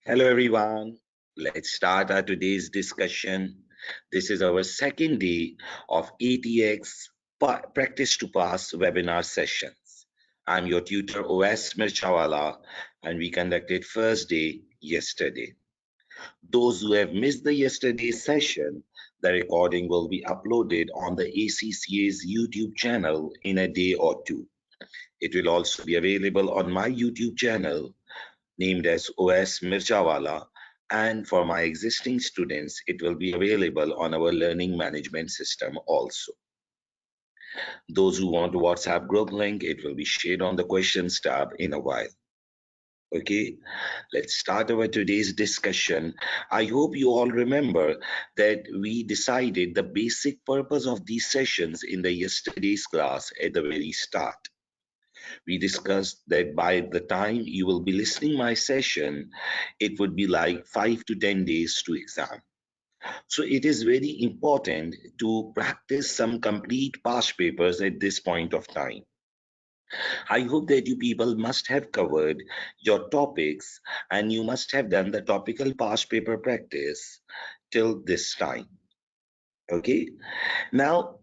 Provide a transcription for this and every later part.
Hello, everyone. Let's start our today's discussion. This is our second day of ATX Practice to Pass webinar sessions. I'm your tutor, OS Mirchawala, and we conducted first day yesterday. Those who have missed the yesterday's session, the recording will be uploaded on the ACCA's YouTube channel in a day or two. It will also be available on my YouTube channel named as OS Mirchawala, and for my existing students, it will be available on our learning management system also. Those who want WhatsApp group link, it will be shared on the questions tab in a while. Okay, let's start our today's discussion. I hope you all remember that we decided the basic purpose of these sessions in the yesterday's class at the very start. We discussed that by the time you will be listening my session, it would be like 5 to 10 days to exam. So it is very important to practice some complete past papers at this point of time. I hope that you people must have covered your topics and you must have done the topical past paper practice till this time. Okay. Now,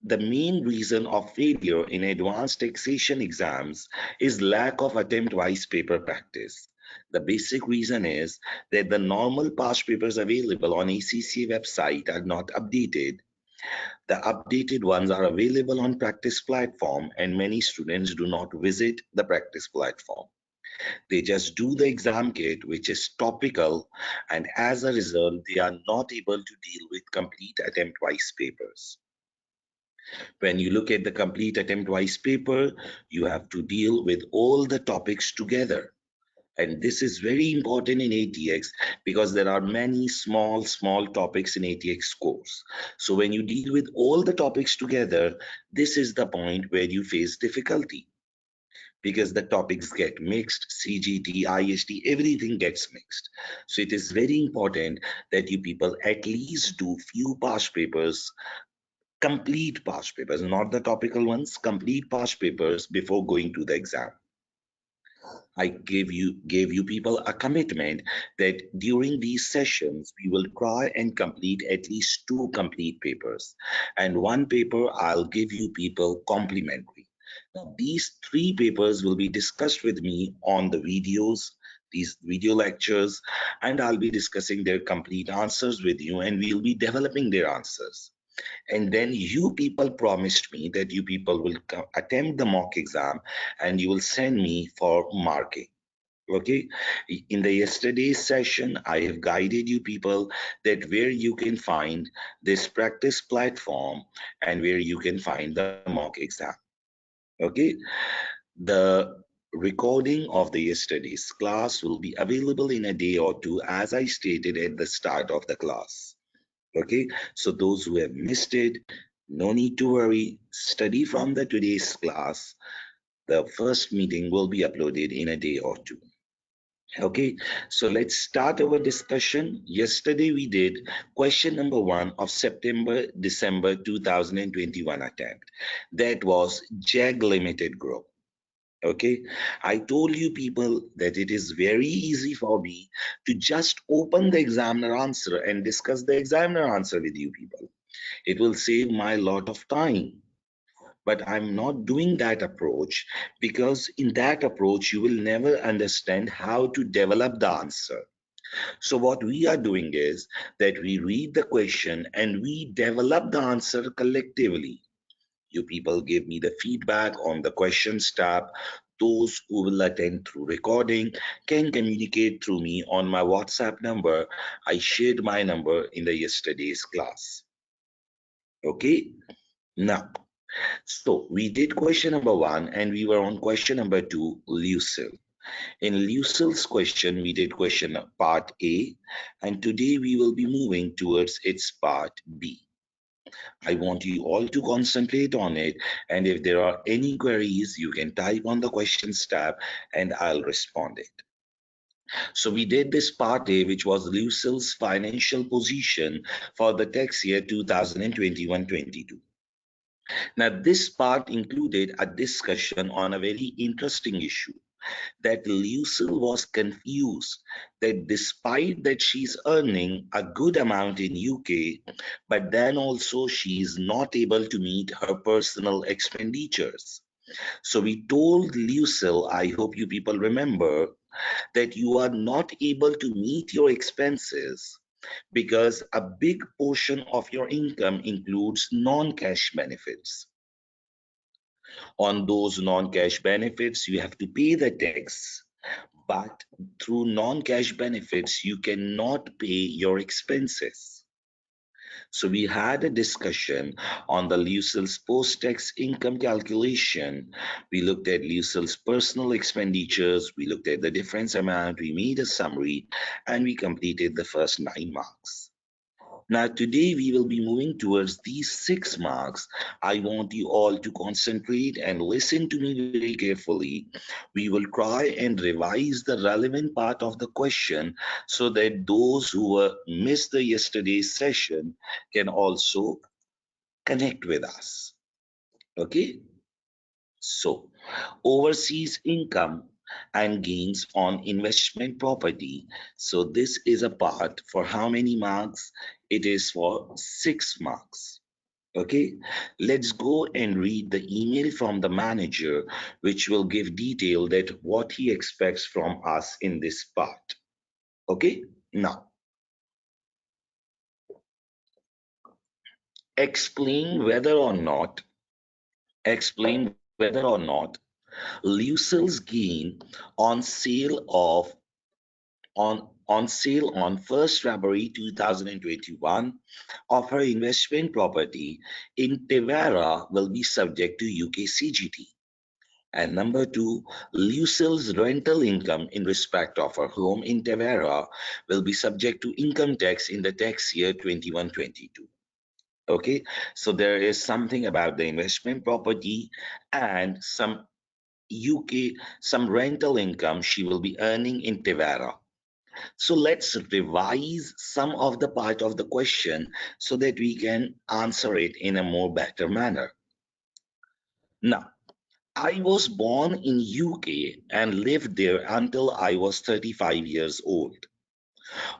the main reason of failure in advanced taxation exams is lack of attempt-wise paper practice. The basic reason is that the normal past papers available on ACCA website are not updated. The updated ones are available on practice platform and many students do not visit the practice platform. They just do the exam kit, which is topical, and as a result, they are not able to deal with complete attempt-wise papers. When you look at the complete attempt-wise paper, you have to deal with all the topics together. And this is very important in ATX because there are many small topics in ATX course. So when you deal with all the topics together, this is the point where you face difficulty because the topics get mixed, CGT, IST, everything gets mixed. So it is very important that you people at least do few past papers, complete past papers, not the topical ones, complete past papers before going to the exam. I gave you people a commitment that during these sessions we will try and complete at least 2 complete papers, and 1 paper I'll give you people complimentary. Now these 3 papers will be discussed with me on the videos, these video lectures, and I'll be discussing their complete answers with you, and we'll be developing their answers. And then you people promised me that you people will attempt the mock exam and you will send me for marking. Okay, in the yesterday's session, I have guided you people that where you can find this practice platform and where you can find the mock exam. Okay, the recording of the yesterday's class will be available in a day or two, as I stated at the start of the class. Okay, so those who have missed it, no need to worry. Study from the today's class. The first meeting will be uploaded in a day or two. Okay, so let's start our discussion. Yesterday we did question number 1 of September-December 2021 attempt. That was JAG Limited Group. Okay, I told you people that it is very easy for me to just open the examiner answer and discuss the examiner answer with you people. It will save my lot of time. But I'm not doing that approach because in that approach, you will never understand how to develop the answer. So what we are doing is that we read the question and we develop the answer collectively. You people give me the feedback on the questions tab. Those who will attend through recording can communicate through me on my WhatsApp number. I shared my number in the yesterday's class. Okay, now, so we did question number 1 and we were on question number 2, Lucille. In Lucille's question, we did question part A, and today we will be moving towards its part B. I want you all to concentrate on it, and if there are any queries, you can type on the questions tab and I'll respond it. So we did this part A, which was Lucille's financial position for the tax year 2021-22. Now, this part included a discussion on a very interesting issue. that Lucille was confused that despite that she's earning a good amount in UK, but then also she's not able to meet her personal expenditures. So we told Lucille, I hope you people remember, that you are not able to meet your expenses because a big portion of your income includes non-cash benefits. On those non-cash benefits, you have to pay the tax, but through non-cash benefits, you cannot pay your expenses. So we had a discussion on the Lucille's post-tax income calculation. We looked at Lucille's personal expenditures, we looked at the difference amount, we made a summary, and we completed the first 9 marks. Now, today we will be moving towards these 6 marks. I want you all to concentrate and listen to me very carefully. We will try and revise the relevant part of the question so that those who missed the yesterday's session can also connect with us. Okay? So, overseas income and gains on investment property. So, this is a part for how many marks? It is for 6 marks. Okay, let's go and read the email from the manager, which will give detail that what he expects from us in this part. Okay, now explain whether or not Lucille's gain on sale of on sale on 1st February 2021 of her investment property in Tevara will be subject to UK CGT. And number two, Lucille's rental income in respect of her home in Tevera will be subject to income tax in the tax year 21-22. Okay, so there is something about the investment property and some rental income she will be earning in Tevera. So let's revise some of the part of the question so that we can answer it in a more better manner. Now, I was born in UK and lived there until I was 35 years old.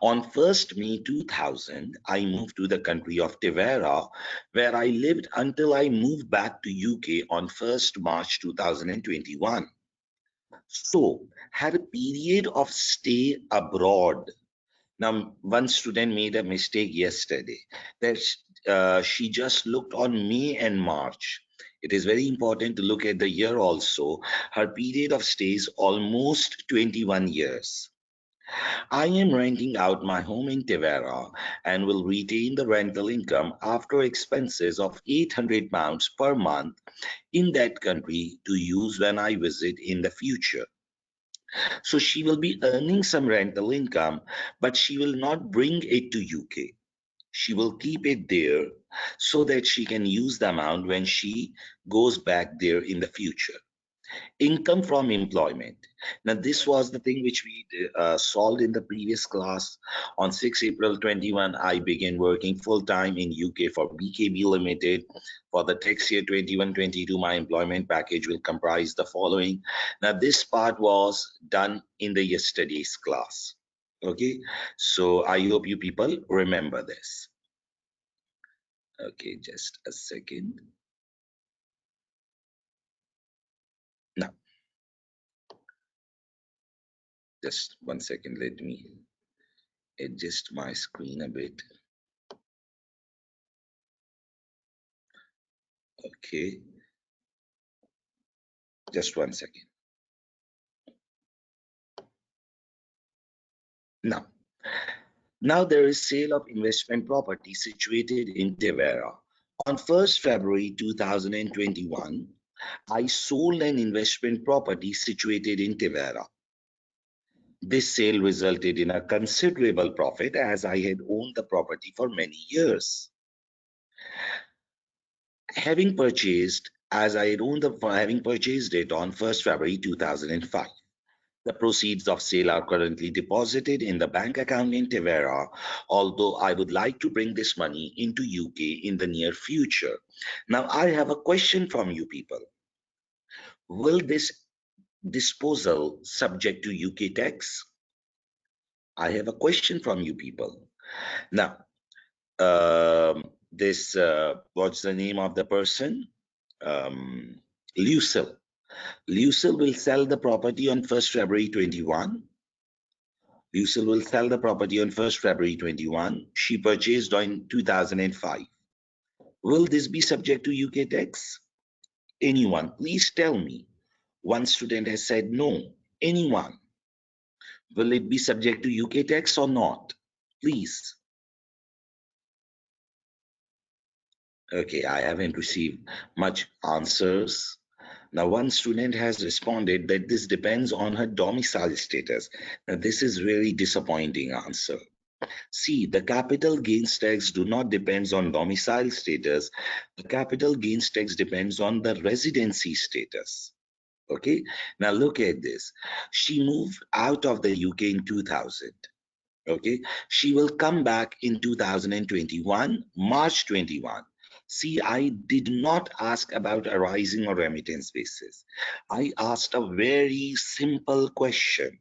On 1st May 2000, I moved to the country of Tevera, where I lived until I moved back to UK on 1st March 2021. So, had a period of stay abroad. Now, one student made a mistake yesterday that she just looked on May and March. It is very important to look at the year also. Her period of stay is almost 21 years. I am renting out my home in Tevera and will retain the rental income after expenses of £800 per month in that country to use when I visit in the future. So she will be earning some rental income, but she will not bring it to UK. She will keep it there so that she can use the amount when she goes back there in the future. Income from employment. Now, this was the thing which we solved in the previous class. On 6 April 21, I began working full time in UK for BKB Limited. For the tax year 21-22, my employment package will comprise the following. Now, this part was done in the yesterday's class. Okay, so I hope you people remember this. Okay, just a second. Now, just 1 second, let me adjust my screen a bit. Okay, just 1 second. Now there is sale of investment property situated in Tevera. On 1st February 2021, I sold an investment property situated in Tevera. This sale resulted in a considerable profit as I had owned the property for many years. Having purchased it on 1st February 2005. The proceeds of sale are currently deposited in the bank account in Tevera, although I would like to bring this money into UK in the near future. Now, I have a question from you people. Will this disposal subject to UK tax? I have a question from you people. Now, what's the name of the person? Lucille. Lucille will sell the property on 1st February 21. Lucille will sell the property on 1st February 21. She purchased in 2005. Will this be subject to UK tax? Anyone, please tell me. One student has said no. Anyone? Will it be subject to UK tax or not? Please. Okay, I haven't received much answers. Now, one student has responded that this depends on her domicile status. Now, this is really disappointing answer. See, the capital gains tax do not depends on domicile status. The capital gains tax depends on the residency status. Okay, now look at this. She moved out of the UK in 2000. Okay, she will come back in 2021, March 21. See, I did not ask about arising or remittance basis. I asked a very simple question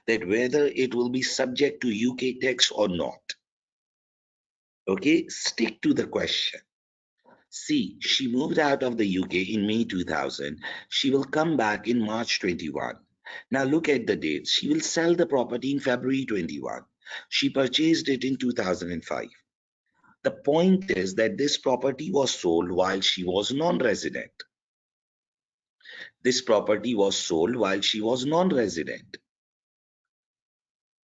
that whether it will be subject to UK tax or not. Okay, stick to the question. See, she moved out of the UK in May 2000. She will come back in March 21. Now look at the dates. She will sell the property in February 21. She purchased it in 2005. The point is that this property was sold while she was non-resident. This property was sold while she was non-resident.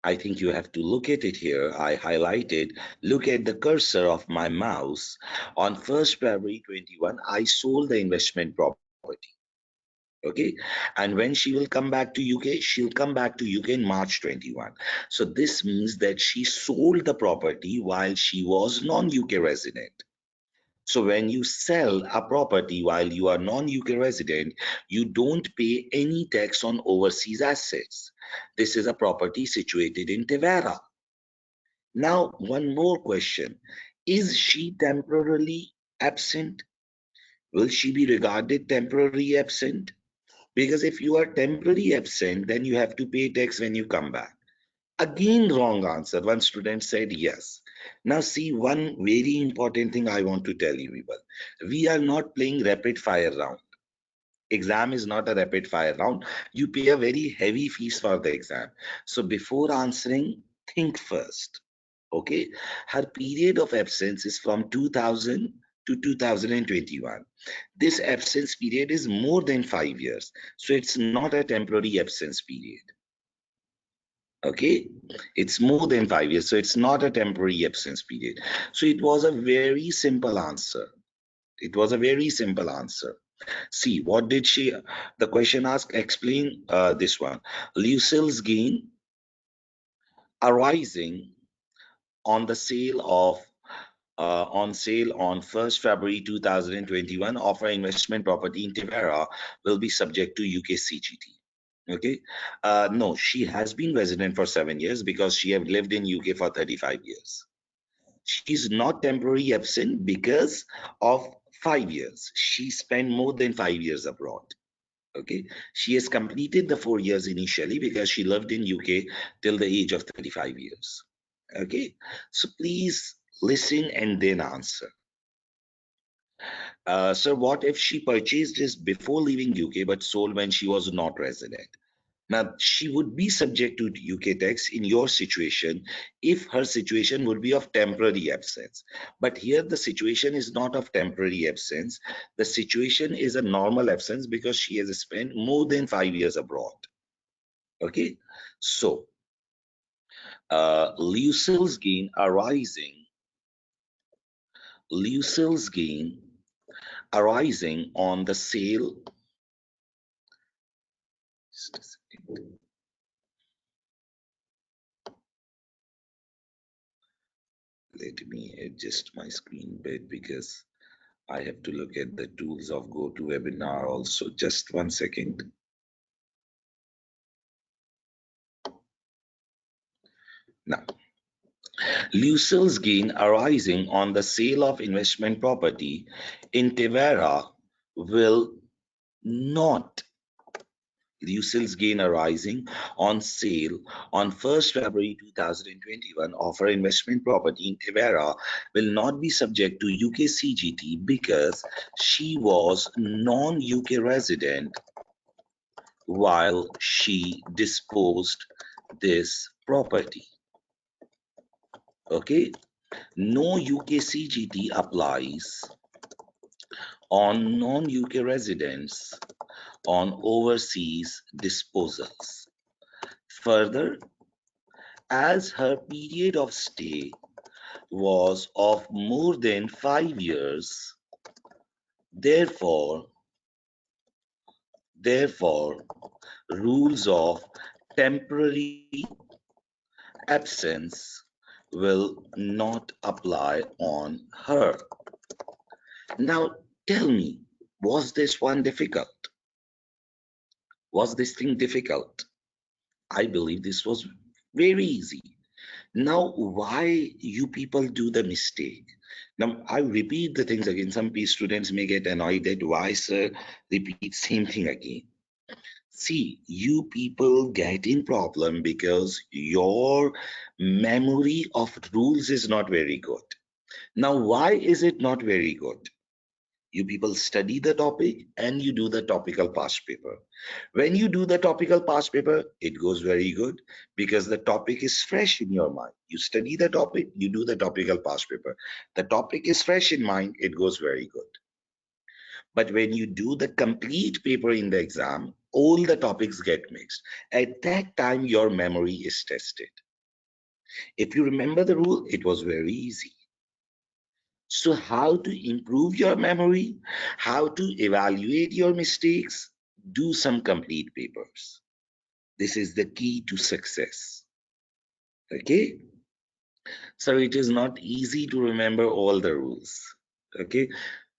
I think you have to look at it here. I highlighted, look at the cursor of my mouse. On 1st February 21, I sold the investment property. Okay, and when she will come back to UK, she'll come back to UK in March 21. So this means that she sold the property while she was non-UK resident. So when you sell a property while you are non-UK resident, you don't pay any tax on overseas assets. This is a property situated in Tevera. Now, one more question. Is she temporarily absent? Will she be regarded temporarily absent? Because if you are temporarily absent, then you have to pay tax when you come back. Again, wrong answer. One student said yes. Now, see, one very important thing I want to tell you, people. We are not playing rapid fire round. Exam is not a rapid fire round. You pay a very heavy fees for the exam. So before answering, think first. Okay. Her period of absence is from 2000 to 2021. This absence period is more than 5 years. So it's not a temporary absence period. Okay, it's more than 5 years, so it's not a temporary absence period. So it was a very simple answer. It was a very simple answer. See, what did she, the question asked, explain this one. Lucille's gain arising on the sale of on 1st February 2021 of her investment property in Tevera will be subject to UK CGT. Okay, no, she has been resident for 7 years because she have lived in UK for 35 years. She's not temporarily absent because of 5 years. She spent more than 5 years abroad. Okay, she has completed the 4 years initially because she lived in UK till the age of 35 years. Okay, so please listen and then answer. Sir, what if she purchased this before leaving UK but sold when she was not resident? Now, she would be subject to UK tax in your situation if her situation would be of temporary absence. But here the situation is not of temporary absence. The situation is a normal absence because she has spent more than 5 years abroad. Okay, so Lucille's gain arising on the sale. Just a second. Let me adjust my screen a bit because I have to look at the tools of GoToWebinar also. Just 1 second. Now, Lucille's gain arising on the sale of investment property in Tevera will not Lucille's gain arising on sale on 1st February 2021 of her investment property in Tavera will not be subject to UK CGT because she was non-UK resident while she disposed this property. Okay, no UK CGT applies on non-UK residents on overseas disposals. Further, as her period of stay was of more than 5 years, therefore, therefore, rules of temporary absence will not apply on her. Now, tell me, was this one difficult? Was this thing difficult? I believe this was very easy. Now, why you people do the mistake? Now, I repeat the things again. Some students may get annoyed that why, sir, repeat same thing again. See, you people get in problem because your memory of rules is not very good. Now, why is it not very good? You people study the topic and you do the topical past paper. When you do the topical past paper, it goes very good because the topic is fresh in your mind. You study the topic, you do the topical past paper. The topic is fresh in mind, it goes very good. But when you do the complete paper in the exam, all the topics get mixed. At that time, your memory is tested. If you remember the rule, it was very easy. So, how to improve your memory, how to evaluate your mistakes, do some complete papers. This is the key to success. Okay? So, it is not easy to remember all the rules. Okay?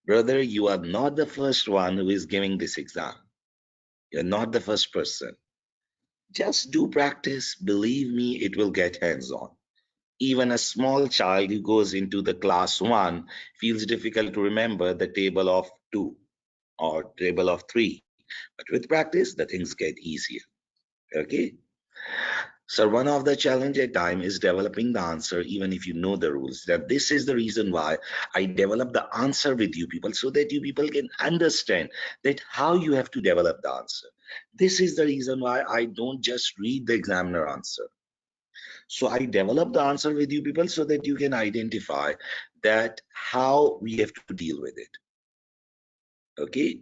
Brother, you are not the first one who is giving this exam. You're not the first person. Just do practice. Believe me, it will get hands on. Even a small child who goes into the class 1 feels difficult to remember the table of 2 or table of 3. But with practice, the things get easier. Okay? So one of the challenge at time is developing the answer even if you know the rules. That this is the reason why I develop the answer with you people so that you people can understand that how you have to develop the answer. This is the reason why I don't just read the examiner answer. So I develop the answer with you people so that you can identify that how we have to deal with it. Okay.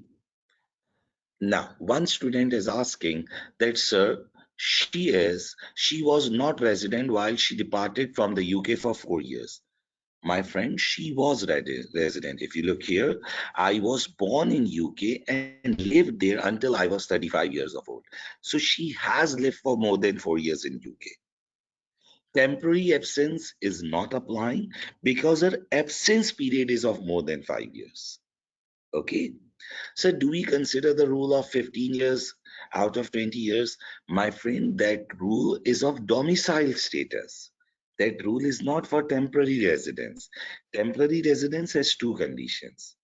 Now, one student is asking that, sir, she was not resident while she departed from the UK for 4 years. My friend, she was resident. If you look here, I was born in UK and lived there until I was 35 years of old. So she has lived for more than 4 years in UK. Temporary absence is not applying because her absence period is of more than 5 years. Okay. So, do we consider the rule of 15 years out of 20 years? My friend, that rule is of domicile status. That rule is not for temporary residence. Temporary residence has two conditions.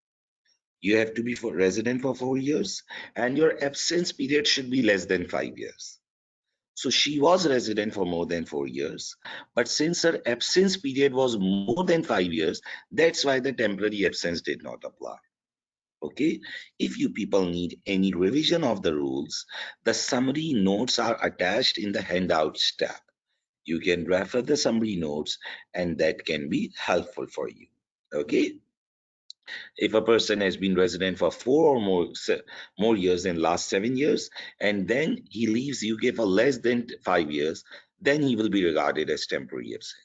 You have to be for resident for 4 years, and your absence period should be less than 5 years. So she was resident for more than 4 years, but since her absence period was more than 5 years, that's why the temporary absence did not apply. Okay, if you people need any revision of the rules, the summary notes are attached in the handouts tab. You can refer the summary notes and that can be helpful for you. Okay, if a person has been resident for four or more years than last 7 years, and then he leaves UK for less than 5 years, then he will be regarded as temporary absent.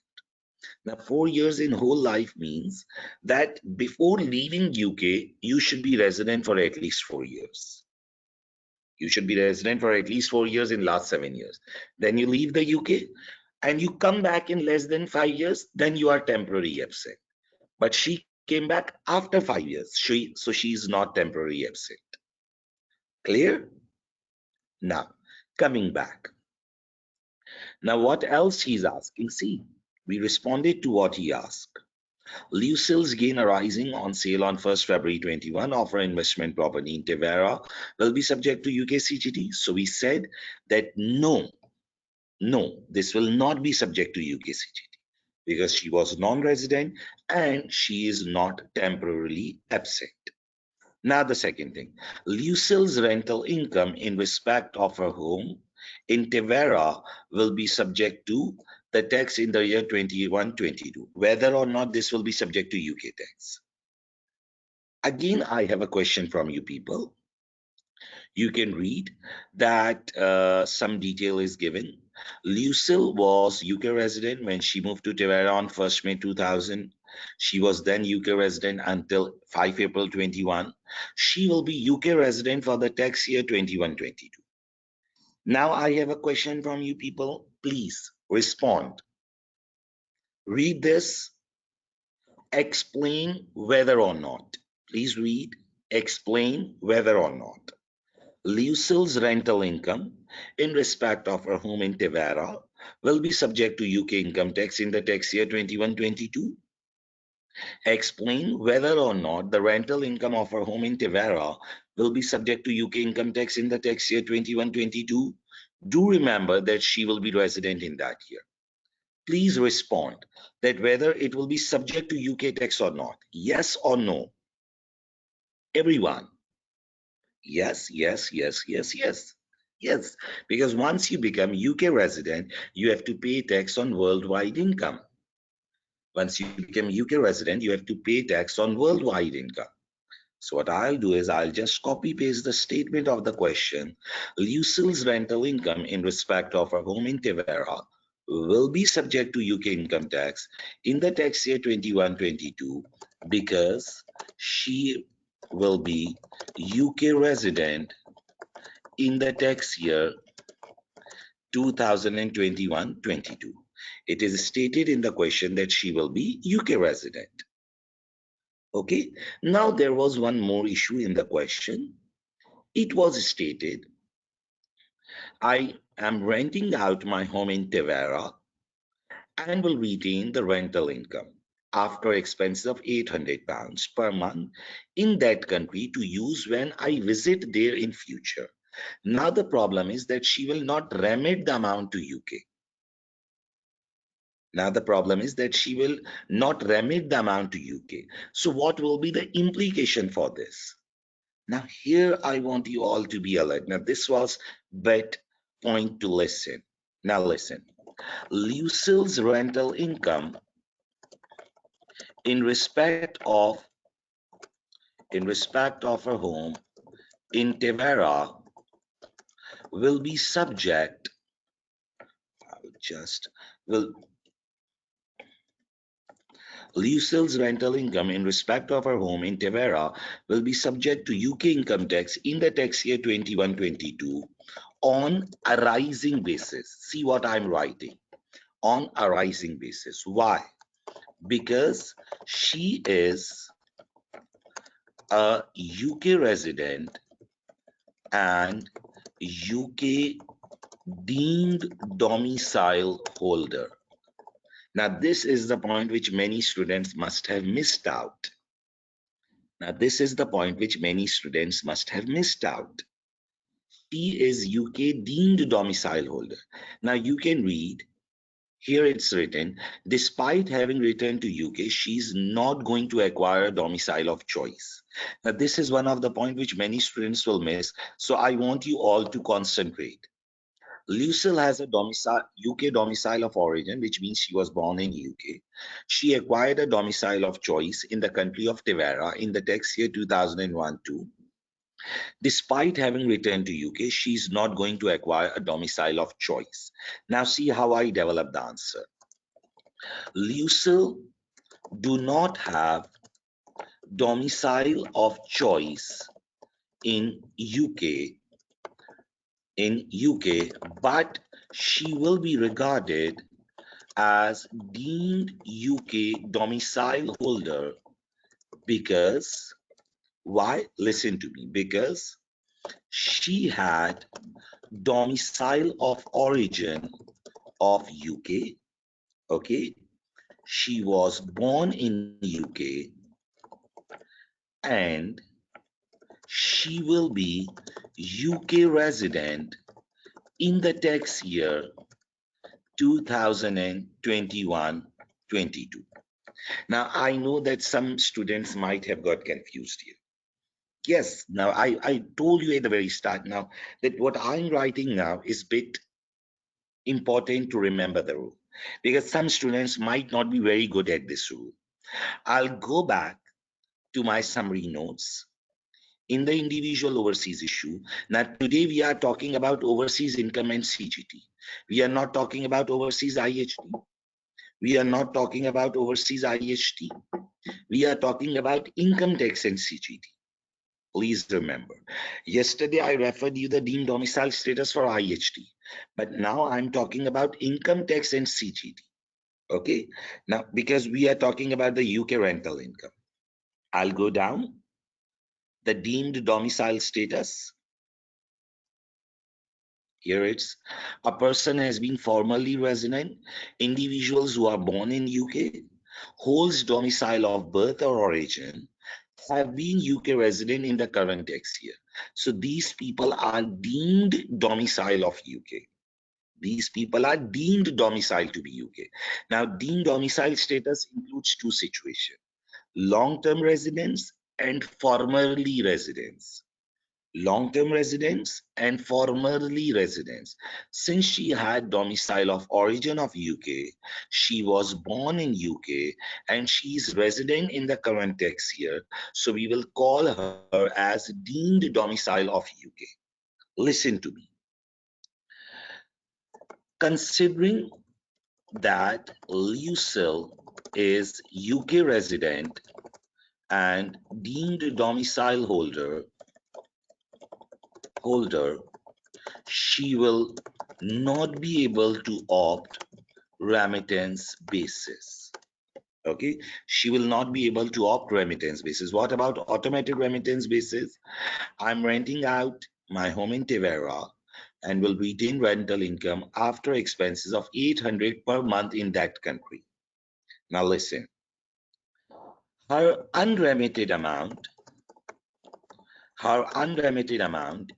Now, 4 years in whole life means that before leaving UK, you should be resident for at least 4 years. You should be resident for at least 4 years in last 7 years. Then you leave the UK and you come back in less than 5 years, then you are temporary absent. But she came back after 5 years. So she is not temporary absent. Clear? Now, coming back. Now, what else he's asking? See, we responded to what he asked. Lucille's gain arising on sale on 1st February 21 of her investment property in Tavera will be subject to UK CGT. So we said that no, this will not be subject to UK CGT because she was non-resident and she is not temporarily absent. Now the second thing, Lucille's rental income in respect of her home in Tavera will be subject to the tax in the year 21-22, whether or not this will be subject to UK tax. Again, I have a question from you people. You can read that some detail is given. Lucille was UK resident when she moved to Tavera on 1st May 2000. She was then UK resident until 5 April 21. She will be UK resident for the tax year 21-22. Now I have a question from you people. Please respond. Read this. Explain whether or not. Please read. Explain whether or not Lucille's rental income in respect of her home in Tavera will be subject to UK income tax in the tax year 21-22. Explain whether or not the rental income of her home in Tavera will be subject to UK income tax in the tax year 21-22. Do remember that she will be resident in that year. Please respond that whether it will be subject to UK tax or not. Yes or no? Everyone. Yes, because once you become UK resident, you have to pay tax on worldwide income. Once you become UK resident, you have to pay tax on worldwide income. So what I'll do is I'll just copy paste the statement of the question. Lucille's rental income in respect of her home in Tavera will be subject to UK income tax in the tax year 21-22 because she will be UK resident in the tax year 2021-22. It is stated in the question that she will be UK resident. Okay, now there was one more issue in the question. It was stated, I am renting out my home in Tavera and will retain the rental income after expenses of £800 per month in that country to use when I visit there in future. Now the problem is that she will not remit the amount to UK. Now the problem is that she will not remit the amount to UK. So what will be the implication for this? Now here I want you all to be alert. Now this was but point to listen. Now listen. Lucille's rental income in respect of her home in Tavera will be subject Lucille's rental income in respect of her home in Tavera will be subject to UK income tax in the tax year 21-22 on a rising basis. See what I'm writing. On a rising basis. Why? Because she is a UK resident and UK deemed domicile holder. Now, this is the point which many students must have missed out. She is UK deemed domicile holder. Now, you can read, here it's written, despite having returned to UK, she's not going to acquire a domicile of choice. Now, this is one of the points which many students will miss. So I want you all to concentrate. Lucille has a UK domicile of origin, which means she was born in UK. She acquired a domicile of choice in the country of Tavera in the tax year 2001-2. Despite having returned to UK, she is not going to acquire a domicile of choice. Now see how I develop the answer. Lucille do not have domicile of choice in UK, but she will be regarded as deemed UK domicile holder because, why? Listen to me. Because she had domicile of origin of UK, okay? she was born in UK and she will be UK resident in the tax year 2021-22. Now, I know that some students might have got confused here. Yes, now I told you at the very start now that what I'm writing now is bit important to remember the rule because some students might not be very good at this rule. I'll go back to my summary notes in the individual overseas issue. Now, today we are talking about overseas income and CGT. We are not talking about overseas IHT. We are not talking about overseas IHT. We are talking about income tax and CGT. Please remember, yesterday I referred you the deemed domicile status for IHT, but now I'm talking about income tax and CGT. Okay, now because we are talking about the UK rental income, I'll go down the deemed domicile status. Here it's a person has been formerly resident, individuals who are born in UK, holds domicile of birth or origin, have been UK resident in the current tax year. So these people are deemed domicile of UK. These people are deemed domicile to be UK. Now, deemed domicile status includes two situations: long-term residents and formerly residents. Long-term residents and formerly residents. Since she had domicile of origin of UK, she was born in UK and she is resident in the current tax year. So we will call her as deemed domicile of UK. Listen to me. Considering that Lucille is UK resident and deemed domicile holder, she will not be able to opt remittance basis. Okay, she will not be able to opt remittance basis. What about automated remittance basis? I'm renting out my home in Tavera and will retain rental income after expenses of 800 per month in that country. Now listen, her unremitted amount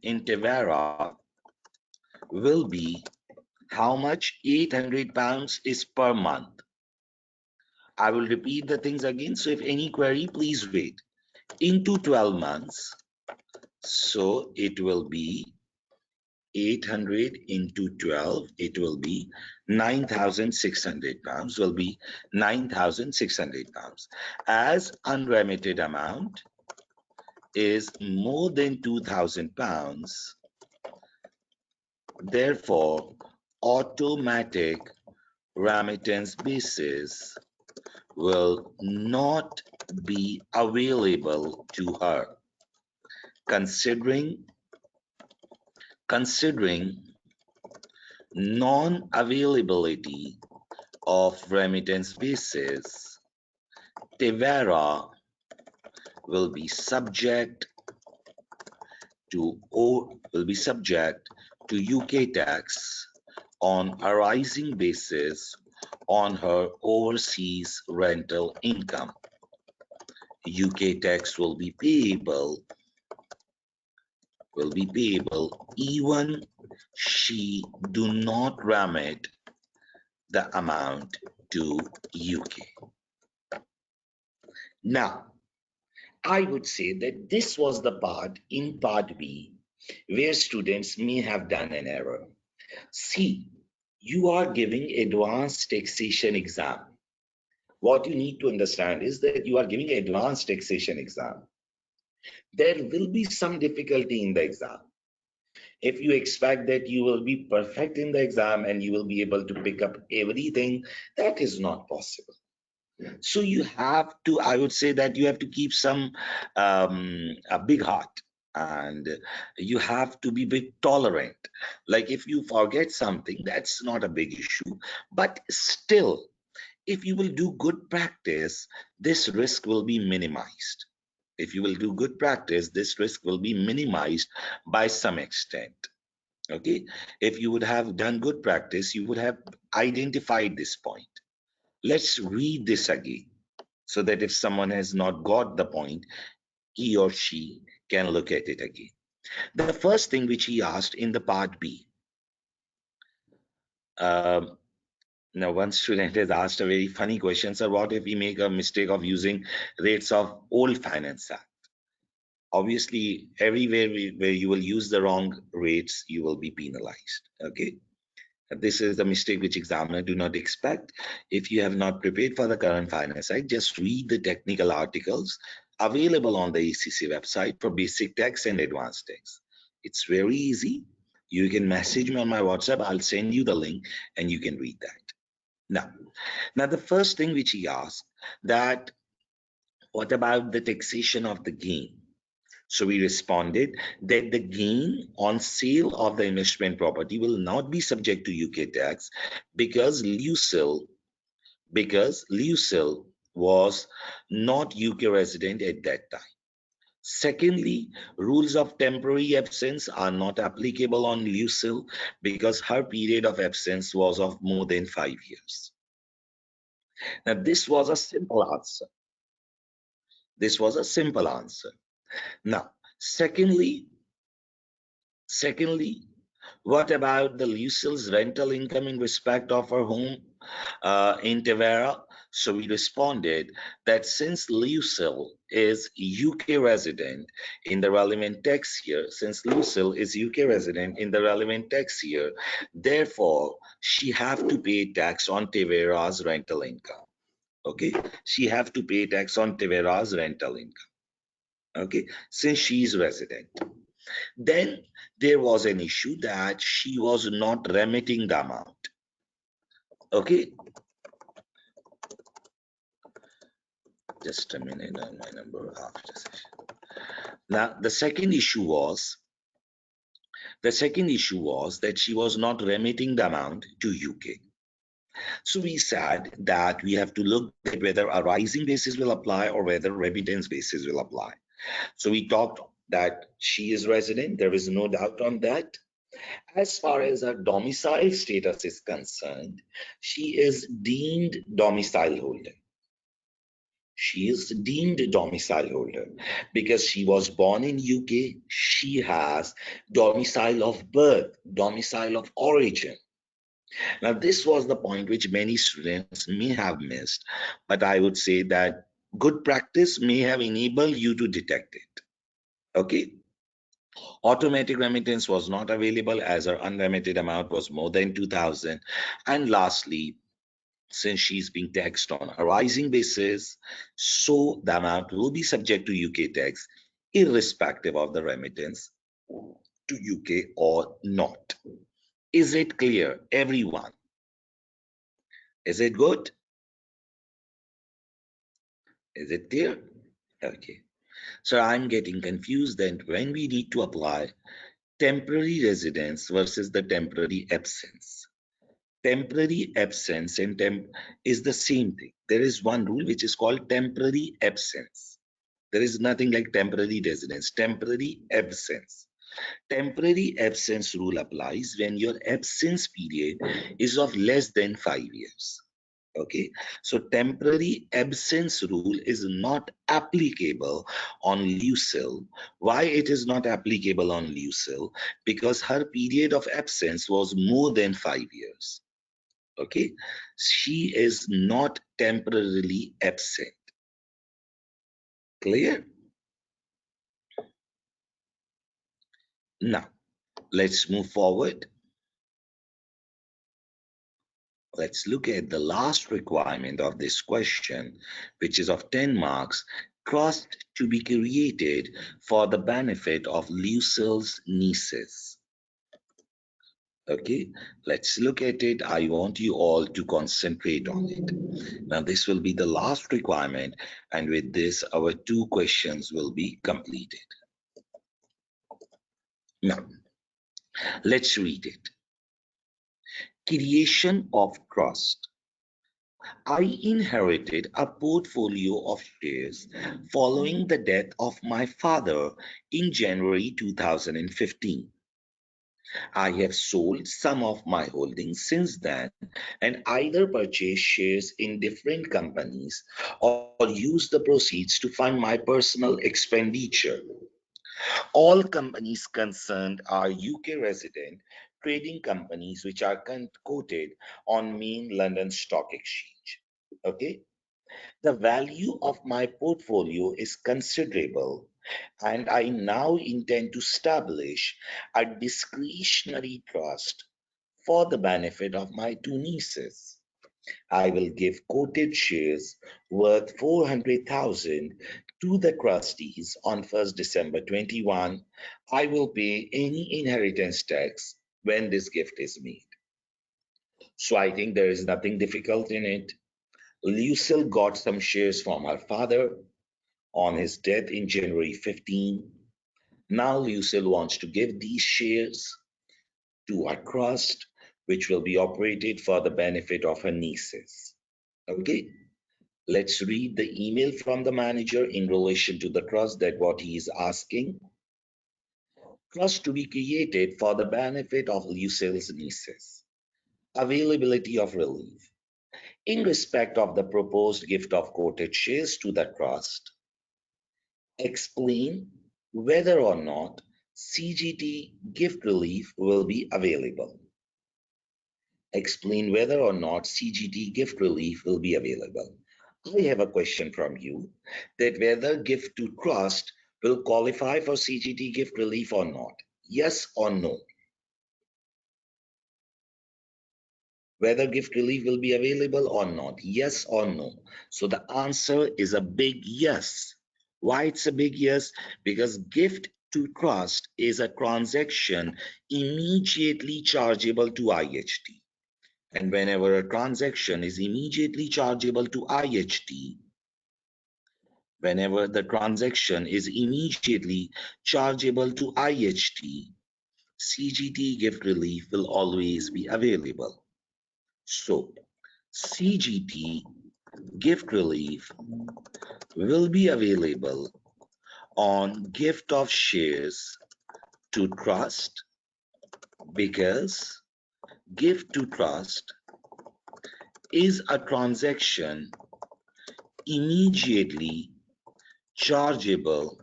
in Tavera will be how much? 800 pounds is per month. I will repeat the things again. So if any query, please wait. Into 12 months, so it will be 800 into 12, it will be 9,600 pounds, will be 9,600 pounds. As unremitted amount is more than 2,000 pounds, therefore automatic remittance basis will not be available to her. Considering non-availability of remittance basis, Tavera will be subject to UK tax on arising basis on her overseas rental income. UK tax will be payable even she do not remit the amount to UK. Now, I would say that this was the part in part B where students may have done an error. See, you are giving advanced taxation exam. What you need to understand is that you are giving advanced taxation exam. There will be some difficulty in the exam. If you expect that you will be perfect in the exam and you will be able to pick up everything, that is not possible. So you have to, I would say that you have to keep a big heart, and you have to be a bit tolerant. Like if you forget something, that's not a big issue, but still, if you will do good practice, this risk will be minimized. If you will do good practice, this risk will be minimized by some extent. Okay, if you would have done good practice, you would have identified this point. Let's read this again so that if someone has not got the point, he or she can look at it again. The first thing which he asked in the part B, um, now one student has asked a very funny question, sir, what if we make a mistake of using rates of old Finance Act? Obviously, everywhere where you will use the wrong rates, you will be penalized. Okay. This is the mistake which examiner do not expect. If you have not prepared for the current finance act, just read the technical articles available on the ACCA website for basic tax and advanced tax. It's very easy. You can message me on my WhatsApp. I'll send you the link and you can read that. Now the first thing which he asked, that what about the taxation of the gain? So we responded that the gain on sale of the investment property will not be subject to UK tax because Lucille was not UK resident at that time. Secondly, rules of temporary absence are not applicable on Lucille because her period of absence was of more than 5 years. Now, this was a simple answer. This was a simple answer. Now, secondly, what about the Lucille's rental income in respect of her home in Tavera? So we responded that since Lucille is UK resident in the relevant tax year, therefore she have to pay tax on Tavera's rental income. Okay, she have to pay tax on Tavera's rental income. Okay, since she is resident. Then there was an issue that she was not remitting the amount. Okay. Just a minute on my number after session. Now, the second issue was that she was not remitting the amount to UK. So we said that we have to look at whether a rising basis will apply or whether remittance basis will apply. So we talked that she is resident. There is no doubt on that. As far as her domicile status is concerned, she is deemed domicile holder. She is deemed domicile holder because she was born in UK. She has domicile of birth, domicile of origin. Now, this was the point which many students may have missed, but I would say that good practice may have enabled you to detect it. Okay. Automatic remittance was not available as her unremitted amount was more than 2,000. And lastly, since she's being taxed on a rising basis, so the amount will be subject to UK tax, irrespective of the remittance to UK or not. Is it clear, everyone? Is it good? Is it clear? Okay. So I'm getting confused then when we need to apply temporary residence versus the temporary absence. Temporary absence and is the same thing. There is one rule which is called temporary absence. There is nothing like temporary residence. Temporary absence. Temporary absence rule applies when your absence period is of less than 5 years. Okay, so temporary absence rule is not applicable on Lucille. Why it is not applicable on Lucille? Because her period of absence was more than 5 years. Okay, she is not temporarily absent. Clear? Now, let's move forward. Let's look at the last requirement of this question, which is of 10 marks, trust to be created for the benefit of Lucille's nieces. Okay, let's look at it. I want you all to concentrate on it. Now, this will be the last requirement, and with this, our 2 questions will be completed. Now, let's read it. Creation of trust. I inherited a portfolio of shares following the death of my father in January 2015. I have sold some of my holdings since then and either purchased shares in different companies or used the proceeds to fund my personal expenditure. All companies concerned are UK resident trading companies which are quoted on main London Stock Exchange. Okay, the value of my portfolio is considerable, and I now intend to establish a discretionary trust for the benefit of my two nieces. I will give quoted shares worth 400,000 to the trustees on 1st December 21. I will pay any inheritance tax when this gift is made. So I think there is nothing difficult in it. Lucille got some shares from her father on his death in January 15. Now Lucille wants to give these shares to a trust which will be operated for the benefit of her nieces. Okay, let's read the email from the manager in relation to the trust that what he is asking. Trust to be created for the benefit of Lucille's nieces. Availability of relief. In respect of the proposed gift of quoted shares to the trust, explain whether or not CGT gift relief will be available. Explain whether or not CGT gift relief will be available. I have a question from you that whether gift to trust will qualify for CGT gift relief or not. Yes or no? Whether gift relief will be available or not. Yes or no? So the answer is a big yes. Why it's a big yes? Because gift to trust is a transaction immediately chargeable to IHT. And whenever a transaction is immediately chargeable to IHT, whenever the transaction is immediately chargeable to IHT, CGT gift relief will always be available. So, CGT gift relief will be available on gift of shares to trust because gift to trust is a transaction immediately chargeable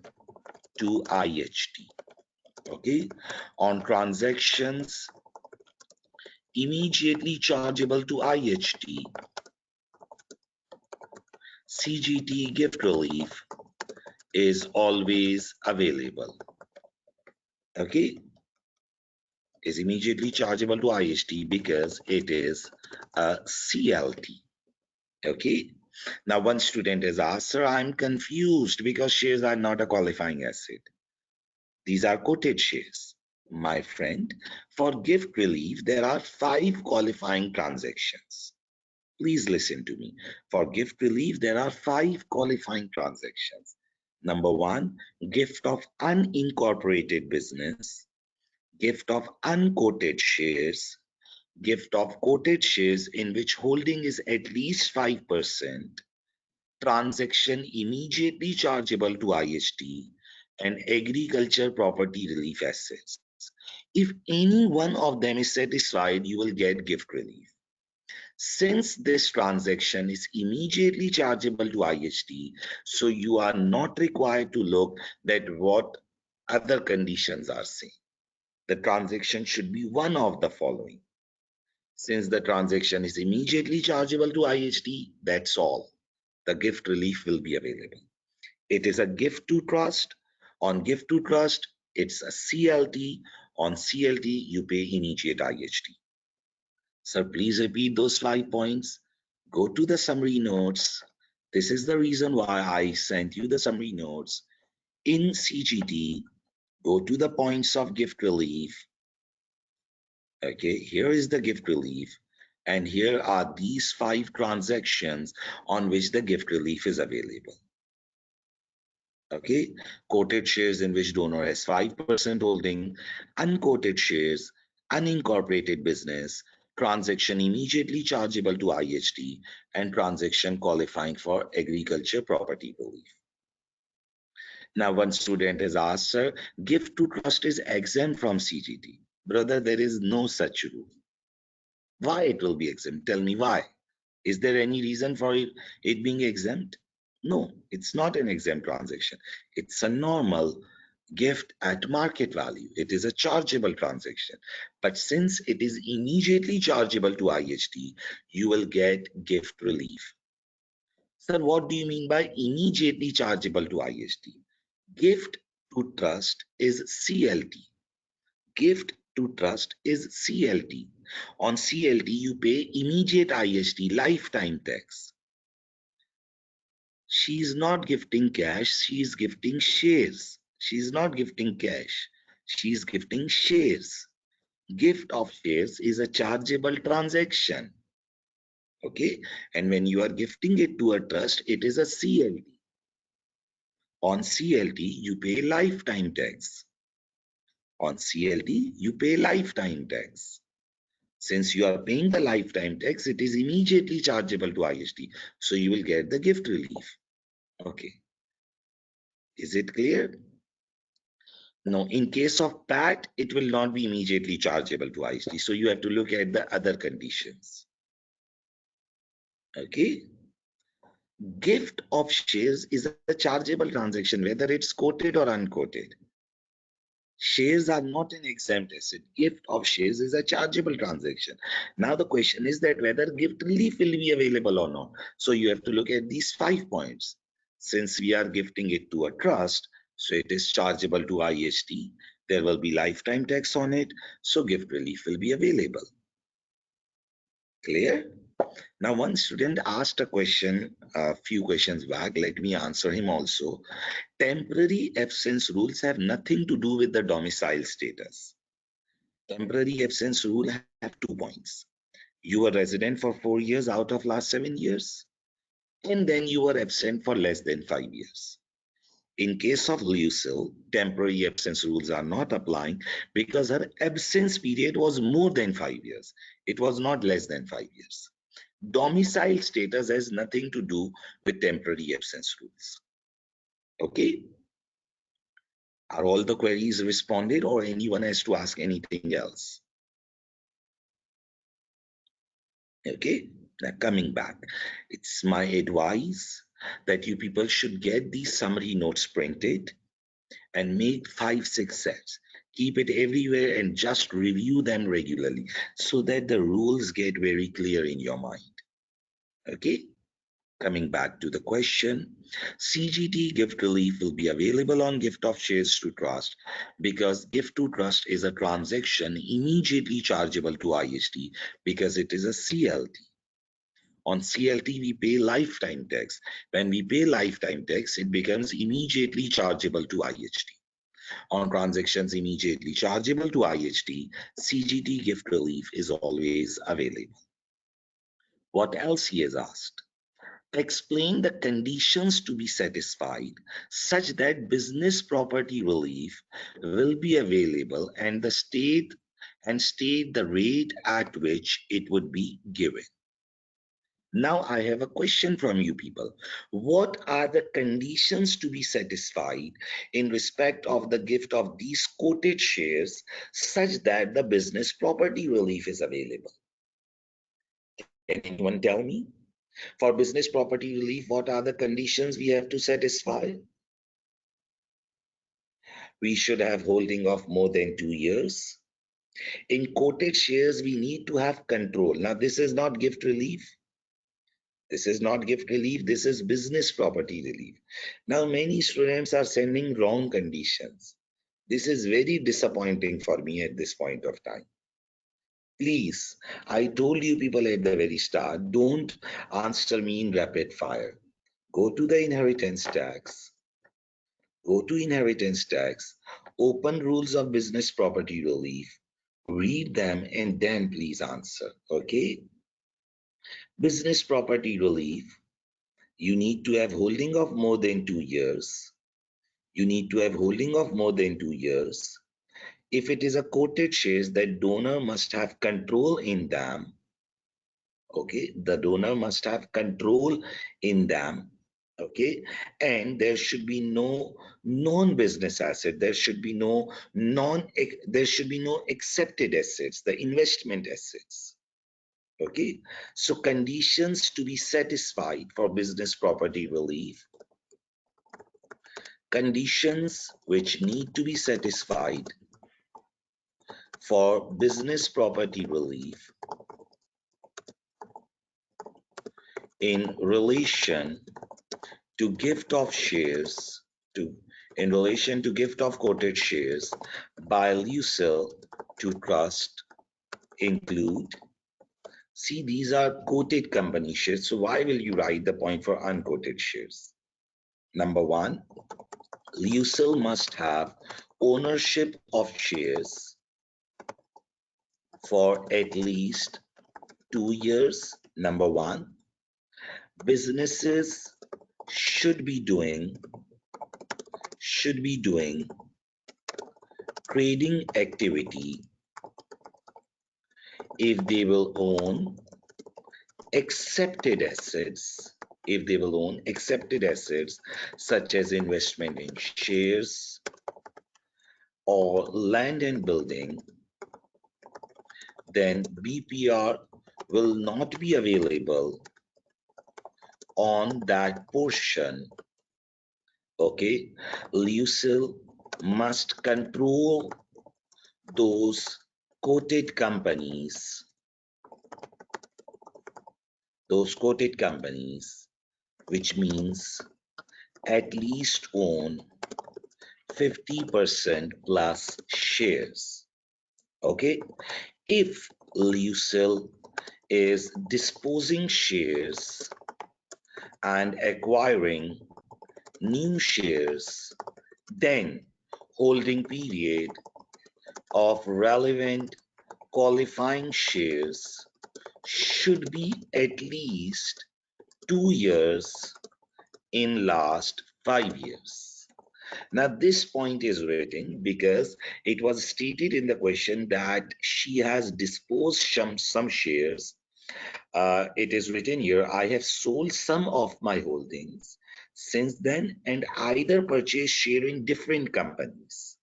to IHT. Okay, on transactions immediately chargeable to IHT, CGT gift relief is always available. Okay, is immediately chargeable to IHT because it is a CLT. Okay, now one student has asked, sir, I'm confused because shares are not a qualifying asset. These are quoted shares. My friend, for gift relief, there are 5 qualifying transactions. Please listen to me. For gift relief, there are 5 qualifying transactions. Number 1, gift of unincorporated business, gift of unquoted shares, gift of quoted shares in which holding is at least 5%, transaction immediately chargeable to IHT, and agriculture property relief assets. If any one of them is satisfied, you will get gift relief. Since this transaction is immediately chargeable to IHT, so you are not required to look at what other conditions are saying. The transaction should be one of the following. Since the transaction is immediately chargeable to IHT, that's all. The gift relief will be available. It is a gift to trust. On gift to trust, it's a CLT. On CLT, you pay immediate IHT. Sir, please repeat those 5 points. Go to the summary notes. This is the reason why I sent you the summary notes. In CGT, go to the points of gift relief. Okay, here is the gift relief. And here are these 5 transactions on which the gift relief is available. Okay, quoted shares in which donor has 5% holding, unquoted shares, unincorporated business, transaction immediately chargeable to IHT, and transaction qualifying for agriculture property relief. Now, one student has asked, sir, gift to trust is exempt from CGT. Brother, there is no such rule. Why it will be exempt? Tell me why. Is there any reason for it being exempt? No, it's not an exempt transaction. It's a normal gift at market value. It is a chargeable transaction. But since it is immediately chargeable to IHT, you will get gift relief. Sir, what do you mean by immediately chargeable to IHT? Gift to trust is CLT. Gift to trust is CLT. On CLT, you pay immediate IHT, lifetime tax. She is not gifting cash, she is gifting shares. She is not gifting cash, she is gifting shares. Gift of shares is a chargeable transaction. Okay, and when you are gifting it to a trust, it is a CLT. On CLT, you pay lifetime tax. On CLT, you pay lifetime tax. Since you are paying the lifetime tax, it is immediately chargeable to IHT. So you will get the gift relief. Okay. Is it clear? Now, in case of PAT, it will not be immediately chargeable to IHT. So you have to look at the other conditions. Okay. Gift of shares is a chargeable transaction, whether it's quoted or unquoted. Shares are not an exempt asset. Gift of shares is a chargeable transaction. Now the question is that whether gift relief will be available or not. So you have to look at these 5 points. Since we are gifting it to a trust, so it is chargeable to IHT. There will be lifetime tax on it, so gift relief will be available. Clear? Now, one student asked a question a few questions back. Let me answer him also. Temporary absence rules have nothing to do with the domicile status. Temporary absence rule have 2 points. You were resident for 4 years out of last 7 years, and then you were absent for less than 5 years. In case of Lucille, temporary absence rules are not applying because her absence period was more than 5 years. It was not less than 5 years. Domicile status has nothing to do with temporary absence rules. Okay? Are all the queries responded, or anyone has to ask anything else? Okay, now coming back, it's my advice that you people should get these summary notes printed and make 5, 6 sets. Keep it everywhere and just review them regularly so that the rules get very clear in your mind. Okay, coming back to the question, CGT gift relief will be available on gift of shares to trust because gift to trust is a transaction immediately chargeable to IHT because it is a CLT. On CLT, we pay lifetime tax. When we pay lifetime tax, it becomes immediately chargeable to IHT. On transactions immediately chargeable to IHT, CGT gift relief is always available. What else he has asked? Explain the conditions to be satisfied such that business property relief will be available and state the rate at which it would be given. Now I have a question from you people. What are the conditions to be satisfied in respect of the gift of these quoted shares such that the business property relief is available? Can anyone tell me? For business property relief, what are the conditions we have to satisfy? We should have holding of more than 2 years. In quoted shares, we need to have control. Now, this is not gift relief. This is not gift relief, this is business property relief. Now, many students are sending wrong conditions. This is very disappointing for me at this point of time. Please, I told you people at the very start, don't answer me in rapid fire. Go to the inheritance tax. Go to inheritance tax. Open rules of business property relief. Read them and then please answer. Okay? Business property relief. You need to have holding of more than 2 years. You need to have holding of more than 2 years. If it is a quoted shares, the donor must have control in them. Okay, the donor must have control in them. Okay, and there should be no non-business asset. There should be no accepted assets, the investment assets. Okay, so conditions to be satisfied for business property relief, conditions which need to be satisfied for business property relief in relation to gift of shares to in relation to gift of quoted shares by Lucille to trust include. See, these are quoted company shares, so why will you write the point for unquoted shares? Number one, Lucille must have ownership of shares for at least 2 years. Number one, businesses should be doing trading activity if they will own accepted assets, such as investment in shares or land and building, then BPR will not be available on that portion. Okay, Lucille must control those quoted companies, which means at least own 50% plus shares. Okay, if Lucille is disposing shares and acquiring new shares, then holding period of relevant qualifying shares should be at least 2 years in last 5 years. Now, this point is written because it was stated in the question that she has disposed some shares. It is written here, I have sold some of my holdings since then and either purchased share in different companies.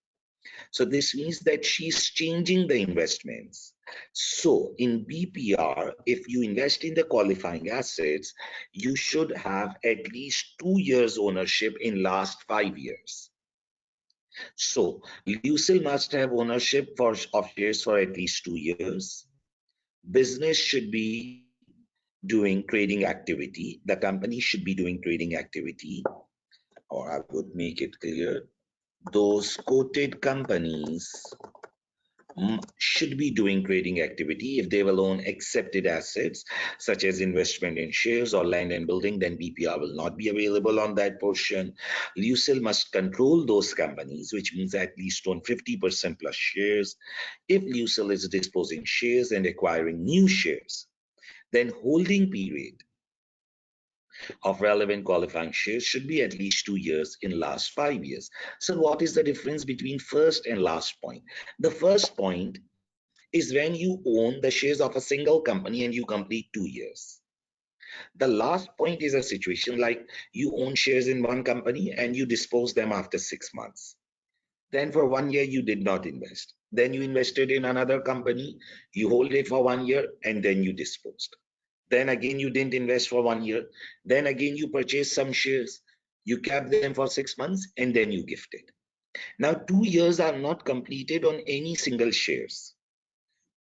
So this means that she's changing the investments. So in BPR, if you invest in the qualifying assets, you should have at least 2 years ownership in last 5 years. So Lucille must have ownership of shares for at least 2 years. Business should be doing trading activity. The company should be doing trading activity, or I would make it clear, those quoted companies should be doing trading activity. If they will own accepted assets such as investment in shares or land and building, then BPR will not be available on that portion. Lucille must control those companies, which means at least own 50% plus shares. If Lucille is disposing shares and acquiring new shares, then holding period of relevant qualifying shares should be at least 2 years in last 5 years. So what is the difference between first and last point? The first point is when you own the shares of a single company and you complete 2 years. The last point is a situation like you own shares in one company and you dispose them after 6 months. Then for 1 year, you did not invest. Then you invested in another company, you hold it for 1 year and then you disposed. Then again, you didn't invest for 1 year. Then again, you purchased some shares, you kept them for 6 months and then you gifted. Now, 2 years are not completed on any single shares.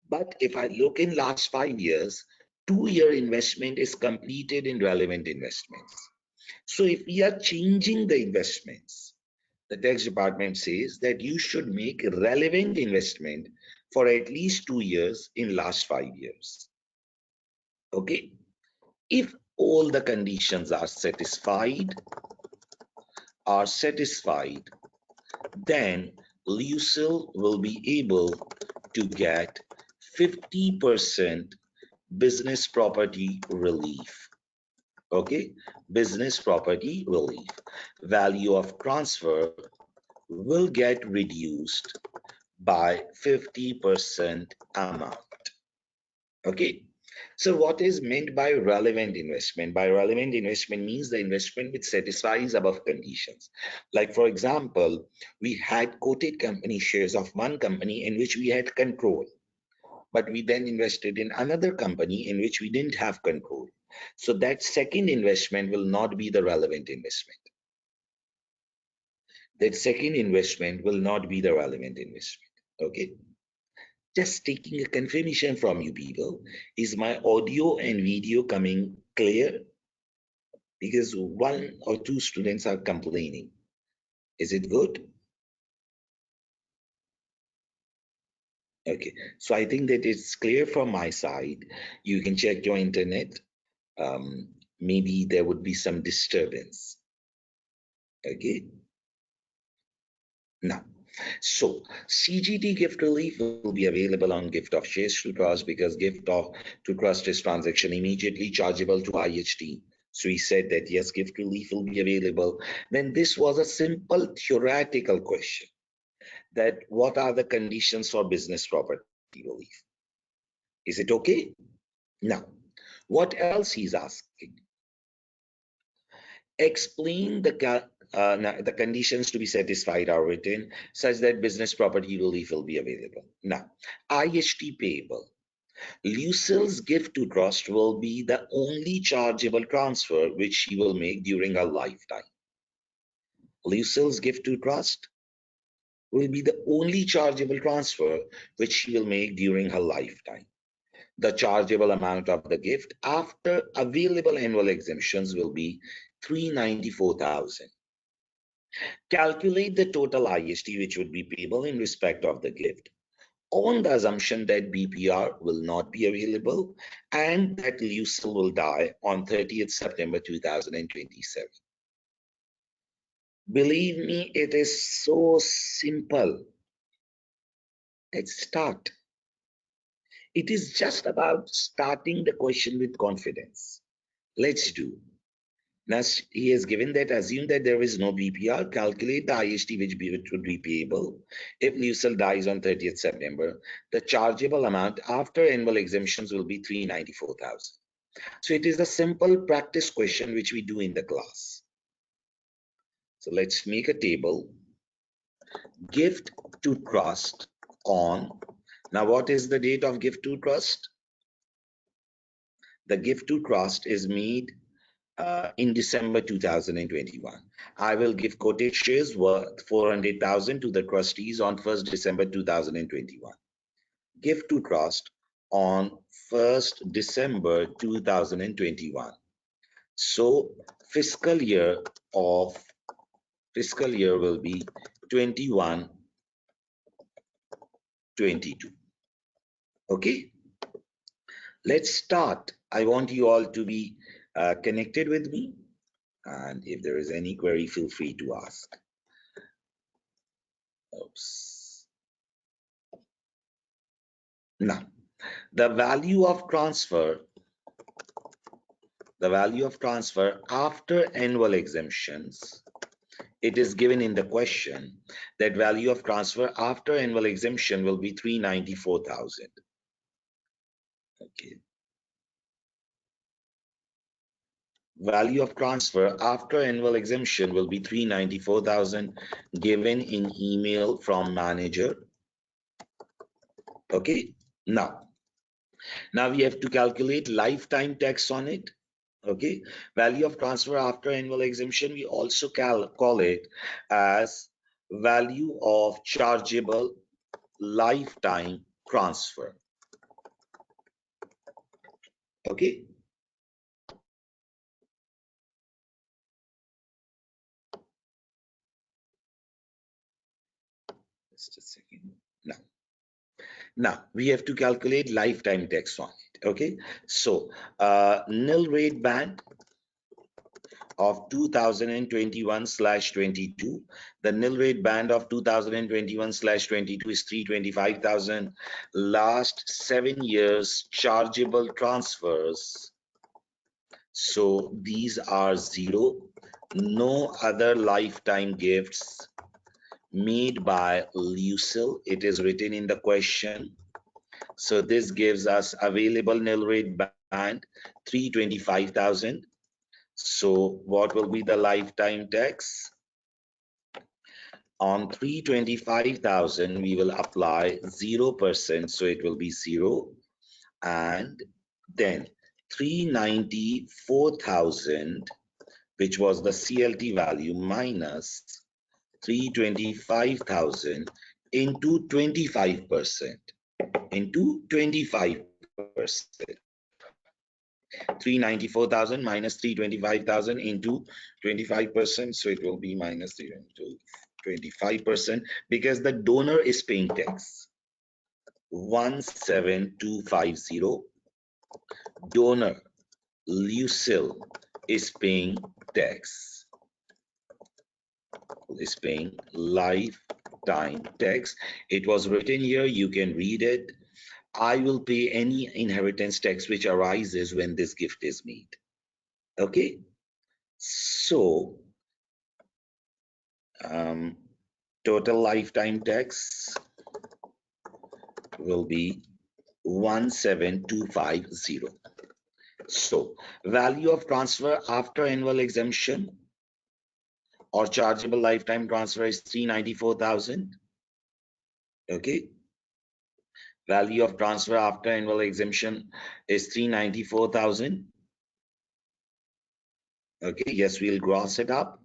But if I look in last 5 years, 2 year investment is completed in relevant investments. So if we are changing the investments, the tax department says that you should make relevant investment for at least 2 years in last 5 years. Okay. If all the conditions are satisfied, then Lucille will be able to get 50% business property relief. Okay, business property relief. Value of transfer will get reduced by 50% amount. Okay, So what is meant by relevant investment? By relevant investment means the investment which satisfies above conditions. Like for example, we had quoted company shares of one company in which we had control, but we then invested in another company in which we didn't have control. So that second investment will not be the relevant investment. That second investment will not be the relevant investment. Okay. Just taking a confirmation from you people. Is my audio and video coming clear? Because one or two students are complaining. Is it good? Okay. So I think that it's clear from my side. You can check your internet. Maybe there would be some disturbance. Okay. Now, so CGT gift relief will be available on gift of shares to trust because gift of to trust is transaction immediately chargeable to IHT. So we said that yes, gift relief will be available. Then this was a simple theoretical question that what are the conditions for business property relief? Is it okay? Now, what else he's asking? Explain the conditions to be satisfied are written such that business property relief will be available. Now, IHT payable. Lucille's gift to trust will be the only chargeable transfer which she will make during her lifetime. Lucille's gift to trust will be the only chargeable transfer which she will make during her lifetime. The chargeable amount of the gift after available annual exemptions will be 394,000. Calculate the total IST which would be payable in respect of the gift on the assumption that BPR will not be available and that Lucille will die on 30th September 2027. Believe me, it is so simple. Let's start. It is just about starting the question with confidence. Let's do. Now, he has given that assume that there is no BPR, calculate the IST which would be payable if Lucille dies on 30th September. The chargeable amount after annual exemptions will be 394,000. So it is a simple practice question which we do in the class. So let's make a table. Gift to trust on. Now, what is the date of gift to trust? The gift to trust is made in December 2021. I will give quoted shares worth 400,000 to the trustees on 1st December 2021. Gift to trust on 1st December 2021. So fiscal year will be 21-22. Okay, let's start. I want you all to be connected with me. And if there is any query, feel free to ask. Oops. Now, the value of transfer after annual exemptions, it is given in the question that value of transfer after annual exemption will be 394,000. Okay. Value of transfer after annual exemption will be 394,000 given in email from manager. Okay. Now we have to calculate lifetime tax on it. Okay. Value of transfer after annual exemption, we also call it as value of chargeable lifetime transfer. Okay. Just a second. Now we have to calculate lifetime tax on it. Okay. So nil rate band of 2021/22. The nil rate band of 2021/22 is 325,000. Last 7 years chargeable transfers. So these are 0. No other lifetime gifts made by Lucille. It is written in the question. So this gives us available nil rate band band 325,000. So what will be the lifetime tax? On 325,000, we will apply 0%, so it will be 0. And then 394,000, which was the CLT value, minus 325,000 into 25%, into 25%. 394,000 minus 325,000 into 25%, so it will be minus 25%, because the donor is paying tax. 17250. Donor Lucille is paying tax, is paying lifetime tax. It was written here, you can read it. I will pay any inheritance tax which arises when this gift is made. Okay, so total lifetime tax will be 17250. So value of transfer after annual exemption or chargeable lifetime transfer is 394,000. Okay, value of transfer after annual exemption is 394,000. Okay, yes, we'll gross it up.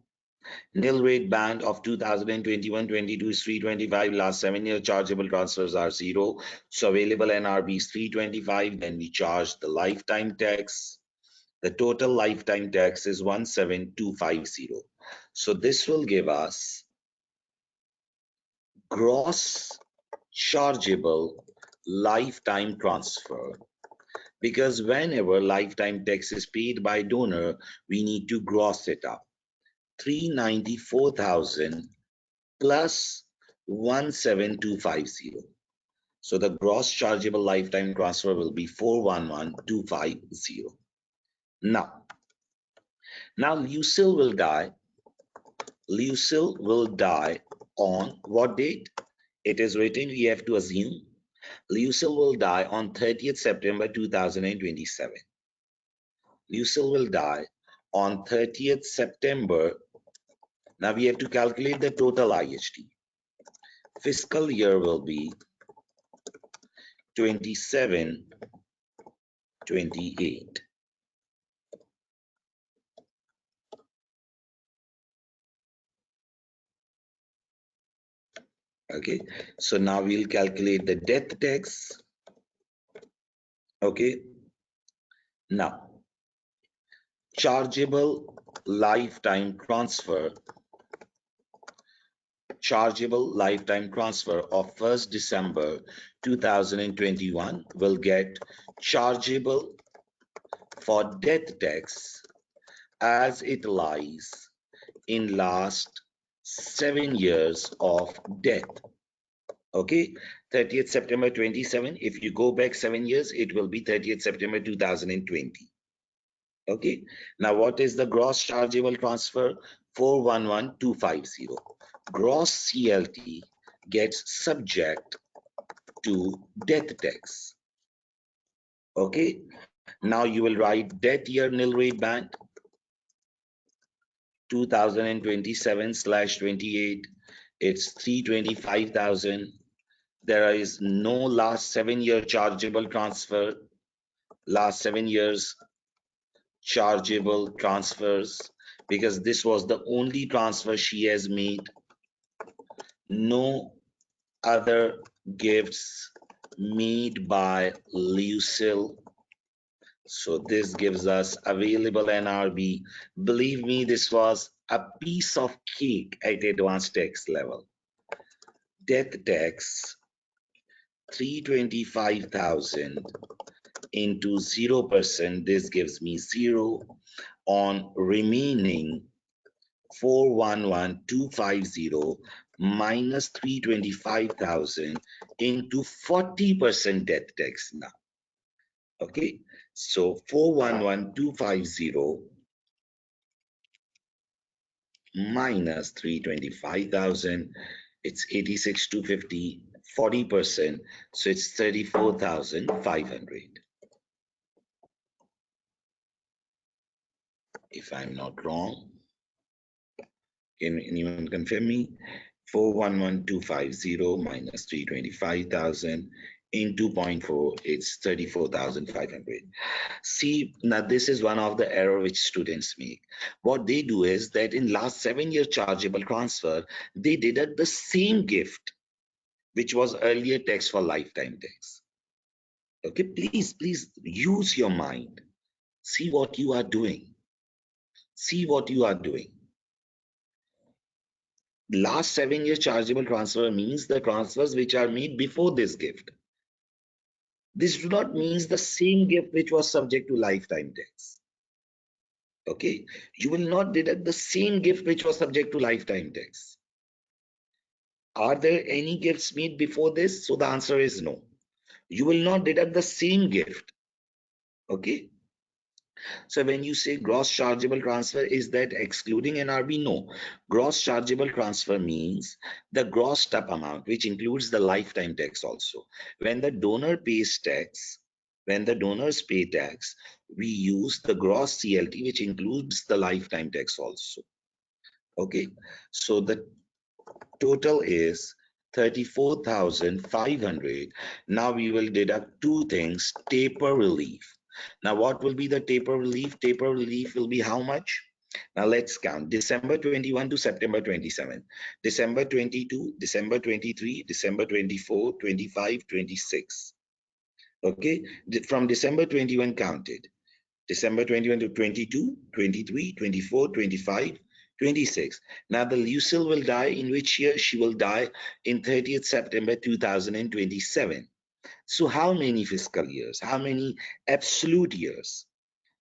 Nil rate band of 2021-22 is 325. Last 7 year chargeable transfers are 0. So available NRB is 325. Then we charge the lifetime tax. The total lifetime tax is 17250. So this will give us gross chargeable lifetime transfer, because whenever lifetime tax is paid by donor, we need to gross it up. 394,000 plus 17250. So the gross chargeable lifetime transfer will be 411,250. Now Lucille will die. Lucille will die on what date? It is written, we have to assume Lucille will die on 30th September 2027. Lucille will die on 30th September. Now we have to calculate the total IHT. Fiscal year will be 27, 28. Okay, so now we'll calculate the death tax. Okay, now chargeable lifetime transfer of 1st December 2021 will get chargeable for death tax as it lies in last 7 years of death. Okay, 30th September 27. If you go back 7 years, it will be 30th September 2020. Okay, now what is the gross chargeable transfer? 411,250. Gross CLT gets subject to death tax. Okay, now you will write death year nil rate band 2027/28. It's 325,000. There is no last 7 year chargeable transfer. Last 7 years chargeable transfers, because this was the only transfer she has made. No other gifts made by Lucille. So this gives us available NRB. Believe me, this was a piece of cake at advanced tax level. Death tax 325,000 into 0%. This gives me 0 on remaining 411,250 minus 325,000 into 40% death tax now. Okay, so 411,250 minus 325,000, it's 86,250, 40%, so it's 34,500. if I'm not wrong. Can anyone confirm me? 411250 minus 325,000 into 0.4, it's 34,500. See, now this is one of the error which students make. What they do is that in last 7-year chargeable transfer, they deduct the same gift which was earlier tax for lifetime tax. Okay, please use your mind. See what you are doing. See what you are doing. Last 7-year chargeable transfer means the transfers which are made before this gift. This do not means the same gift which was subject to lifetime tax. Okay, you will not deduct the same gift which was subject to lifetime tax. Are there any gifts made before this? So the answer is no. You will not deduct the same gift. Okay. So when you say gross chargeable transfer, is that excluding NRB? No. Gross chargeable transfer means the gross step amount, which includes the lifetime tax also. When the donor pays tax, when the donors pay tax, we use the gross CLT, which includes the lifetime tax also. Okay. So the total is 34,500. Now we will deduct two things: taper relief. Now what will be the taper relief? Taper relief will be how much? Now let's count. December 21 to September 27. December 22, December 23, December 24, 25, 26. Okay, from December 21 counted. December 21 to 22, 23, 24, 25, 26. Now the Lucille will die in which year? She will die in 30th September 2027. So how many fiscal years? How many absolute years?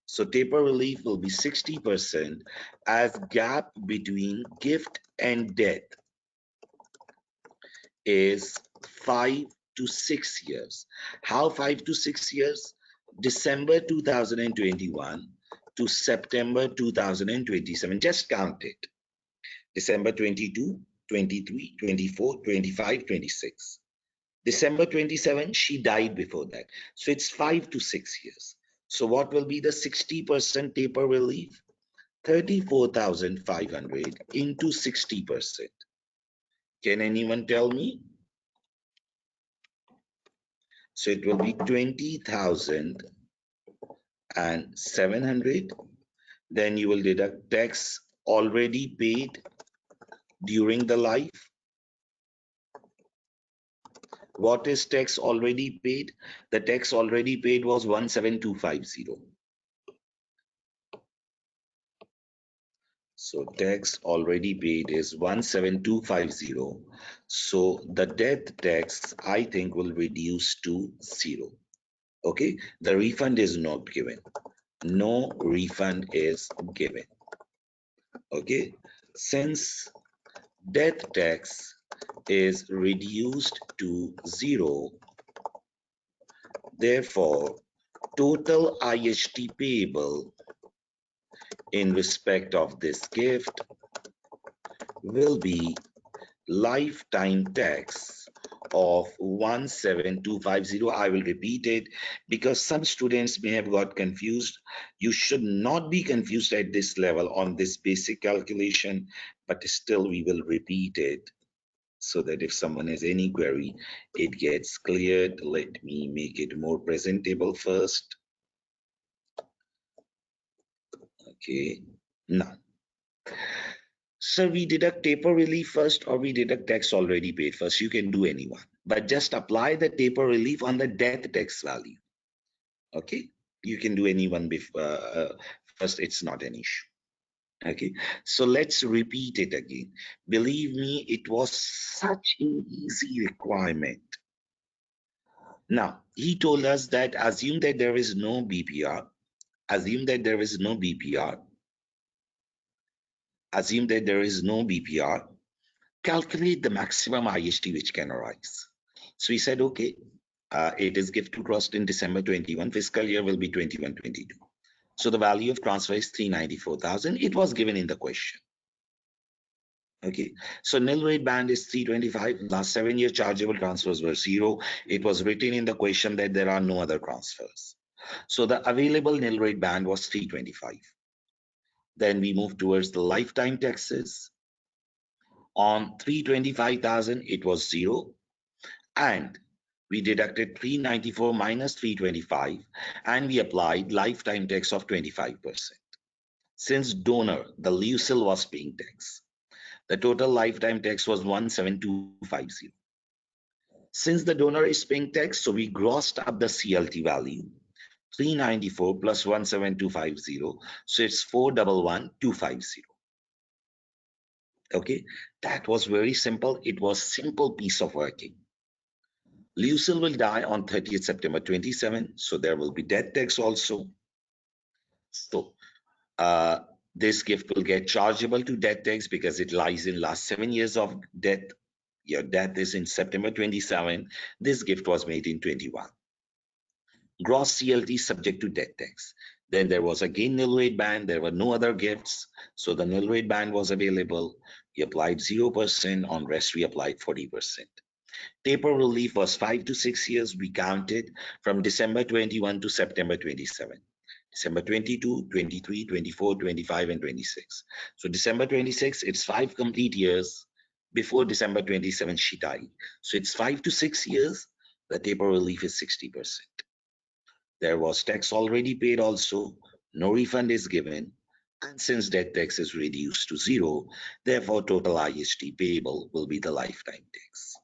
So taper relief will be 60% as gap between gift and death is 5 to 6 years. How 5 to 6 years? December 2021 to September 2027. Just count it. December 22, 23, 24, 25, 26. December 27, she died before that. So it's 5 to 6 years. So what will be the 60% taper relief? 34,500 into 60%. Can anyone tell me? So it will be 20,700. Then you will deduct tax already paid during the life. What is tax already paid? The tax already paid was 17250. So tax already paid is 17250. So the death tax, I think, will reduce to 0. Okay, the refund is not given. No refund is given. Okay, since death tax is reduced to 0, therefore total IHT payable in respect of this gift will be lifetime tax of 17250. I will repeat it because some students may have got confused. You should not be confused at this level on this basic calculation, but still we will repeat it so that if someone has any query, it gets cleared. Let me make it more presentable first. Okay, now. So we deduct taper relief first or we deduct tax already paid first. You can do any one, but just apply the taper relief on the death tax value. Okay, you can do any one first. It's not an issue. Okay, so let's repeat it again. Believe me, it was such an easy requirement. Now, he told us that assume that there is no BPR, assume that there is no BPR, assume that there is no BPR, calculate the maximum IHT which can arise. So we said, okay, it is gift to trust in December 21, fiscal year will be 21-22. So the value of transfer is 394,000. It was given in the question. Okay, so nil rate band is 325. Last 7-year chargeable transfers were 0. It was written in the question that there are no other transfers. So the available nil rate band was 325. Then we move towards the lifetime taxes. On 325,000, it was 0. And we deducted 394 minus 325, and we applied lifetime tax of 25%. Since donor, the Lucille, was paying tax, the total lifetime tax was 17250. Since the donor is paying tax, so we grossed up the CLT value, 394 plus 17250, so it's 411250. Okay, that was very simple. It was simple piece of working. Lucille will die on 30th September 27, so there will be death tax also. So this gift will get chargeable to death tax because it lies in last 7 years of death. Your death is in September 27. This gift was made in 21. Gross CLT subject to death tax. Then there was again nil rate ban. There were no other gifts. So the nil rate ban was available. We applied 0%. On rest, we applied 40%. Taper relief was 5 to 6 years. We counted from December 21 to September 27. December 22, 23, 24, 25, and 26. So December 26, it's 5 complete years. Before December 27, she died. So it's 5 to 6 years. The taper relief is 60%. There was tax already paid also. No refund is given. And since death tax is reduced to 0, therefore total IHT payable will be the lifetime tax.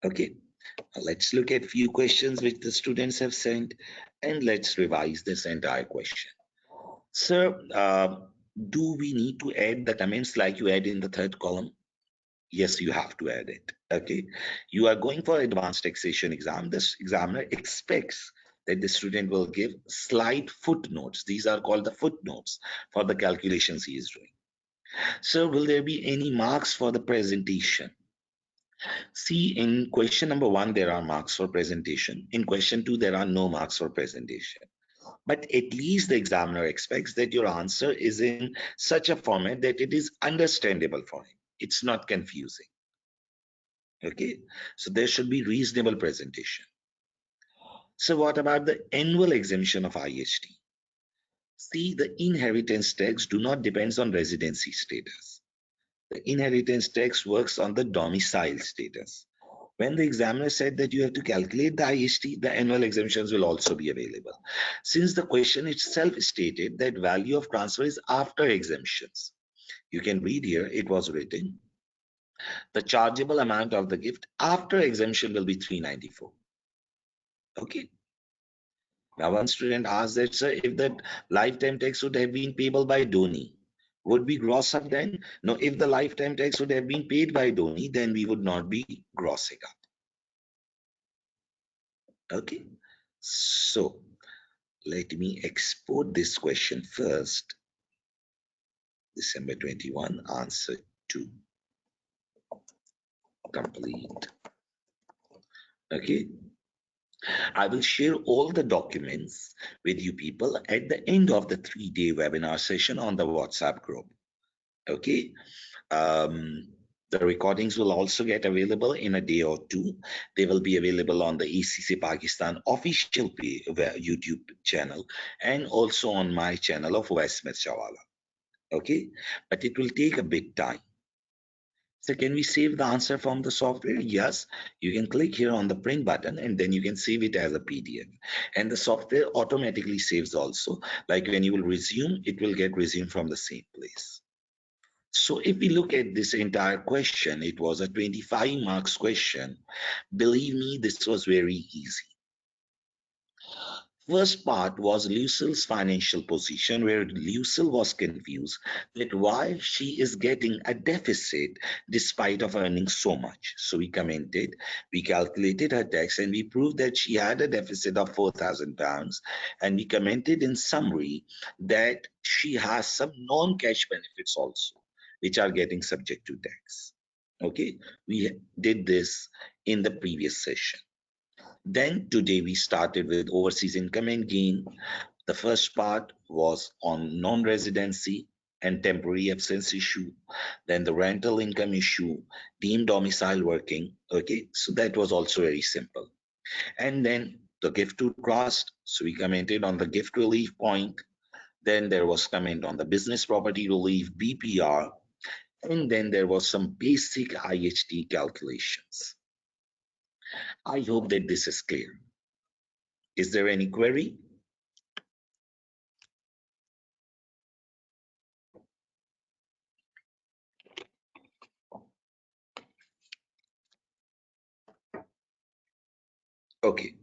Okay, let's look at few questions which the students have sent, and let's revise this entire question. Sir, do we need to add the comments like you add in the third column? Yes, you have to add it. Okay, you are going for advanced taxation exam. This examiner expects that the student will give slight footnotes. These are called the footnotes for the calculations he is doing. Sir, will there be any marks for the presentation? See, in question number 1, there are marks for presentation. In question 2, there are no marks for presentation. But at least the examiner expects that your answer is in such a format that it is understandable for him. It's not confusing. Okay, so there should be reasonable presentation. So what about the annual exemption of IHT? See, the inheritance tax do not depend on residency status. The inheritance tax works on the domicile status. When the examiner said that you have to calculate the IHT, the annual exemptions will also be available. Since the question itself stated that value of transfer is after exemptions, you can read here, it was written, the chargeable amount of the gift after exemption will be 394. Okay. Now, one student asked that, sir, if that lifetime tax would have been payable by donee, would we gross up then? No, if the lifetime tax would have been paid by donee, then we would not be grossing up. Okay, so let me export this question first. December 21, answer 2. Complete. Okay, I will share all the documents with you people at the end of the 3-day webinar session on the WhatsApp group. Okay, the recordings will also get available in a day or 2. They will be available on the ACCA Pakistan official YouTube channel and also on my channel of Westmith Chawala. Okay, but it will take a bit time. So can we save the answer from the software? Yes, you can click here on the print button and then you can save it as a PDF. And the software automatically saves also. Like when you will resume, it will get resumed from the same place. So if we look at this entire question, it was a 25 marks question. Believe me, this was very easy. First part was Lucille's financial position, where Lucille was confused that why she is getting a deficit despite of earning so much. So we commented, we calculated her tax, and we proved that she had a deficit of £4,000. And we commented in summary that she has some non-cash benefits also, which are getting subject to tax. Okay, we did this in the previous session. Then today we started with overseas income and gain. The first part was on non-residency and temporary absence issue. Then the rental income issue, deemed domicile working. Okay, so that was also very simple. And then the gift to trust. So we commented on the gift relief point. Then there was comment on the business property relief, BPR, and then there was some basic IHT calculations. I hope that this is clear. Is there any query? Okay,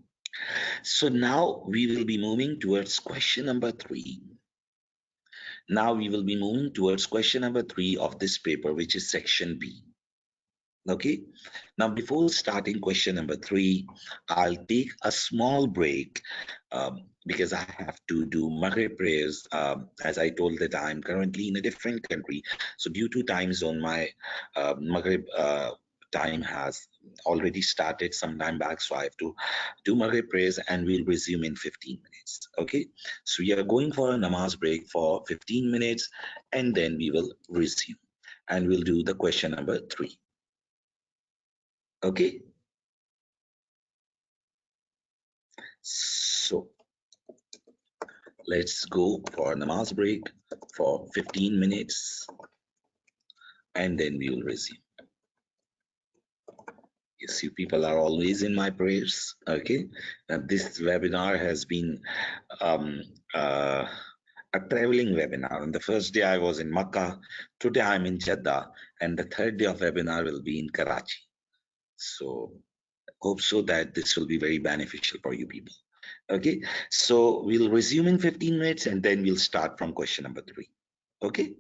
so now we will be moving towards question number 3. Now we will be moving towards question number 3 of this paper, which is section B. Okay, now before starting question number 3, I'll take a small break because I have to do Maghrib prayers. As I told that I'm currently in a different country, so due to time zone, my Maghrib time has already started some time back, so I have to do Maghrib prayers and we'll resume in 15 minutes. Okay, so we are going for a namaz break for 15 minutes and then we will resume and we'll do the question number 3. Okay, so let's go for a namaz break for 15 minutes and then we will resume. Yes, you people are always in my prayers. Okay, this webinar has been um, uh, a traveling webinar. On the first day I was in Makkah, today I'm in Jeddah, and the third day of webinar will be in Karachi. So hope so that this will be very beneficial for you people. Okay, so we'll resume in 15 minutes and then we'll start from question number 3. Okay.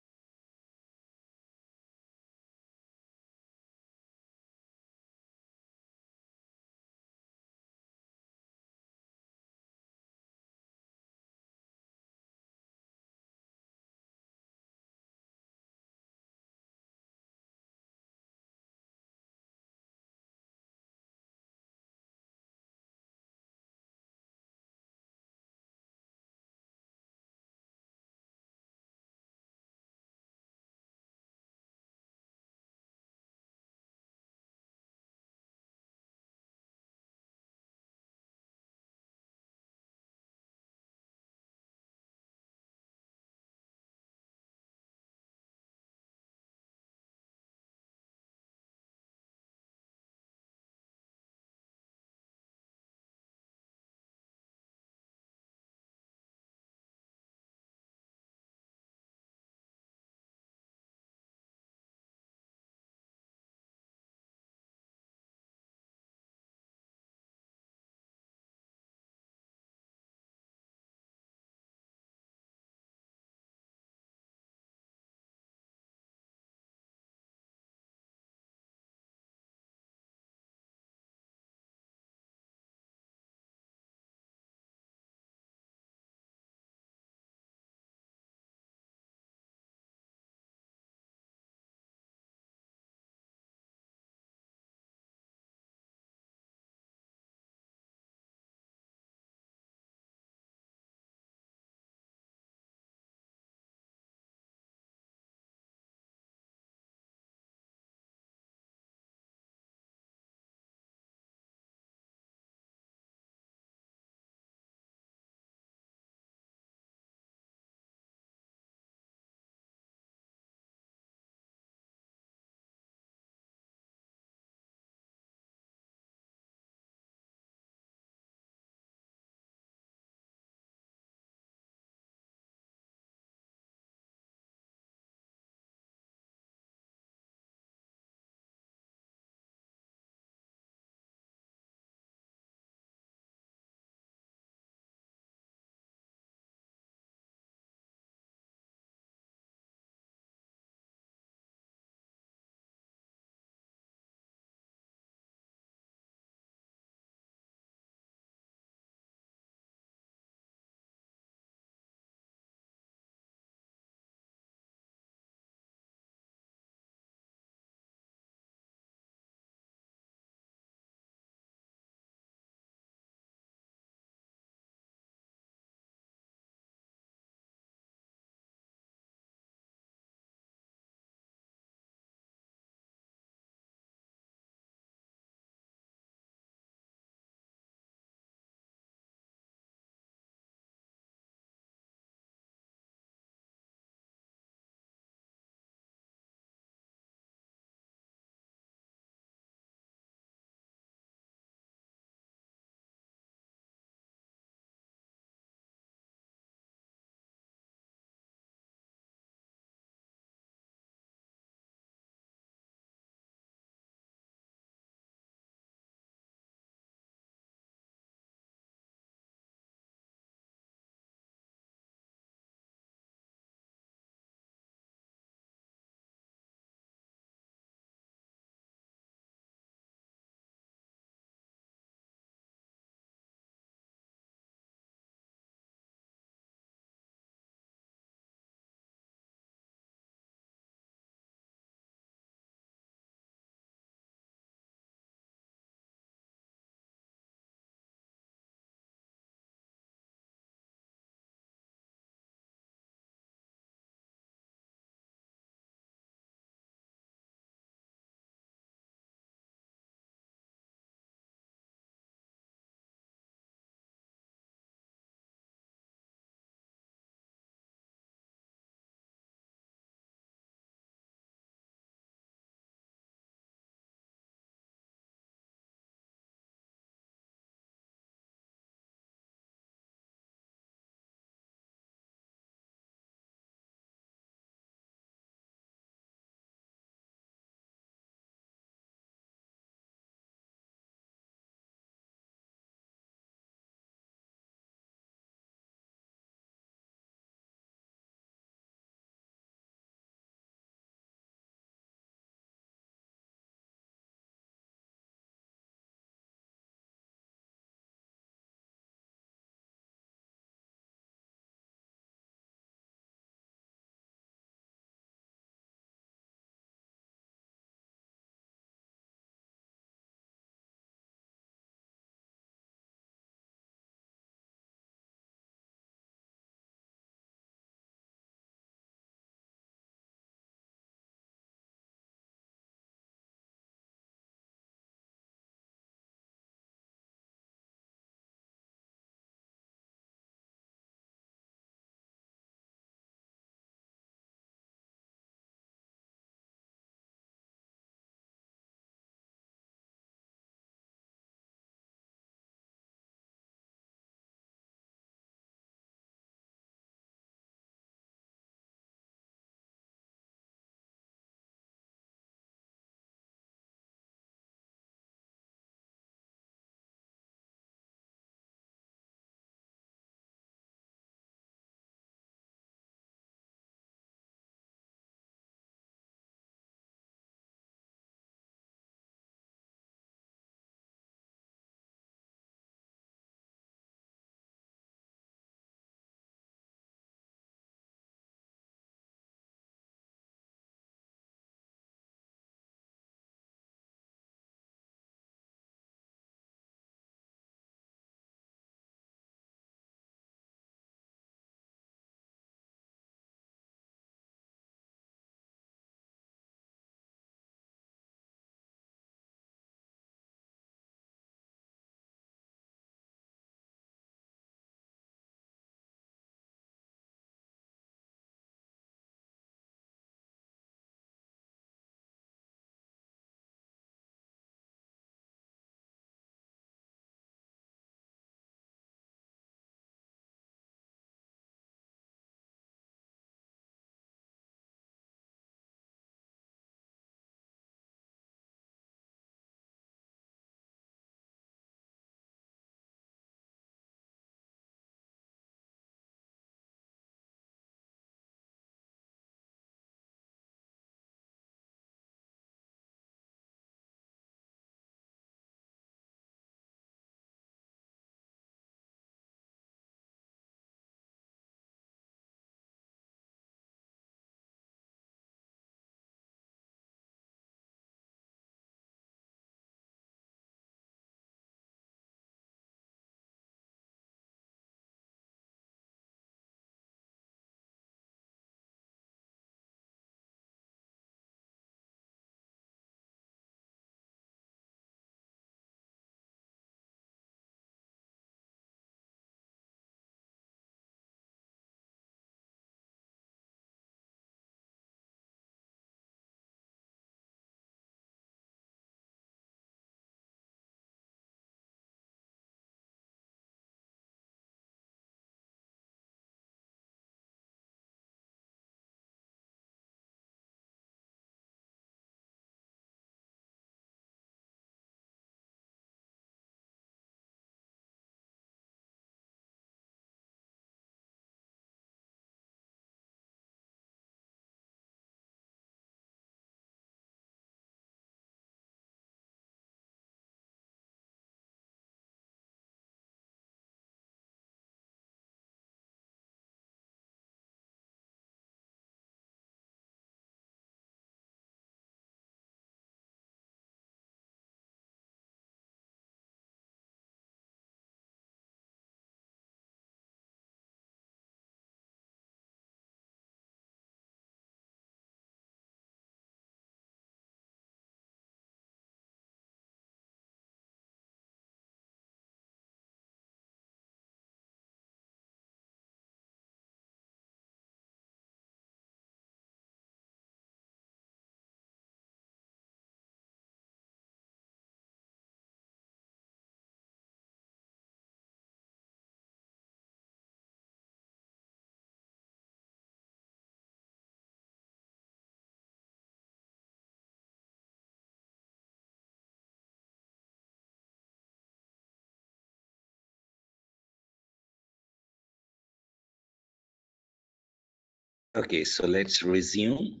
Okay, so let's resume.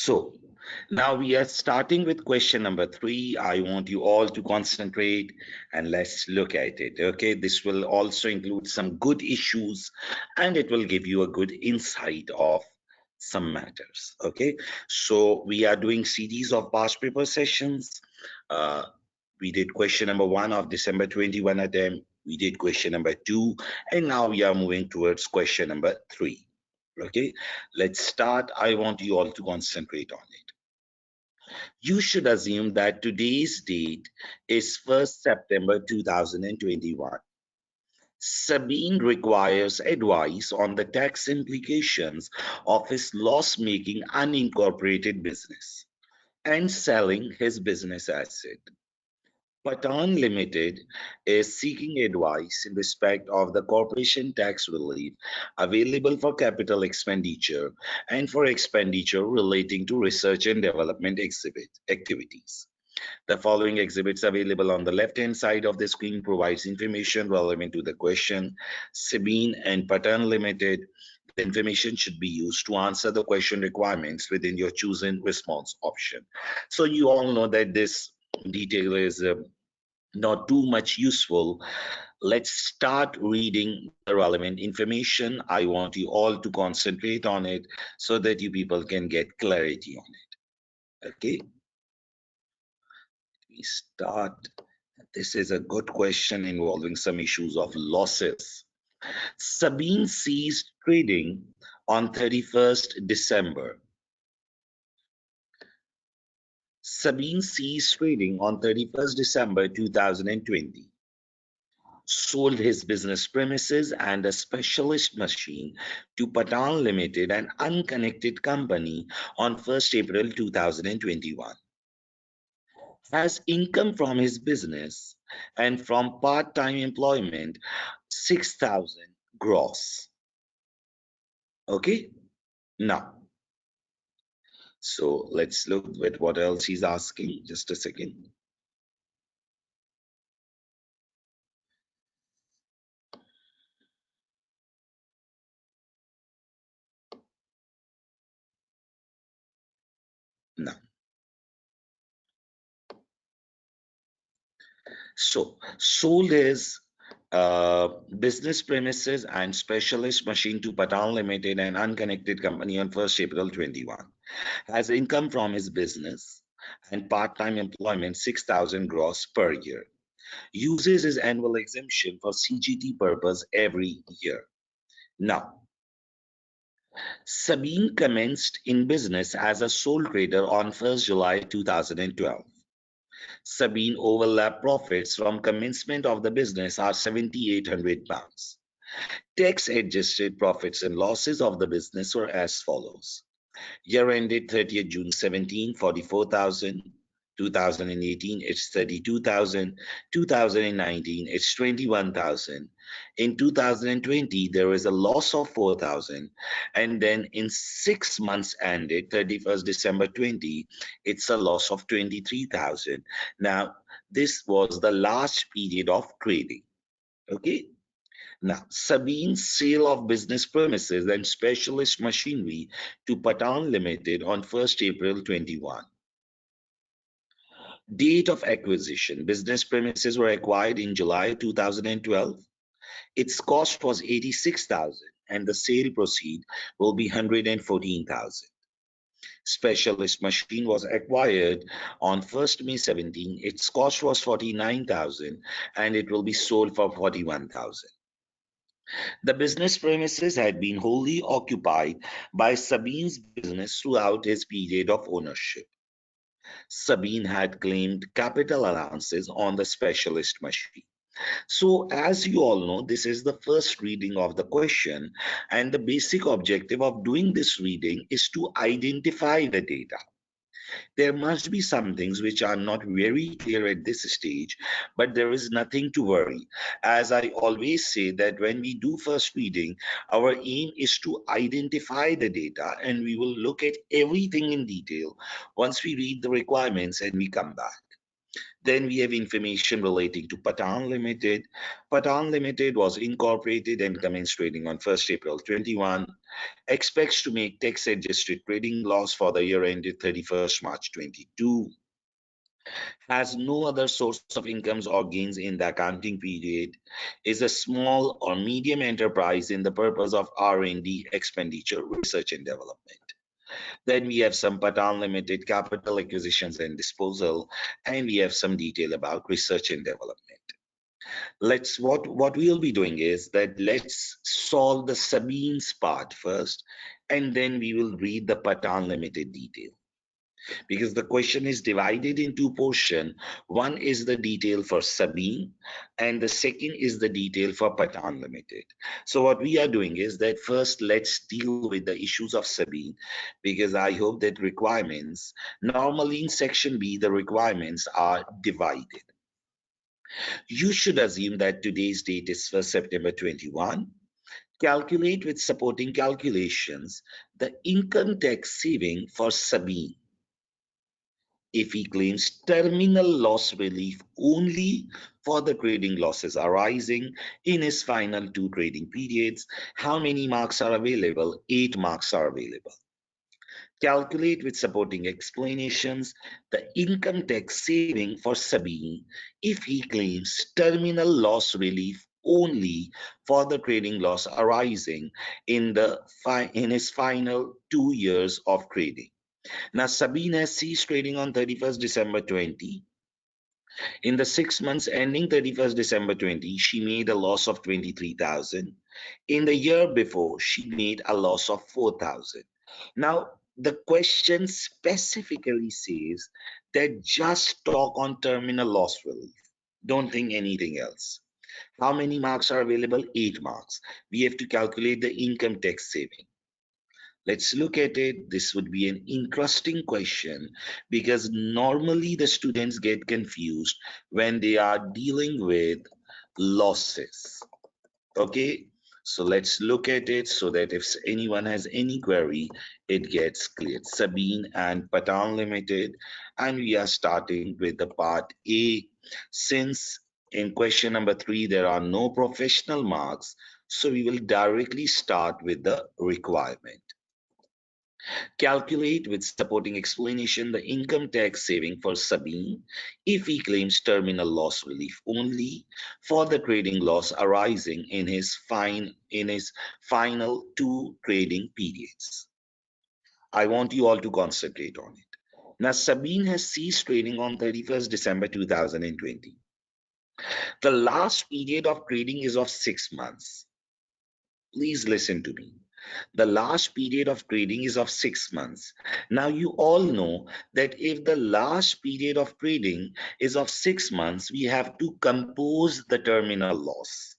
So now we are starting with question number 3. I want you all to concentrate and let's look at it. Okay, this will also include some good issues and it will give you a good insight of some matters. Okay, so we are doing series of past paper sessions. Uh, we did question number 1 of December 21 attempt. We did question number 2, and now we are moving towards question number 3. Okay, let's start. I want you all to concentrate on it. You should assume that today's date is 1st September 2021. Sabine requires advice on the tax implications of his loss-making unincorporated business and selling his business asset. Patan Limited is seeking advice in respect of the corporation tax relief available for capital expenditure and for expenditure relating to research and development exhibit activities. The following exhibits available on the left-hand side of the screen provides information relevant to the question. Sabine and Patan Limited. The information should be used to answer the question requirements within your chosen response option. So you all know that this detail is not too much useful. Let's start reading the relevant information. I want you all to concentrate on it so that you people can get clarity on it. Okay, we start. This is a good question involving some issues of losses. Sabine ceased trading on 31st December. Sabine ceased trading on 31st December 2020. Sold his business premises and a specialist machine to Patan Limited, an unconnected company, on 1st April 2021. Has income from his business and from part-time employment 6,000 gross. Okay, now, so let's look at what else he's asking. Just a second. Now, so sold his business premises and specialist machine to Patan Limited, an unconnected company, on 1st April 21. Has income from his business and part-time employment 6,000 gross per year. Uses his annual exemption for CGT purpose every year. Now, Sabine commenced in business as a sole trader on 1st July 2012. Sabine overlap profits from commencement of the business are £7,800. Tax adjusted profits and losses of the business were as follows. Year ended 30th June 17, 44,000. 2018, it's 32,000. 2019, it's 21,000. In 2020, there is a loss of 4,000. And then in 6 months ended 31st December 20, it's a loss of 23,000. Now, this was the last period of trading. Okay. Now, Sabine's sale of business premises and specialist machinery to Patan Limited on 1st April 21. Date of acquisition. Business premises were acquired in July 2012. Its cost was 86,000 and the sale proceed will be 114,000. Specialist machine was acquired on 1st May 17. Its cost was 49,000 and it will be sold for 41,000. The business premises had been wholly occupied by Sabine's business throughout his period of ownership. Sabine had claimed capital allowances on the specialist machine. So, as you all know, this is the first reading of the question, and the basic objective of doing this reading is to identify the data. There must be some things which are not very clear at this stage, but there is nothing to worry. As I always say, that when we do first reading, our aim is to identify the data, and we will look at everything in detail once we read the requirements and we come back. Then we have information relating to Patan Limited. Patan Limited was incorporated and commenced trading on 1st April 21. Expects to make tax-adjusted trading loss for the year ended 31st March 22. Has no other source of incomes or gains in the accounting period. Is a small or medium enterprise in the purpose of R&D expenditure, research and development. Then we have some Patan Limited capital acquisitions and disposal, and we have some detail about research and development. What we'll be doing is that let's solve the Sabine's part first, and then we will read the Patan Limited detail. Because the question is divided in two portions. One is the detail for Sabine, and the second is the detail for Patan Limited. So what we are doing is that first let's deal with the issues of Sabine, because I hope that requirements, normally in section B, the requirements are divided. You should assume that today's date is 1st September 21. Calculate with supporting calculations the income tax saving for Sabine if he claims terminal loss relief only for the trading losses arising in his final two trading periods. How many marks are available? 8 marks are available. Calculate with supporting explanations the income tax saving for Sabine if he claims terminal loss relief only for the trading loss arising in his final 2 years of trading. Now, Sabine has ceased trading on 31st December 20. In the 6 months ending 31st December 20, she made a loss of 23,000. In the year before, she made a loss of 4,000. Now, the question specifically says that just talk on terminal loss relief. Don't think anything else. How many marks are available? 8 marks. We have to calculate the income tax saving. Let's look at it. This would be an interesting question because normally the students get confused when they are dealing with losses. Okay, so let's look at it so that if anyone has any query, it gets cleared. Sabine and Patan Limited, and we are starting with the part A. Since in question number 3 there are no professional marks, so we will directly start with the requirement. Calculate with supporting explanation the income tax saving for Sabine if he claims terminal loss relief only for the trading loss arising in his final 2 trading periods. I want you all to concentrate on it. Now, Sabine has ceased trading on 31st December 2020. The last period of trading is of 6 months. Please listen to me. The last period of trading is of 6 months. Now, you all know that if the last period of trading is of 6 months, we have to compose the terminal loss.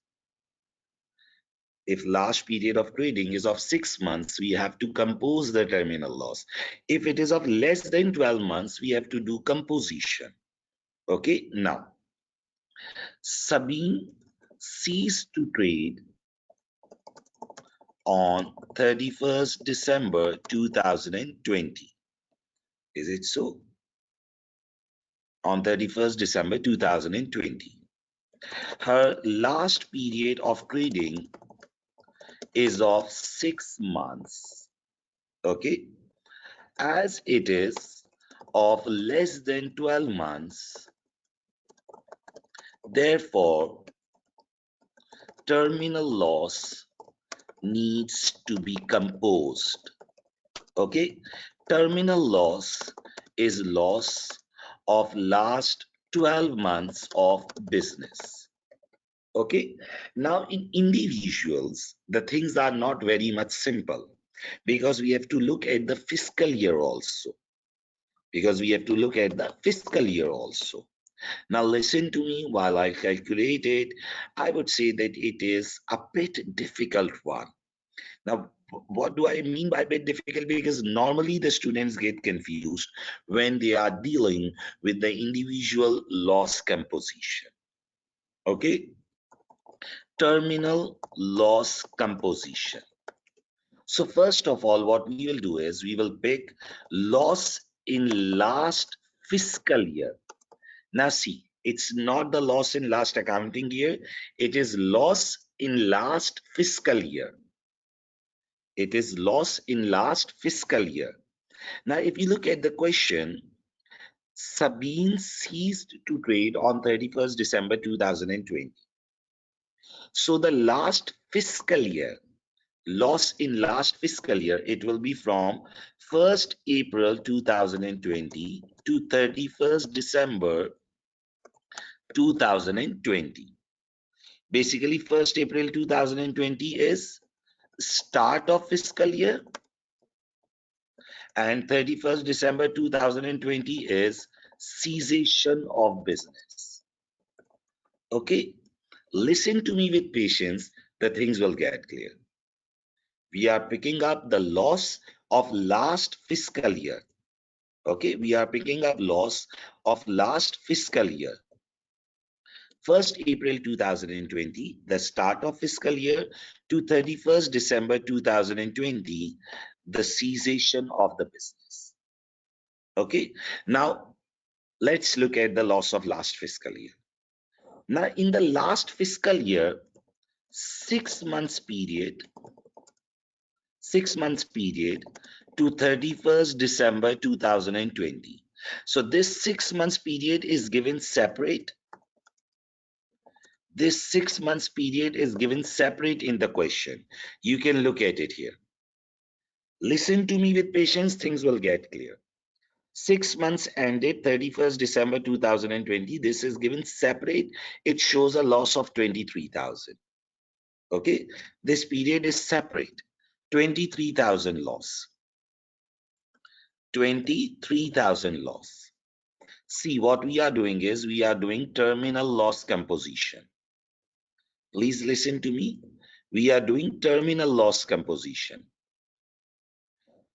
If last period of trading is of 6 months, we have to compose the terminal loss. If it is of less than 12 months, we have to do composition. Okay, now, Sabine ceased to trade on 31st December 2020. Is it so? On 31st December 2020. Her last period of trading is of 6 months. Okay? As it is of less than 12 months, therefore, terminal loss needs to be composed. Okay, terminal loss is loss of last 12 months of business. Okay. Now, in individuals, the things are not very much simple because we have to look at the fiscal year also. Because we have to look at the fiscal year also. Now, listen to me while I calculate it. I would say that it is a bit difficult one. Now, what do I mean by bit difficult? Because normally the students get confused when they are dealing with the individual loss composition. Okay? Terminal loss composition. So first of all, what we will do is we will pick loss in last fiscal year. Now see, it's not the loss in last accounting year. It is loss in last fiscal year. It is loss in last fiscal year. Now, if you look at the question, Sabine ceased to trade on 31st December 2020. So the last fiscal year, loss in last fiscal year, it will be from 1st April 2020 to 31st December 2020. Basically, 1st April 2020 is start of fiscal year and 31st December 2020 is cessation of business. Okay, listen to me with patience, the things will get clear. We are picking up the loss of last fiscal year. Okay, we are picking up loss of last fiscal year. 1st April 2020, the start of fiscal year, to 31st December 2020, the cessation of the business. Okay, now let's look at the loss of last fiscal year. Now, in the last fiscal year, 6 months period to 31st December 2020. So this 6 months period is given separate. This 6 months period is given separate in the question. You can look at it here. Listen to me with patience, things will get clear. 6 months ended 31st December 2020. This is given separate. It shows a loss of 23,000. Okay, this period is separate. 23,000 loss. 23,000 loss. See, what we are doing is we are doing terminal loss composition. Please listen to me. We are doing terminal loss composition.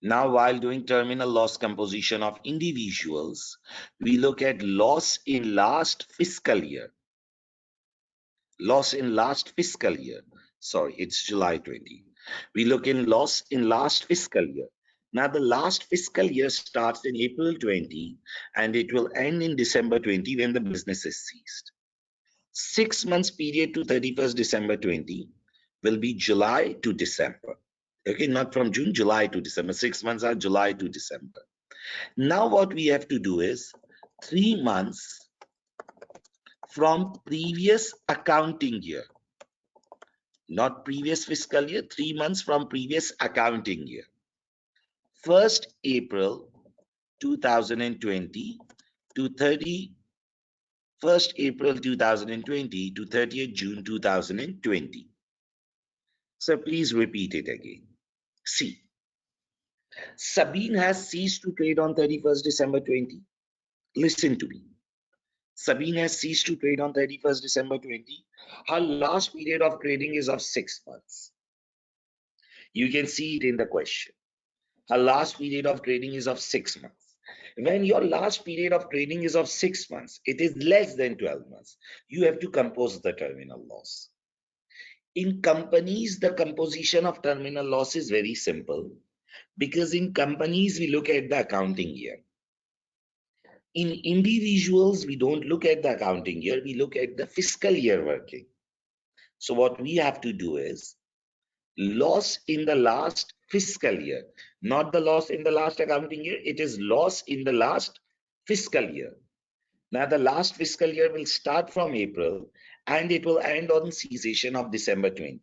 Now, while doing terminal loss composition of individuals, we look at loss in last fiscal year. Loss in last fiscal year. Sorry, it's July 20. We look in loss in last fiscal year. Now, the last fiscal year starts in April 20 and it will end in December 20 when the business is ceased. 6 months period to 31st December 20 will be July to December. Okay, not from June, July to December. 6 months are July to December. Now what we have to do is 3 months from previous accounting year. Not previous fiscal year, 3 months from previous accounting year. 1st April 2020 to 31st April 2020 to 30th June 2020. So please repeat it again. See, Sabine has ceased to trade on 31st December 20. Listen to me. Sabine has ceased to trade on 31st December 20. Her last period of trading is of 6 months. You can see it in the question. Her last period of trading is of 6 months. When your last period of trading is of 6 months, it is less than 12 months. You have to compose the terminal loss. In companies, the composition of terminal loss is very simple because in companies, we look at the accounting year. In individuals, we don't look at the accounting year, we look at the fiscal year working. So what we have to do is loss in the last fiscal year, not the loss in the last accounting year, it is loss in the last fiscal year. Now the last fiscal year will start from April and it will end on cessation of December 20.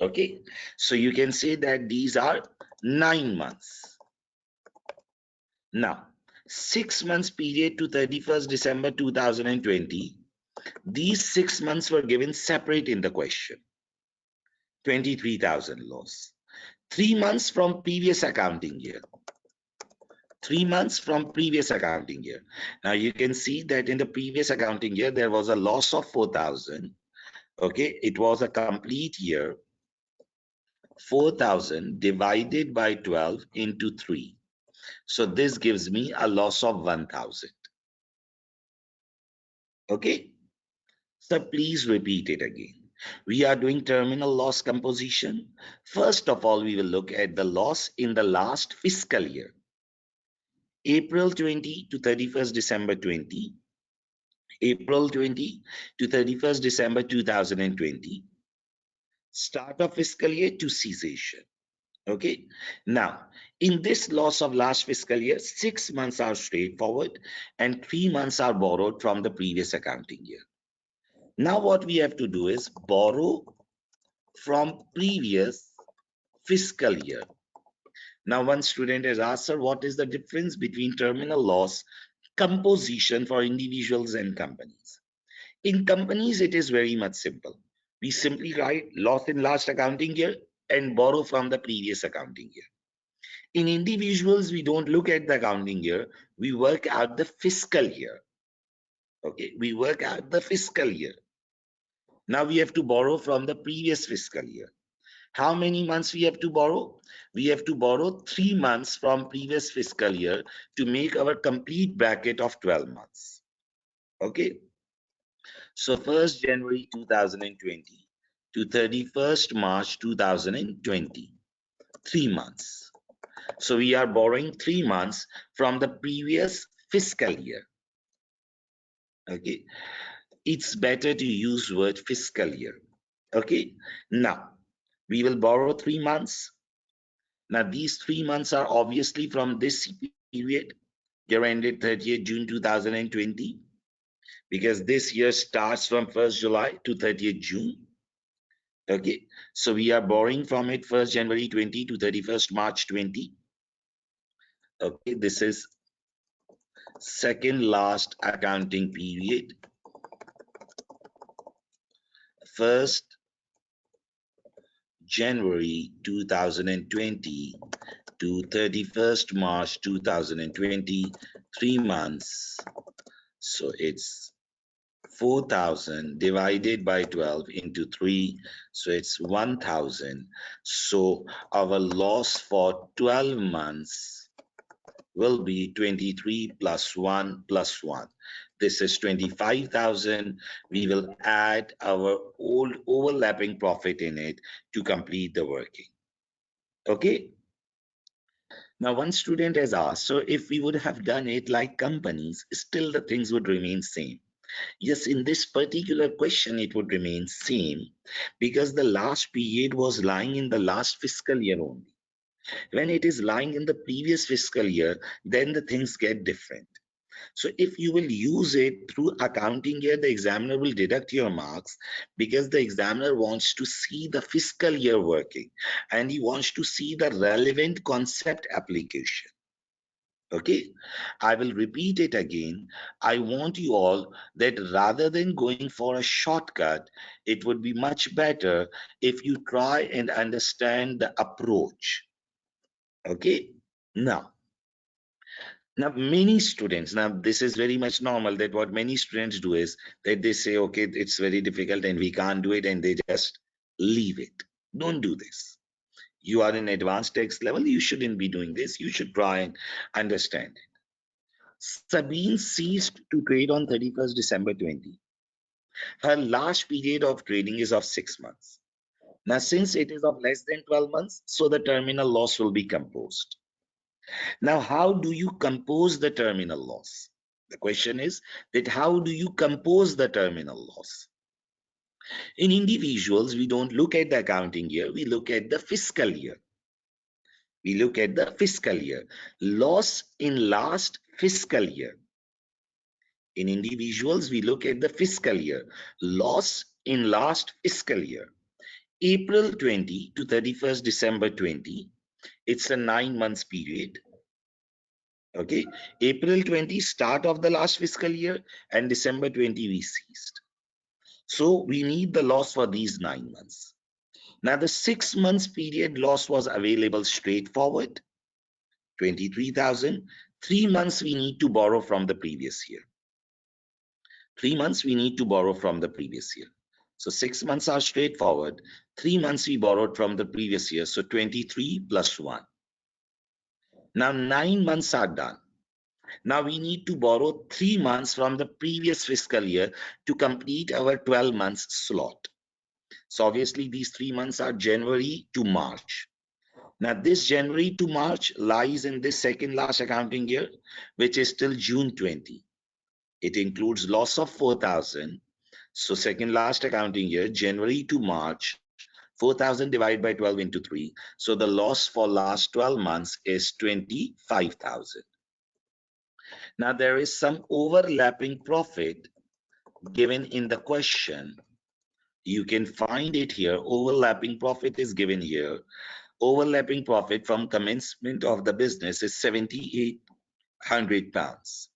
Okay, so you can say that these are 9 months. Now, 6 months period to 31st December 2020 These 6 months were given separate in the question. 23,000 loss. 3 months from previous accounting year. 3 months from previous accounting year. Now you can see that in the previous accounting year, there was a loss of 4,000. Okay, it was a complete year. 4,000 divided by 12 into 3. So this gives me a loss of 1,000. Okay, so please repeat it again. We are doing terminal loss composition. First of all, we will look at the loss in the last fiscal year. April 20 to 31st December 20. April 20 to 31st December 2020. Start of fiscal year to cessation. Okay. Now, in this loss of last fiscal year, 6 months are straightforward and 3 months are borrowed from the previous accounting year. Now, what we have to do is borrow from previous fiscal year. Now, one student has asked, sir, what is the difference between terminal loss composition for individuals and companies? In companies, it is very much simple. We simply write loss in last accounting year and borrow from the previous accounting year. In individuals, we don't look at the accounting year, we work out the fiscal year. Okay, we work out the fiscal year. Now we have to borrow from the previous fiscal year. How many months we have to borrow? We have to borrow 3 months from previous fiscal year to make our complete bracket of 12 months. Okay. So 1st January 2020 to 31st March 2020, 3 months. So we are borrowing 3 months from the previous fiscal year. Okay. It's better to use word fiscal year. Okay. Now, we will borrow 3 months. Now, these 3 months are obviously from this period, year ended 30th June 2020, because this year starts from 1st July to 30th June. Okay, so we are borrowing from it 1st January 20 to 31st March 20. Okay, this is second last accounting period. 1st January 2020 to 31st March 2020, 3 months. So it's 4,000 divided by 12 into 3, so it's 1,000. So our loss for 12 months will be 23 plus 1 plus 1. This is 25,000. We will add our old overlapping profit in it to complete the working. Okay. Now, one student has asked, so if we would have done it like companies, still the things would remain same. Yes, in this particular question, it would remain same because the last period was lying in the last fiscal year only. When it is lying in the previous fiscal year, then the things get different. So if you will use it through accounting year, the examiner will deduct your marks because the examiner wants to see the fiscal year working and he wants to see the relevant concept application. Okay, I will repeat it again. I want you all that rather than going for a shortcut, it would be much better if you try and understand the approach. Okay, now many students, now this is very much normal that what many students do is that they say, okay, it's very difficult and we can't do it, and they just leave it. Don't do this. You are in advanced tax level, you shouldn't be doing this. You should try and understand it. Sabine ceased to trade on 31st December 20. Her last period of trading is of 6 months. Now, since it is of less than 12 months, so the terminal loss will be composed. Now, how do you compose the terminal loss? The question is that how do you compose the terminal loss? In individuals, we don't look at the accounting year, we look at the fiscal year. We look at the fiscal year. Loss in last fiscal year. In individuals, we look at the fiscal year. Loss in last fiscal year. April 20 to 31st December 20. It's a 9 months period. Okay. April 20, start of the last fiscal year, and December 20, we ceased. So we need the loss for these 9 months. Now the 6 months period loss was available straightforward, 23,000. 3 months we need to borrow from the previous year. 3 months we need to borrow from the previous year. So 6 months are straightforward. 3 months we borrowed from the previous year. So 23 plus 1. Now 9 months are done. Now we need to borrow 3 months from the previous fiscal year to complete our 12 months slot. So obviously these 3 months are January to March. Now this January to March lies in this second last accounting year, which is till June 20. It includes loss of 4,000. So second last accounting year, January to March, 4,000 divided by 12 into 3. So the loss for last 12 months is 25,000. Now there is some overlapping profit given in the question. You can find it here. Overlapping profit is given here. Overlapping profit from commencement of the business is 7,800 pounds.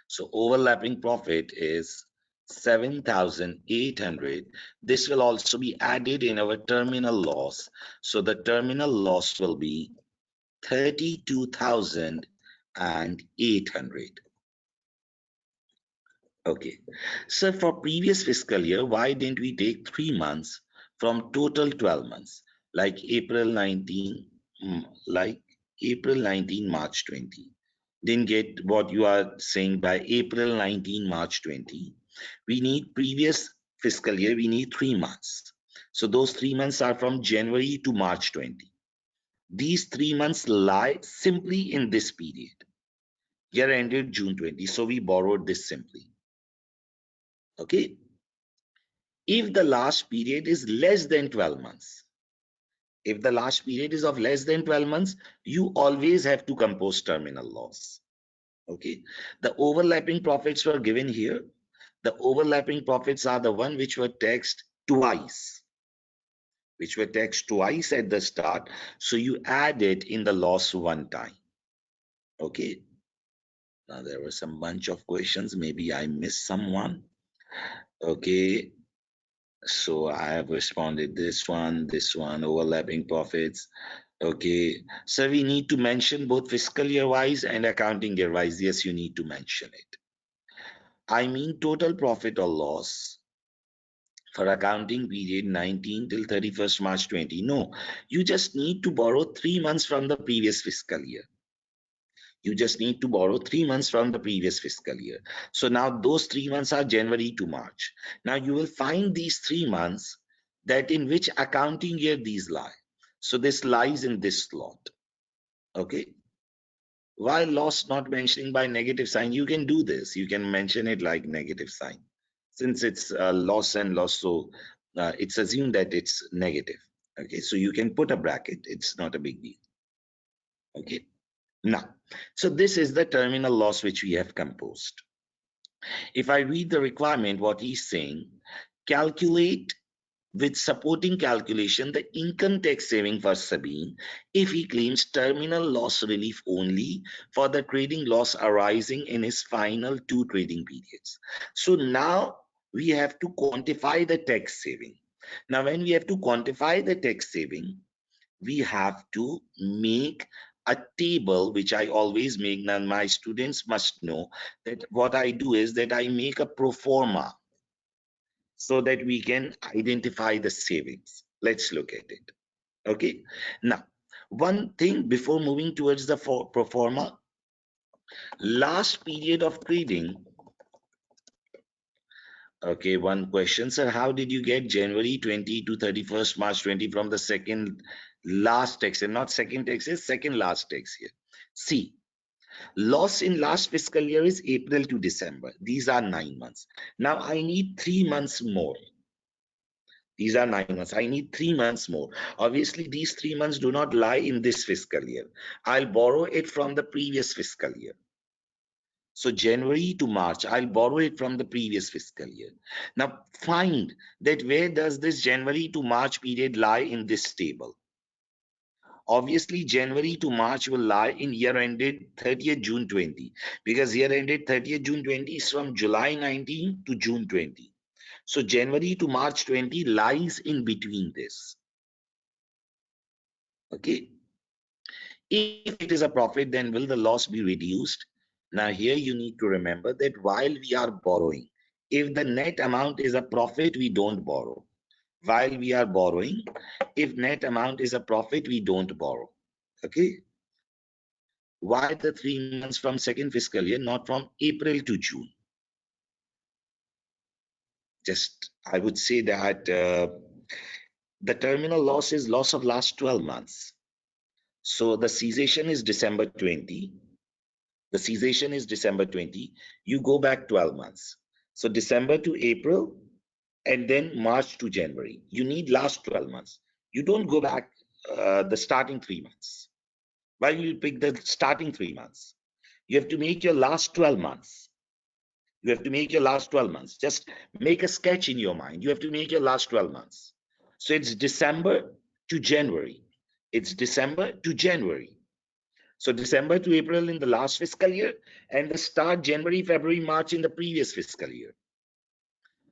So overlapping profit is 7,800. This will also be added in our terminal loss. So the terminal loss will be 32,800. Okay. So for previous fiscal year, why didn't we take 3 months from total 12 months? Like April 19, March 20. Didn't get what you are saying by April 19, March 20. We need previous fiscal year, we need 3 months. So those 3 months are from January to March 20. These 3 months lie simply in this period. Year ended June 20. So we borrowed this simply. Okay. If the last period is less than 12 months, if the last period is of less than 12 months, you always have to compose terminal loss. Okay. The overlapping profits were given here. The overlapping profits are the one which were taxed twice, at the start. So you add it in the loss one time. Okay. Now there were some bunch of questions. Maybe I missed someone. Okay. So I have responded this one, overlapping profits. Okay. So we need to mention both fiscal year wise and accounting year wise. Yes, you need to mention it. I mean total profit or loss for accounting period 19 till 31st March 20. No, you just need to borrow 3 months from the previous fiscal year. You just need to borrow 3 months from the previous fiscal year. So now those 3 months are January to March. Now you will find these 3 months that in which accounting year these lie. So this lies in this slot. Okay. Why loss not mentioning by negative sign? You can do this. You can mention it like negative sign. Since it's loss and loss, so it's assumed that it's negative. Okay, so you can put a bracket. It's not a big deal. Okay. Now, so this is the terminal loss which we have composed. If I read the requirement, what he's saying, calculate with supporting calculation the income tax saving for Sabine if he claims terminal loss relief only for the trading loss arising in his final 2 trading periods. So now we have to quantify the tax saving. Now when we have to quantify the tax saving, we have to make a table, which I always make. Now my students must know that what I do is that I make a pro forma so that we can identify the savings. Let's look at it. Okay. Now, one thing before moving towards the pro forma, last period of trading. Okay, one question, sir. How did you get January 20 to 31st March 20 from the second last tax and not second tax, is second last tax here? See, loss in last fiscal year is April to December. These are 9 months. Now I need 3 months more. These are 9 months. I need 3 months more. Obviously, these 3 months do not lie in this fiscal year. I'll borrow it from the previous fiscal year. So January to March, I'll borrow it from the previous fiscal year. Now find that where does this January to March period lie in this table? Obviously, January to March will lie in year ended 30th June 20, because year ended 30th June 20 is from July 19 to June 20. So January to March 20 lies in between this. Okay. If it is a profit, then will the loss be reduced? Now here you need to remember that while we are borrowing, if the net amount is a profit, we don't borrow. While we are borrowing, if net amount is a profit, we don't borrow. Okay. Why the 3 months from second fiscal year, not from April to June? Just, I would say that the terminal loss is loss of last 12 months. So the cessation is December 20. The cessation is December 20. You go back 12 months. So December to April and then March to January. You need last 12 months. You don't go back the starting 3 months. Why will you pick the starting 3 months? You have to make your last 12 months. You have to make your last 12 months. Just make a sketch in your mind. You have to make your last 12 months. So it's December to January. It's December to January. So December to April in the last fiscal year and the start January, February, March in the previous fiscal year.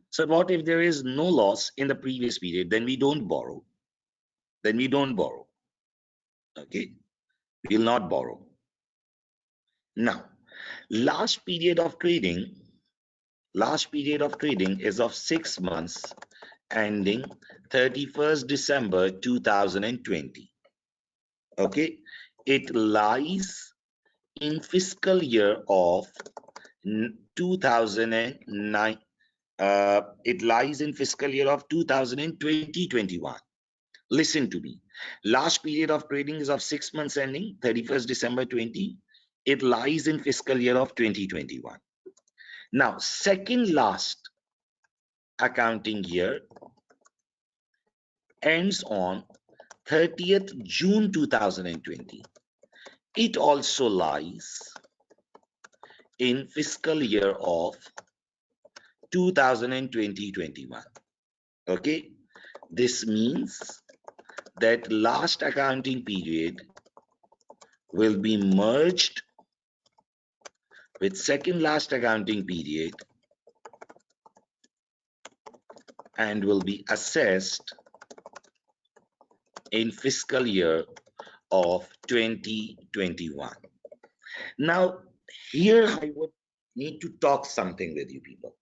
So what if there is no loss in the previous period? Then we don't borrow. Then we don't borrow. Okay. We will not borrow. Now, last period of trading is of 6 months ending 31st December 2020. Okay. It lies in fiscal year of 2009. It lies in fiscal year of 2020-21. Listen to me. Last period of trading is of 6 months ending 31st December 20. It lies in fiscal year of 2021. Now, second last accounting year ends on 30th June 2020. It also lies in fiscal year of 2020-21. Okay. This means that last accounting period will be merged with second last accounting period and will be assessed in fiscal year of 2021. Now, here I would need to talk something with you people.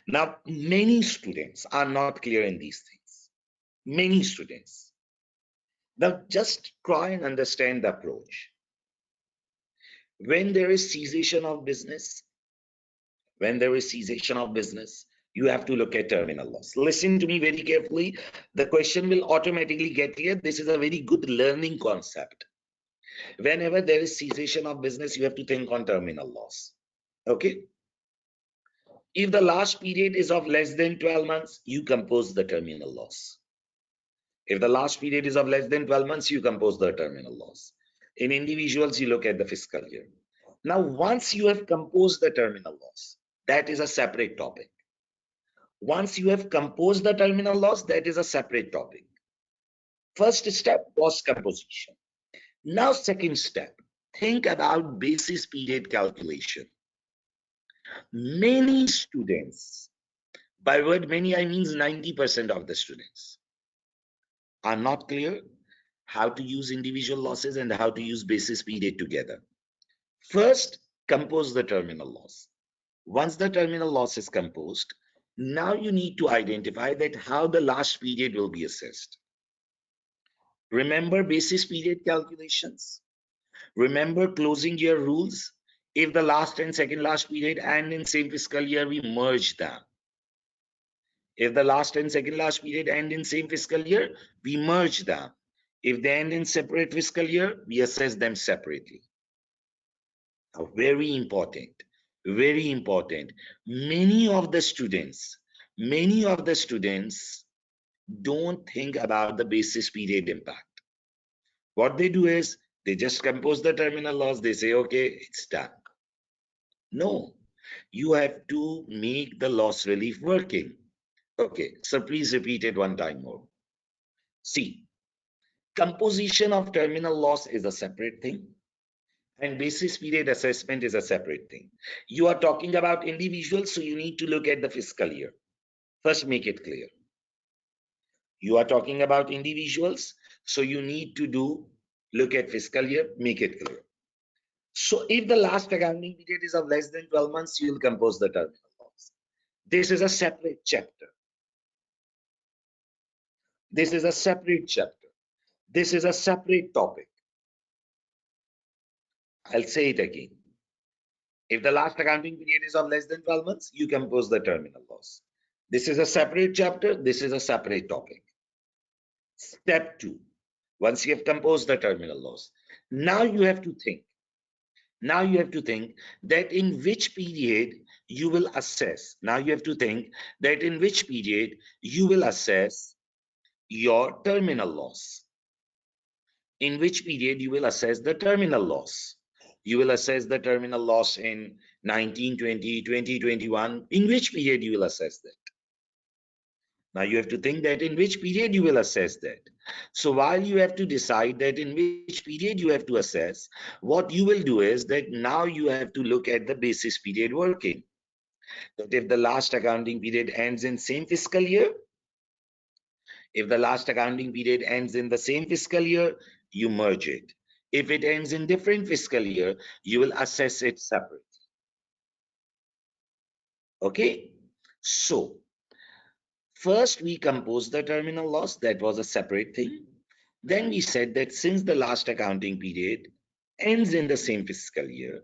Now, many students are not clear in these things. Many students. Now, just try and understand the approach. When there is cessation of business, you have to look at terminal loss. Listen to me very carefully. The question will automatically get here. This is a very good learning concept. Whenever there is cessation of business, you have to think on terminal loss. Okay. If the last period is of less than 12 months, you compose the terminal loss. If the last period is of less than 12 months, you compose the terminal loss. In individuals, you look at the fiscal year. Now, once you have composed the terminal loss, that is a separate topic. Once you have composed the terminal loss, that is a separate topic. First step, cost composition. Now, second step, think about basis period calculation. Many students, by word many, I mean 90% of the students, are not clear how to use individual losses and how to use basis period together. First, compose the terminal loss. Once the terminal loss is composed, now you need to identify that how the last period will be assessed. Remember basis period calculations. Remember closing year rules. If the last and second last period end in same fiscal year, we merge them. If the last and second last period end in same fiscal year, we merge them. If they end in separate fiscal year, we assess them separately. Now, very important, very important. Many of the students don't think about the basis period impact. What they do is they just compose the terminal loss. They say, okay, it's done. No, you have to make the loss relief working. Okay, so please repeat it one time more. See, composition of terminal loss is a separate thing and basis period assessment is a separate thing. You are talking about individuals, so you need to look at the fiscal year. First, make it clear. You are talking about individuals, so you need to look at fiscal year, make it clear. So if the last accounting period is of less than 12 months, you will compose the terminal loss. This is a separate chapter. This is a separate chapter. This is a separate topic. I'll say it again. If the last accounting period is of less than 12 months, you compose the terminal loss. This is a separate chapter. This is a separate topic. Step 2. Once you have composed the terminal loss, now you have to think. Now you have to think that in which period you will assess. Now you have to think that in which period you will assess your terminal loss. In which period you will assess the terminal loss. You will assess the terminal loss in 1920, 2021. In which period you will assess that? Now you have to think that in which period you will assess that. So while you have to decide that in which period you have to assess, what you will do is that now you have to look at the basis period working. That if the last accounting period ends in same fiscal year, if the last accounting period ends in the same fiscal year, you merge it. If it ends in different fiscal year, you will assess it separately. Okay? So first, we composed the terminal loss. That was a separate thing. Then we said that since the last accounting period ends in the same fiscal year,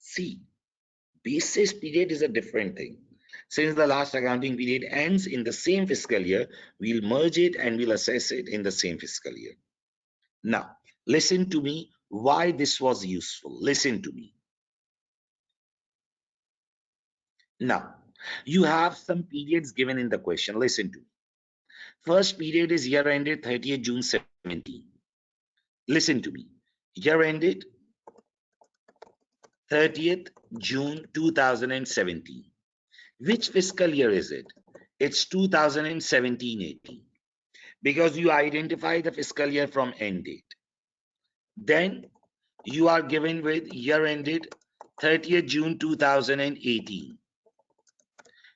see, basis period is a different thing. Since the last accounting period ends in the same fiscal year, we'll merge it and we'll assess it in the same fiscal year. Now, listen to me why this was useful. Listen to me. Now, you have some periods given in the question. Listen to me. First period is year ended 30th June 17. Listen to me. Year ended 30th June 2017. Which fiscal year is it? It's 2017-18. Because you identify the fiscal year from end date. Then you are given with year ended 30th June 2018.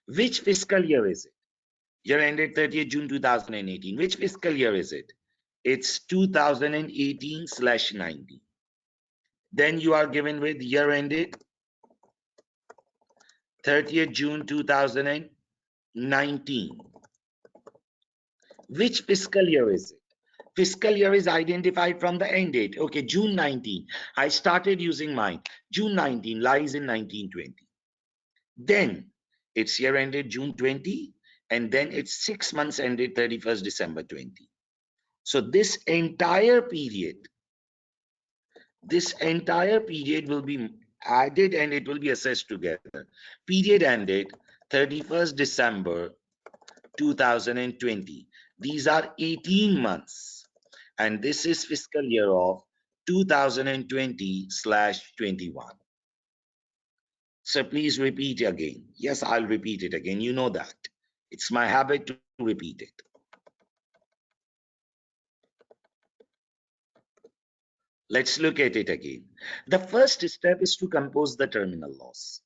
Which fiscal year is it? Year ended 30th June 2018. Which fiscal year is it? It's 2018/19. Then you are given with year ended 30th June 2019. Which fiscal year is it? Fiscal year is identified from the end date. Okay, June 19. I started using mine. June 19 lies in 1920. Then it's year ended June 20, and then it's 6 months ended 31st December 20. So this entire period will be added and it will be assessed together. Period ended 31st December 2020. These are 18 months, and this is fiscal year of 2020/21. So please repeat again. Yes, I'll repeat it again. You know that. It's my habit to repeat it. Let's look at it again. The first step is to compose the terminal loss.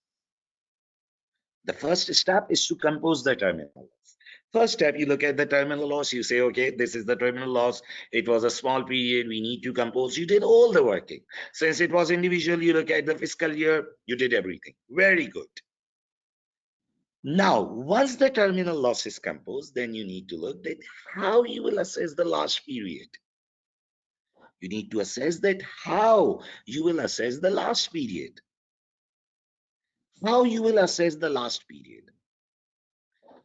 The first step is to compose the terminal loss. First step, you look at the terminal loss. You say, okay, this is the terminal loss. It was a small period. We need to compose. You did all the working. Since it was individual, you look at the fiscal year. You did everything. Very good. Now, once the terminal loss is composed, then you need to look at how you will assess the last period. You need to assess that how you will assess the last period. How you will assess the last period.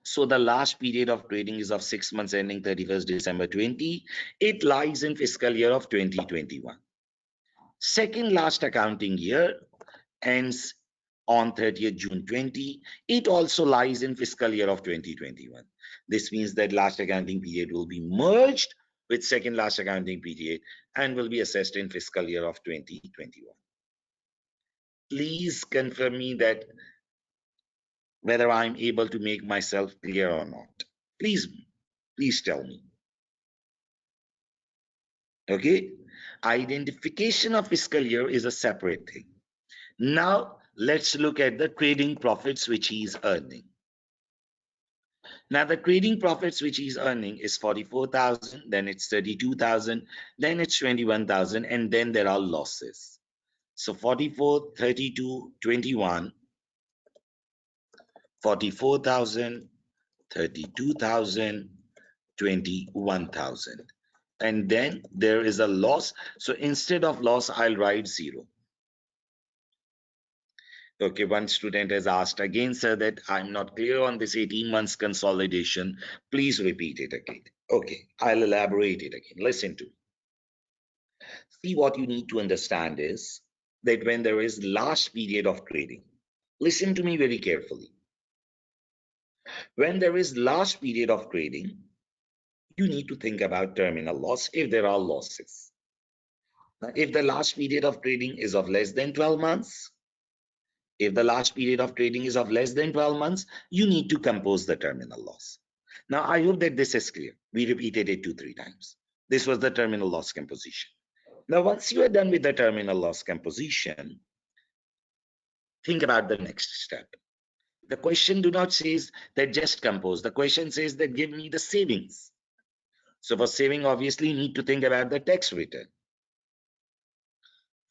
So the last period of trading is of 6 months ending 31st December 20. It lies in fiscal year of 2021. Second last accounting year ends on 30th June 20. It also lies in fiscal year of 2021. This means that last accounting period will be merged with second last accounting period and will be assessed in fiscal year of 2021. Please confirm me that whether I'm able to make myself clear or not. Please tell me. Okay? Identification of fiscal year is a separate thing. Now, let's look at the trading profits which he is earning. Now the trading profits which he's earning is 44,000, then it's 32,000, then it's 21,000, and then there are losses. So 44, 32, 21, 44,000, 32,000, 21,000. And then there is a loss. So instead of loss, I'll write 0. Okay, one student has asked again, sir, that I'm not clear on this 18 months consolidation. Please repeat it again. Okay, I'll elaborate it again. Listen to me. See, what you need to understand is that when there is last period of trading, listen to me very carefully. When there is last period of trading, you need to think about terminal loss if there are losses. Now, if the last period of trading is of less than 12 months, if the last period of trading is of less than 12 months, you need to compose the terminal loss. Now, I hope that this is clear. We repeated it 2-3 times. This was the terminal loss composition. Now, once you are done with the terminal loss composition, think about the next step. The question do not says that just compose. The question says that give me the savings. So for saving, obviously, you need to think about the tax return.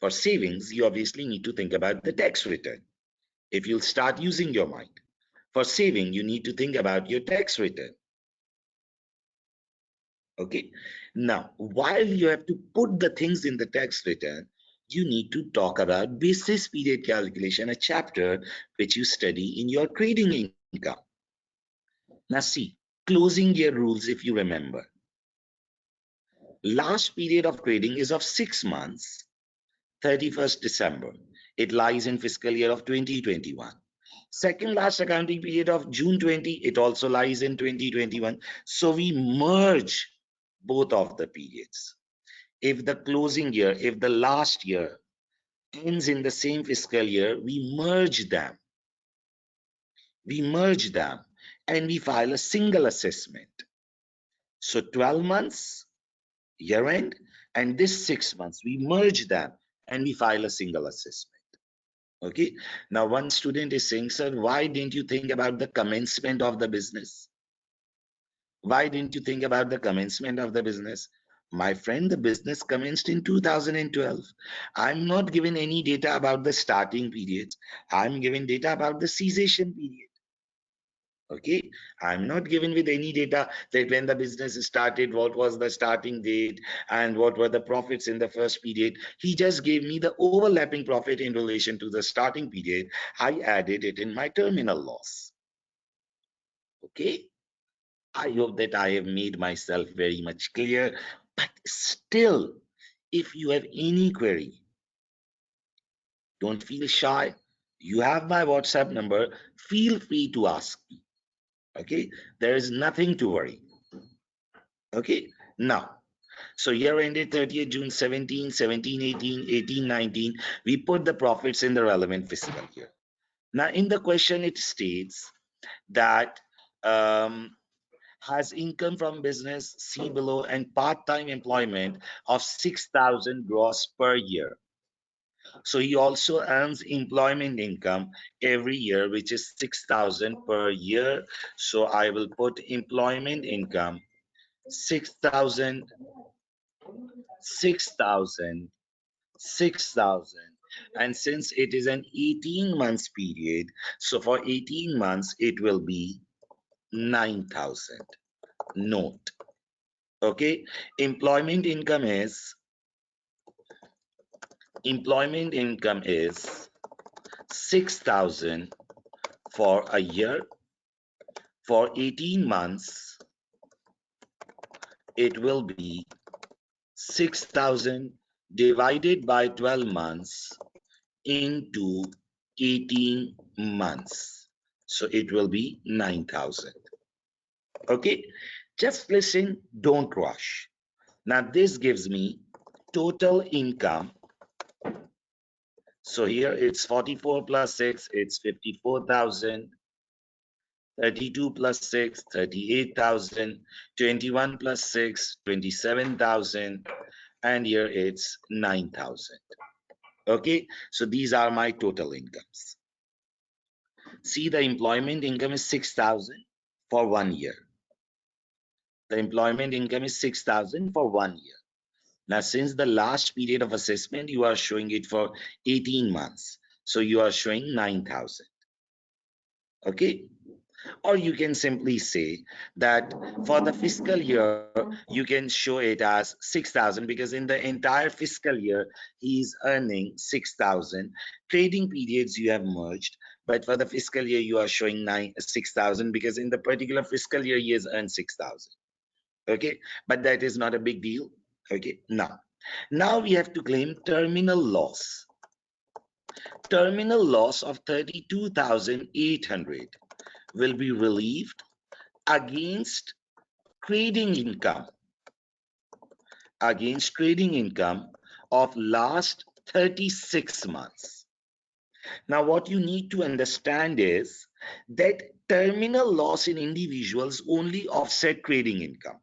For savings, you obviously need to think about the tax return. If you'll start using your mind. For saving, you need to think about your tax return. Okay. Now, while you have to put the things in the tax return, you need to talk about basis period calculation, a chapter which you study in your trading income. Now see, closing year rules, if you remember. Last period of trading is of 6 months, 31st December. It lies in fiscal year of 2021. Second last accounting period of June 20, it also lies in 2021. So we merge both of the periods. If the closing year, if the last year ends in the same fiscal year, we merge them. We merge them and we file a single assessment. So 12 months, year end, and this 6 months, we merge them and we file a single assessment. Okay. Now, one student is saying, sir, why didn't you think about the commencement of the business? Why didn't you think about the commencement of the business? My friend, the business commenced in 2012. I'm not given any data about the starting period. I'm given data about the cessation period. Okay, I'm not given with any data that when the business started, what was the starting date and what were the profits in the first period. He just gave me the overlapping profit in relation to the starting period. I added it in my terminal loss. Okay, I hope that I have made myself very much clear, but still, if you have any query, don't feel shy. You have my WhatsApp number. Feel free to ask me. Okay, there is nothing to worry. Okay, now, so year ended 30th June 17, 17, 18, 18, 19. We put the profits in the relevant fiscal year. Now, in the question, it states that has income from business, see below, and part-time employment of 6,000 gross per year. So he also earns employment income every year, which is 6,000 per year. So I will put employment income 6,000, 6,000, 6,000. And since it is an 18 months period, so for 18 months, it will be 9,000. Note. Okay. Employment income is 6,000 for a year. For 18 months, it will be 6,000 divided by 12 months into 18 months. So it will be 9,000. Okay, just listen, don't rush. Now this gives me total income. So here it's 44 plus 6, it's 54,000. 32 plus 6, 38,000. 21 plus 6, 27,000. And here it's 9,000. Okay, so these are my total incomes. See, the employment income is 6,000. for 1 year. The employment income is 6,000 for 1 year. Now, since the last period of assessment, you are showing it for 18 months. So you are showing 9,000. Okay. Or you can simply say that for the fiscal year, you can show it as 6,000 because in the entire fiscal year, he is earning 6,000. Trading periods you have merged, but for the fiscal year, you are showing 6,000 because in the particular fiscal year, he has earned 6,000. Okay, but that is not a big deal. Okay, now we have to claim terminal loss. Terminal loss of 32,800 will be relieved against trading income of last 36 months. Now what you need to understand is that terminal loss in individuals only offset trading income.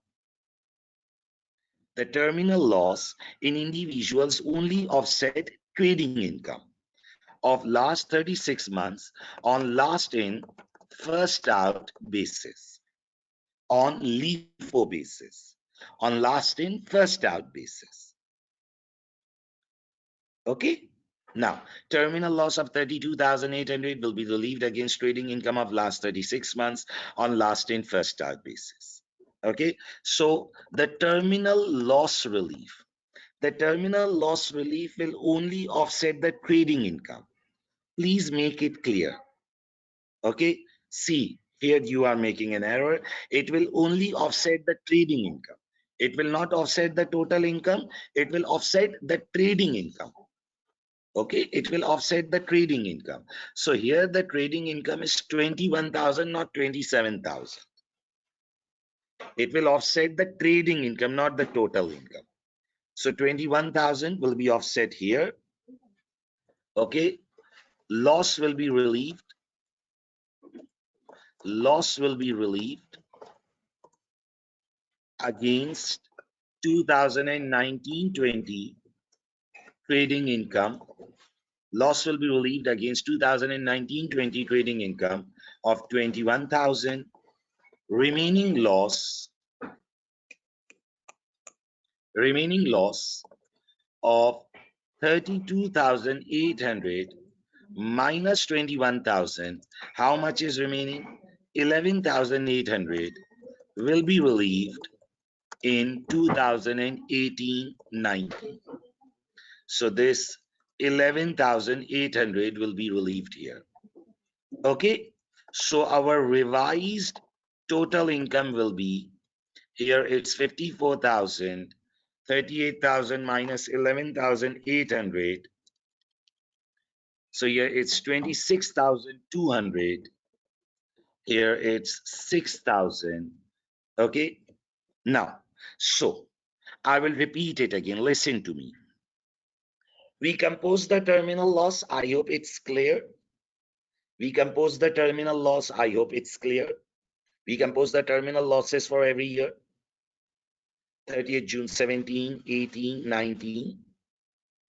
The terminal loss in individuals only offset trading income of last 36 months on last in, first out basis, on LIFO basis, on last in, first out basis. Okay. Now, terminal loss of 32,800 will be relieved against trading income of last 36 months on last in, first out basis. Okay. So the terminal loss relief will only offset the trading income. Please make it clear. Okay. See, here you are making an error. It will only offset the trading income. It will not offset the total income. It will offset the trading income. Okay, it will offset the trading income. So here the trading income is 21,000, not 27,000. It will offset the trading income, not the total income. So 21,000 will be offset here. Okay, loss will be relieved. Loss will be relieved against 2019-20 trading income. Loss will be relieved against 2019-20 trading income of 21,000. Remaining loss of 32,800 minus 21,000. How much is remaining? 11,800 will be relieved in 2018-19. So this 11,800 will be relieved here. Okay, so our revised total income will be, here it's 54,000, 38,000 minus 11,800. So here it's 26,200. Here it's 6,000. Okay, now, so I will repeat it again. Listen to me. We compose the terminal loss. I hope it's clear. We compose the terminal loss. I hope it's clear. We compose the terminal losses for every year. 30th June 17, 18, 19.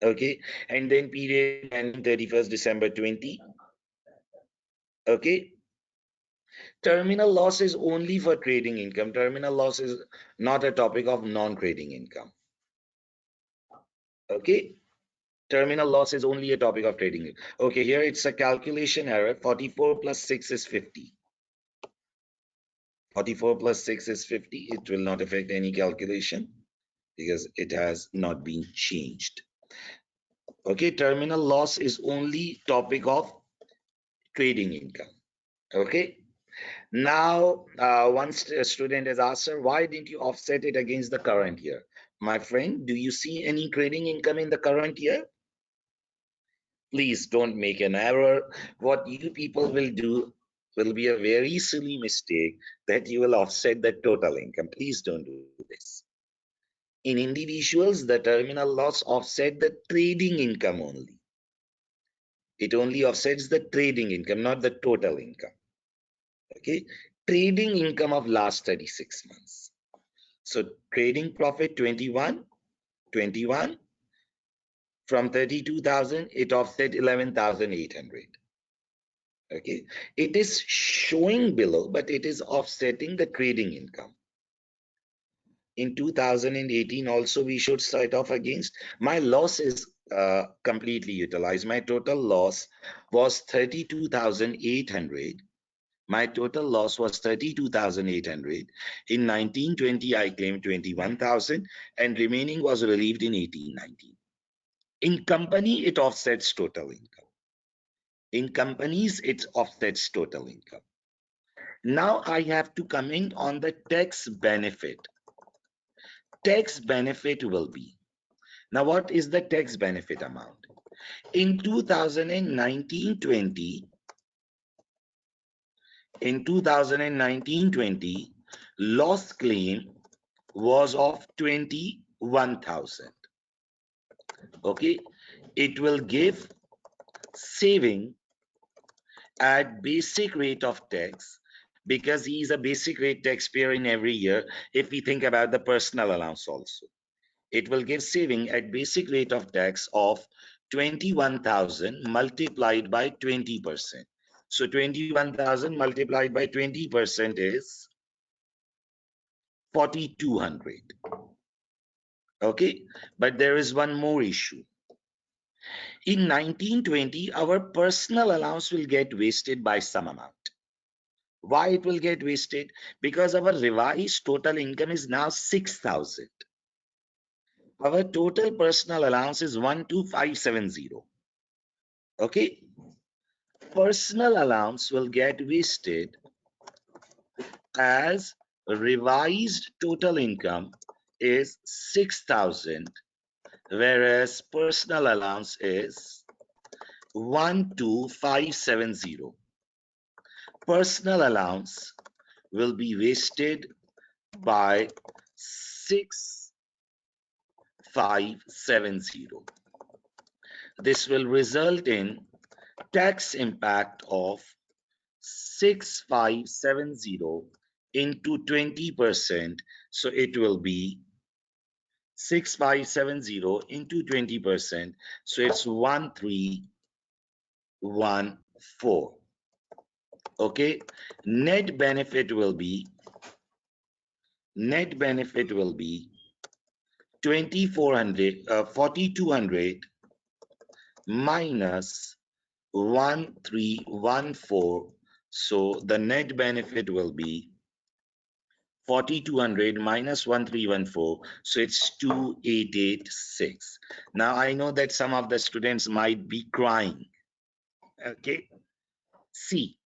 Okay, and then period ending 31st December 20. Okay, terminal loss is only for trading income. Terminal loss is not a topic of non-trading income. Okay, terminal loss is only a topic of trading income. Okay, here it's a calculation error. 44 plus 6 is 50. 44 plus 6 is 50. It will not affect any calculation because it has not been changed. Okay, terminal loss is only topic of trading income. Okay, now once a student has asked, sir, why didn't you offset it against the current year? My friend, do you see any trading income in the current year? Please don't make an error. What you people will do will be a very silly mistake that you will offset the total income. Please don't do this. In individuals, the terminal loss offset the trading income only. It only offsets the trading income, not the total income. Okay, trading income of last 36 months. So trading profit 21 from 32,000, it offset 11,800. Okay, it is showing below, but it is offsetting the trading income. In 2018 also we should start off against. My loss is completely utilized. My total loss was 32,800. My total loss was 32,800. In 1920 I claimed 21,000 and remaining was relieved in 1819. In company it offsets total income. In companies it offsets total income. Now I have to comment on the tax benefit. Tax benefit will be, now what is the tax benefit amount? In 2019-20, in 2019-20, loss claim was of 21,000. Okay, it will give saving at basic rate of tax, because he is a basic rate taxpayer in every year. If we think about the personal allowance also, it will give saving at basic rate of tax of 21,000 multiplied by 20%. So 21,000 multiplied by 20% is 4,200. Okay, but there is one more issue. In 1920, our personal allowance will get wasted by some amount. Why it will get wasted? Because our revised total income is now 6,000. Our total personal allowance is 12,570. Okay, personal allowance will get wasted as revised total income is 6,000, whereas personal allowance is 12,570. Personal allowance will be wasted by 6,570. This will result in tax impact of 6,570 into 20%. So it will be 6,570 into 20%. So it's 1,314. Okay, net benefit will be 4,200 minus 1,314. So the net benefit will be 4,200 minus 1,314. So it's 2,886. Now I know that some of the students might be crying. Okay, see,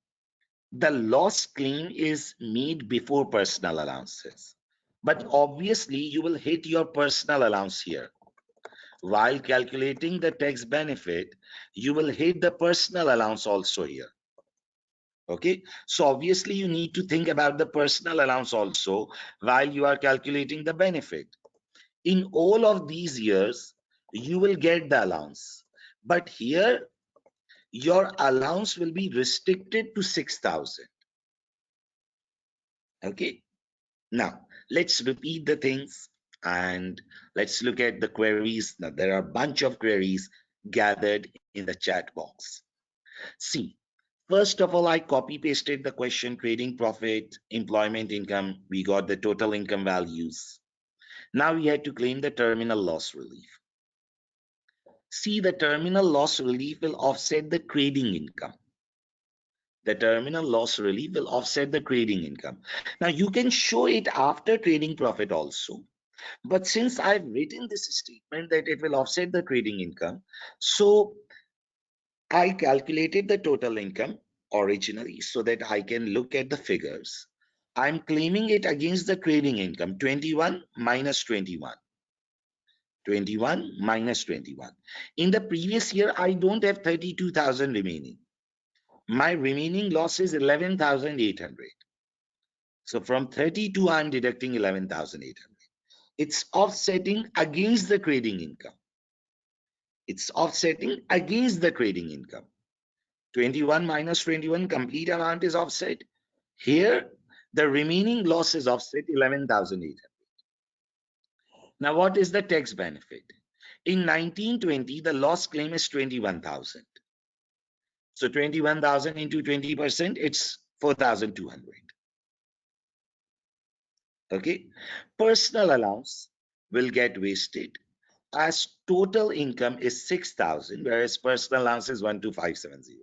the loss claim is made before personal allowances, but obviously you will hit your personal allowance here. While calculating the tax benefit, you will hit the personal allowance also here. Okay, so obviously you need to think about the personal allowance also while you are calculating the benefit. In all of these years, you will get the allowance, but here your allowance will be restricted to 6,000. Okay, now let's repeat the things and let's look at the queries. Now there are a bunch of queries gathered in the chat box. See, first of all, I copy pasted the question: trading profit, employment income. We got the total income values. Now we had to claim the terminal loss relief. See, the terminal loss relief will offset the trading income. The terminal loss relief will offset the trading income. Now you can show it after trading profit also. But since I've written this statement that it will offset the trading income, so I calculated the total income originally so that I can look at the figures. I'm claiming it against the trading income, 21 minus 21. 21 minus 21. In the previous year, I don't have 32,000 remaining. My remaining loss is 11,800. So from 32, I'm deducting 11,800. It's offsetting against the trading income. It's offsetting against the trading income. 21 minus 21, complete amount is offset. Here, the remaining loss is offset 11,800. Now, what is the tax benefit? In 1920, the loss claim is 21,000. So 21,000 into 20%, it's 4,200. Okay. Personal allowance will get wasted as total income is 6,000, whereas personal allowance is 12570.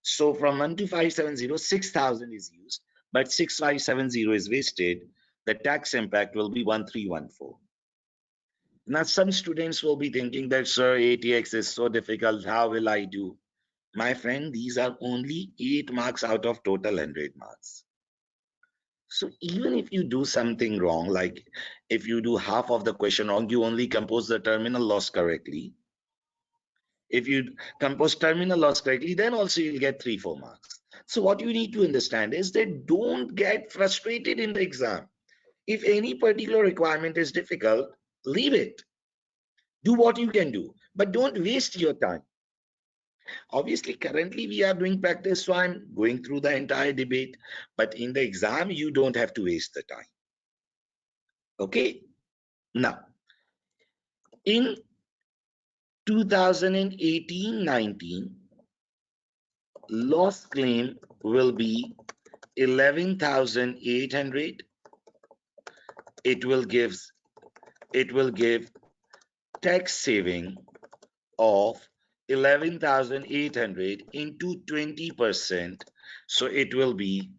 So from 12570, 6,000 is used, but 6570 is wasted. The tax impact will be 1314. Now, some students will be thinking that, sir, ATX is so difficult. How will I do? My friend, these are only 8 marks out of total 100 marks. So even if you do something wrong, like if you do half of the question wrong, you only compose the terminal loss correctly. If you compose terminal loss correctly, then also you'll get 3-4 marks. So what you need to understand is that don't get frustrated in the exam. If any particular requirement is difficult, leave it. Do what you can do, but don't waste your time. Obviously, currently we are doing practice, so I'm going through the entire debate, but in the exam, you don't have to waste the time. Okay? Now, in 2018-19, loss claim will be 11,800. It will give tax saving of 11,800 into 20%. So it will be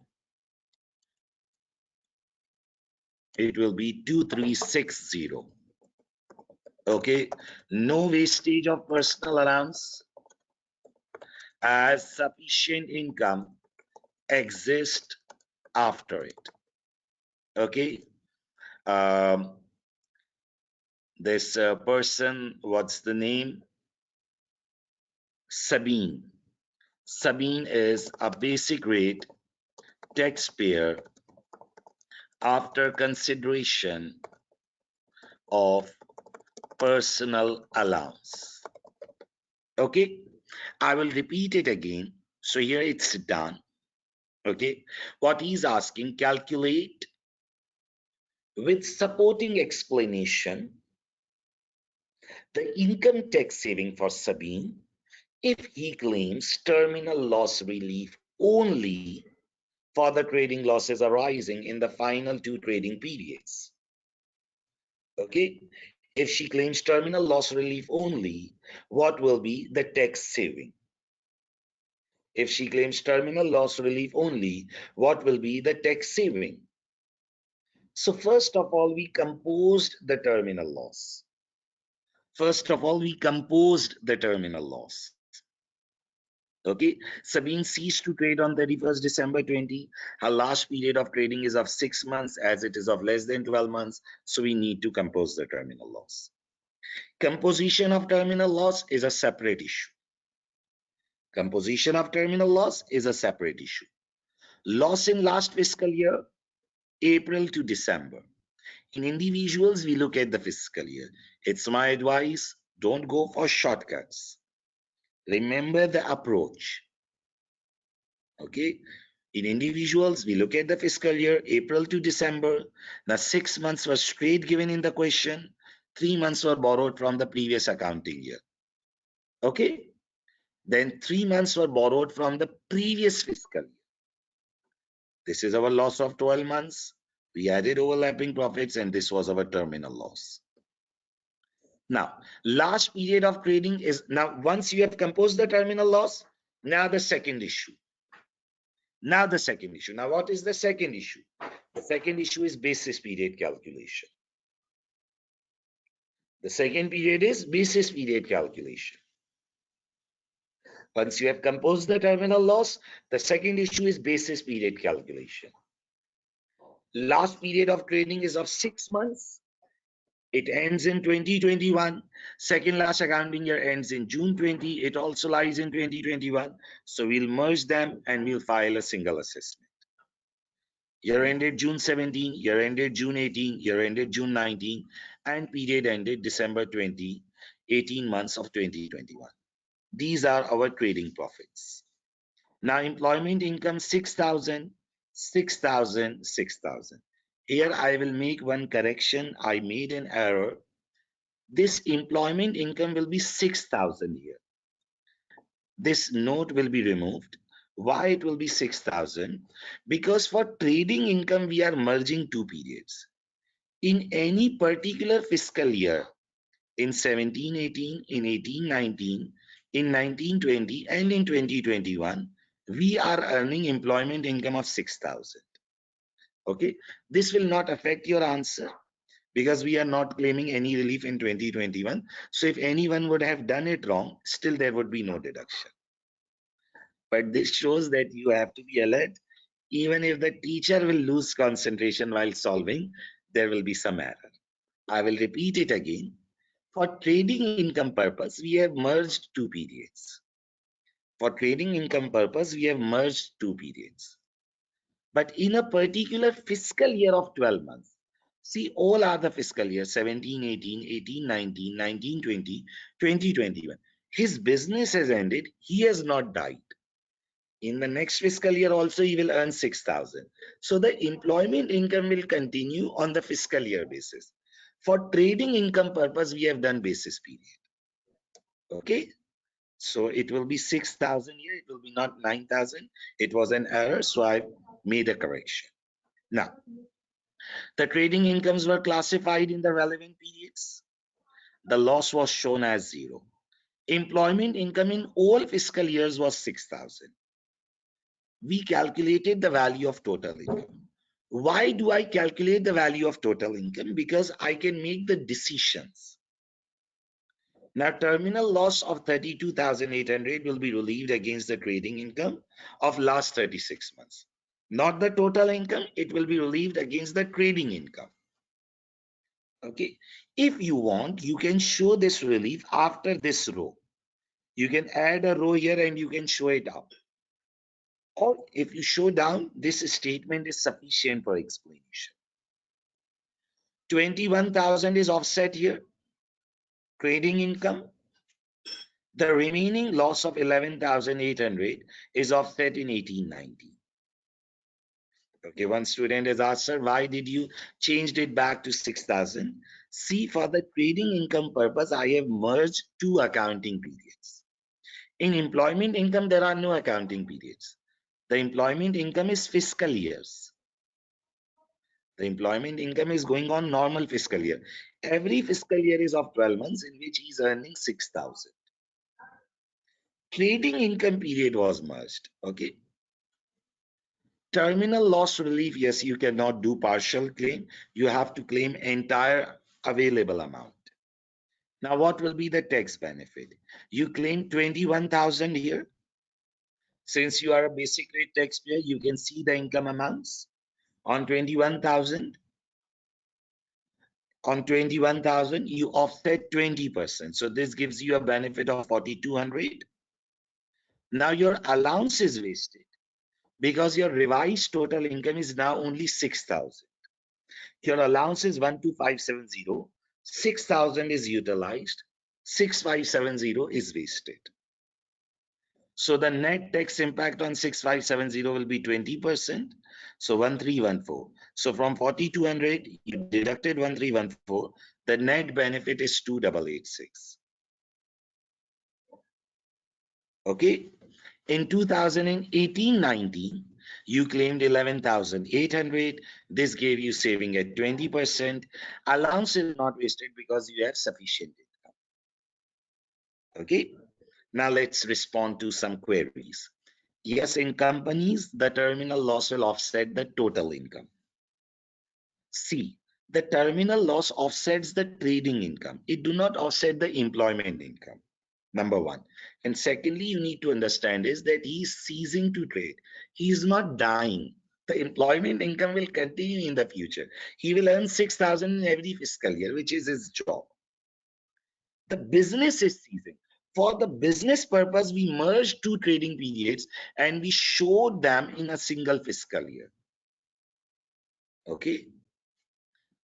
2360. Okay, no wastage of personal allowance as sufficient income exists after it. Okay, this person, what's the name? Sabine. Sabine is a basic rate taxpayer after consideration of personal allowance. Okay, I will repeat it again. So here it's done. Okay, what he's asking, calculate with supporting explanation the income tax saving for Sabine if he claims terminal loss relief only for the trading losses arising in the final 2 trading periods. Okay, if she claims terminal loss relief only, what will be the tax saving? If she claims terminal loss relief only, what will be the tax saving? So first of all, we composed the terminal loss. Okay, Sabine ceased to trade on 31st December 20. Her last period of trading is of 6 months, as it is of less than 12 months. So we need to compose the terminal loss. Composition of terminal loss is a separate issue. Loss in last fiscal year, April to December. In individuals, we look at the fiscal year. It's my advice, don't go for shortcuts. Remember the approach. Okay, in individuals, we look at the fiscal year, April to December. Now, 6 months were straight given in the question. 3 months were borrowed from the previous accounting year. Okay, then 3 months were borrowed from the previous fiscal year. This is our loss of 12 months. We added overlapping profits, and this was our terminal loss. Now, last period of trading is, now once you have composed the terminal loss, now the second issue. Now, what is the second issue? The second issue is basis period calculation. The second period is basis period calculation. Once you have composed the terminal loss, the second issue is basis period calculation. Last period of trading is of 6 months. It ends in 2021. Second last accounting year ends in June 20. It also lies in 2021. So we'll merge them and we'll file a single assessment. Year ended June 17, year ended June 18, year ended June 19, and period ended December 20, 18 months of 2021. These are our trading profits. Now, employment income 6,000, 6,000, 6,000. Here I will make one correction. I made an error. This employment income will be 6,000 here. This note will be removed. Why it will be 6,000? Because for trading income, we are merging two periods. In any particular fiscal year, in 1718, in 1819, in 1920, and in 2021, we are earning employment income of 6,000. Okay, this will not affect your answer because we are not claiming any relief in 2021. So if anyone would have done it wrong, still there would be no deduction. But this shows that you have to be alert. Even if the teacher will lose concentration while solving, there will be some error. I will repeat it again. For trading income purpose, we have merged two periods. For trading income purpose, we have merged two periods. But in a particular fiscal year of 12 months, see, all are the fiscal years 17, 18, 18, 19, 19, 20, 2021. His business has ended. He has not died. In the next fiscal year also, he will earn 6,000. So the employment income will continue on the fiscal year basis. For trading income purpose, we have done basis period. Okay. So it will be 6,000 here. It will be not 9,000. It was an error. So I made a correction. Now, the trading incomes were classified in the relevant periods. The loss was shown as 0. Employment income in all fiscal years was 6,000. We calculated the value of total income. Why do I calculate the value of total income? Because I can make the decisions. Now, terminal loss of 32,800 will be relieved against the trading income of last 36 months. Not the total income, it will be relieved against the trading income. Okay. If you want, you can show this relief after this row. You can add a row here and you can show it up. Or if you show down, this statement is sufficient for explanation. 21,000 is offset here, trading income. The remaining loss of 11,800 is offset in 1890. Okay, one student has asked, sir, why did you changed it back to 6,000? See, for the trading income purpose, I have merged two accounting periods. In employment income, there are no accounting periods. The employment income is fiscal years. The employment income is going on normal fiscal year. Every fiscal year is of 12 months in which he is earning 6,000. Trading income period was merged. Okay. Terminal loss relief, yes, you cannot do partial claim. You have to claim entire available amount. Now, what will be the tax benefit? You claim 21,000 here. Since you are a basic rate taxpayer, you can see the income amounts. On 21,000, you offset 20%. So this gives you a benefit of 4,200. Now your allowance is wasted because your revised total income is now only 6,000. Your allowance is 12,570. 6,000 is utilized. 6,570 is wasted. So the net tax impact on 6,570 will be 20%. So 1,314. So from 4,200, you deducted 1,314. The net benefit is 2,886. Okay. In 2018-19, you claimed 11,800. This gave you saving at 20%. Allowance is not wasted because you have sufficient income. Okay. Now let's respond to some queries. Yes, in companies, the terminal loss will offset the total income. C, the terminal loss offsets the trading income. It do not offset the employment income. Number one. And secondly, you need to understand is that he is ceasing to trade. He is not dying. The employment income will continue in the future. He will earn 6,000 in every fiscal year, which is his job. The business is ceasing. For the business purpose, we merged two trading periods and we showed them in a single fiscal year. Okay.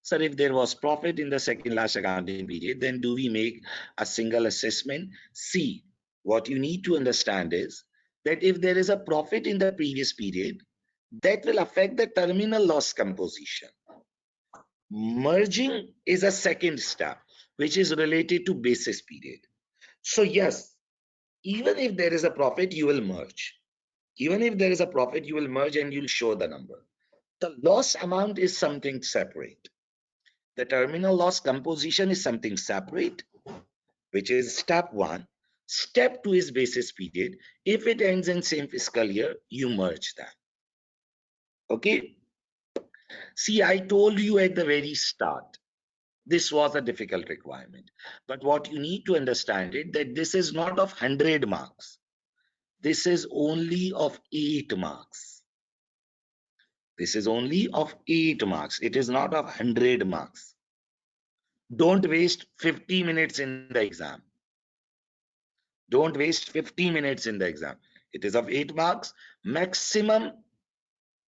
Sir, if there was profit in the second last accounting period, then do we make a single assessment? See, what you need to understand is that if there is a profit in the previous period, that will affect the terminal loss composition. Merging is a second step, which is related to basis period. So yes, Even if there is a profit, you will merge. Even if there is a profit, you will merge and you'll show the number. The loss amount is something separate. The terminal loss composition is something separate, which is step 1. Step 2 is basis period. If it ends in same fiscal year, you merge that. Okay. See, I told you at the very start, this was a difficult requirement. But what you need to understand it, that this is not of 100 marks. This is only of 8 marks. This is only of 8 marks. It is not of 100 marks. Don't waste 50 minutes in the exam. Don't waste 50 minutes in the exam. It is of 8 marks, maximum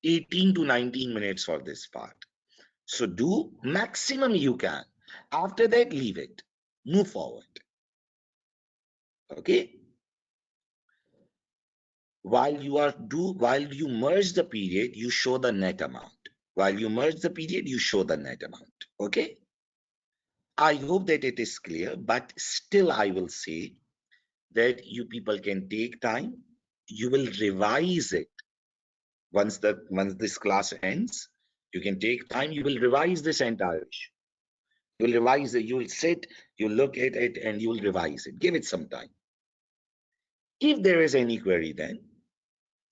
18 to 19 minutes for this part. So do maximum you can. After that, leave it. Move forward. Okay. While you merge the period, you show the net amount. While you merge the period, you show the net amount. Okay. I hope that it is clear, but still I will say that you people can take time. You will revise it once this class ends. You can take time. You will revise this entire issue. You will revise it. You will sit. You look at it, and you will revise it. Give it some time. If there is any query, then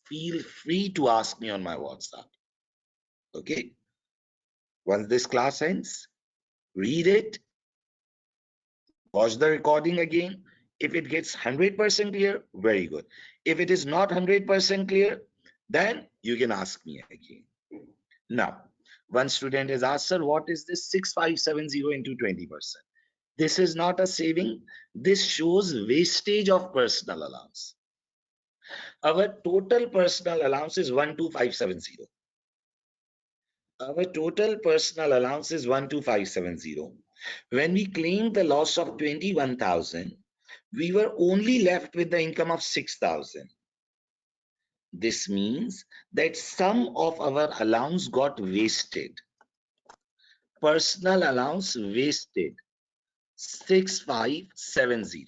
feel free to ask me on my WhatsApp. Okay. Once this class ends, read it, watch the recording again. If it gets 100% clear, very good. If it is not 100% clear, then you can ask me again. Now, one student has asked, sir, what is this 6570 into 20%? This is not a saving. This shows wastage of personal allowance. Our total personal allowance is 12570. Our total personal allowance is 12570. When we claimed the loss of 21,000, we were only left with the income of 6,000. This means that some of our allowance got wasted. Personal allowance wasted 6570.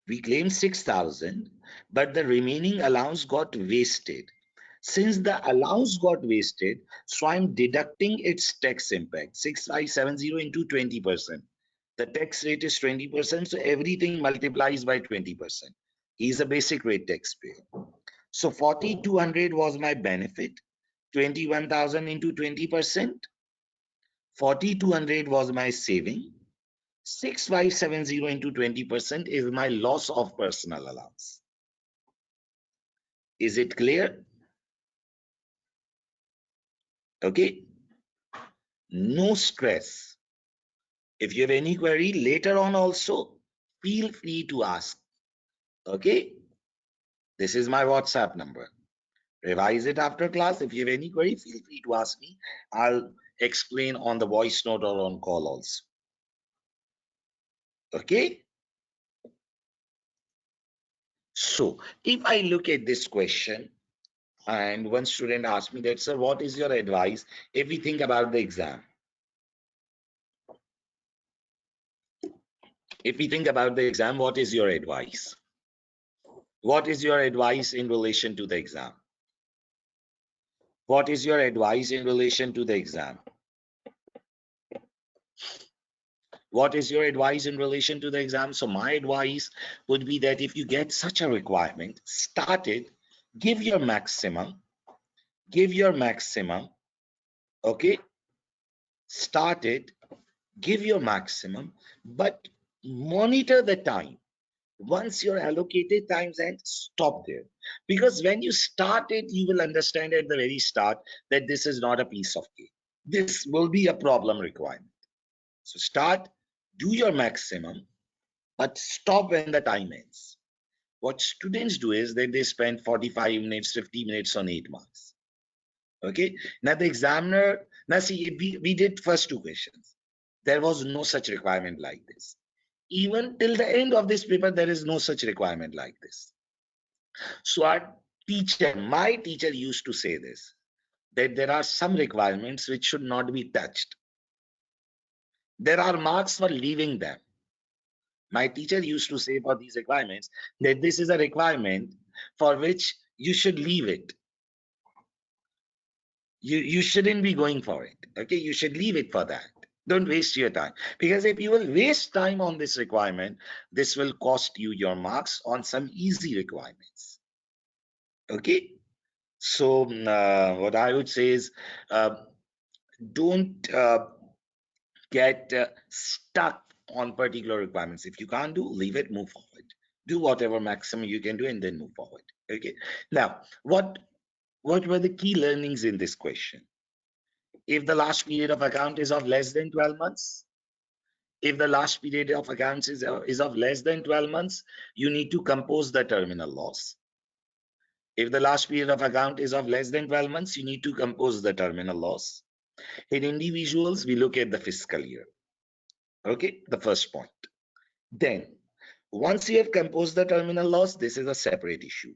We claimed 6,000, but the remaining allowance got wasted. Since the allowance got wasted, so I'm deducting its tax impact, 6570 into 20%. The tax rate is 20%, so everything multiplies by 20%. He's a basic rate taxpayer. So 4,200 was my benefit, 21,000 into 20%. 4,200 was my saving. 6570 into 20% is my loss of personal allowance. Is it clear? Okay. No stress. If you have any query later on also, feel free to ask. Okay. This is my WhatsApp number. Revise it after class. If you have any query, feel free to ask me. I'll explain on the voice note or on call also. Okay. So if I look at this question, and one student asked me that, sir, what is your advice if we think about the exam? If we think about the exam, what is your advice? What is your advice in relation to the exam? What is your advice in relation to the exam? What is your advice in relation to the exam? So my advice would be that if you get such a requirement, start it, give your maximum, okay? Start it, give your maximum, but monitor the time. Once your allocated times end, stop there. Because when you start it, you will understand at the very start that this is not a piece of cake. This will be a problem requirement. So start, do your maximum, but stop when the time ends. What students do is that they spend 45 minutes, 50 minutes on 8 marks. Okay. Now the examiner, now see, we did first 2 questions. There was no such requirement like this. Even till the end of this paper, there is no such requirement like this. So our teacher, my teacher used to say this, that there are some requirements which should not be touched. There are marks for leaving them. My teacher used to say for these requirements that this is a requirement for which you should leave it. You shouldn't be going for it. Okay, you should leave it for that. Don't waste your time, because if you will waste time on this requirement, this will cost you your marks on some easy requirements. Okay, so what I would say is, don't get stuck on particular requirements. If you can't do, leave it, move forward. Do whatever maximum you can do and then move forward. Okay, now what were the key learnings in this question? If the last period of account is of less than 12 months, if the last period of accounts is of less than 12 months, you need to compose the terminal loss. If the last period of account is of less than 12 months, you need to compose the terminal loss. In individuals, we look at the fiscal year. Okay, the first point. Then, once you have composed the terminal loss, this is a separate issue.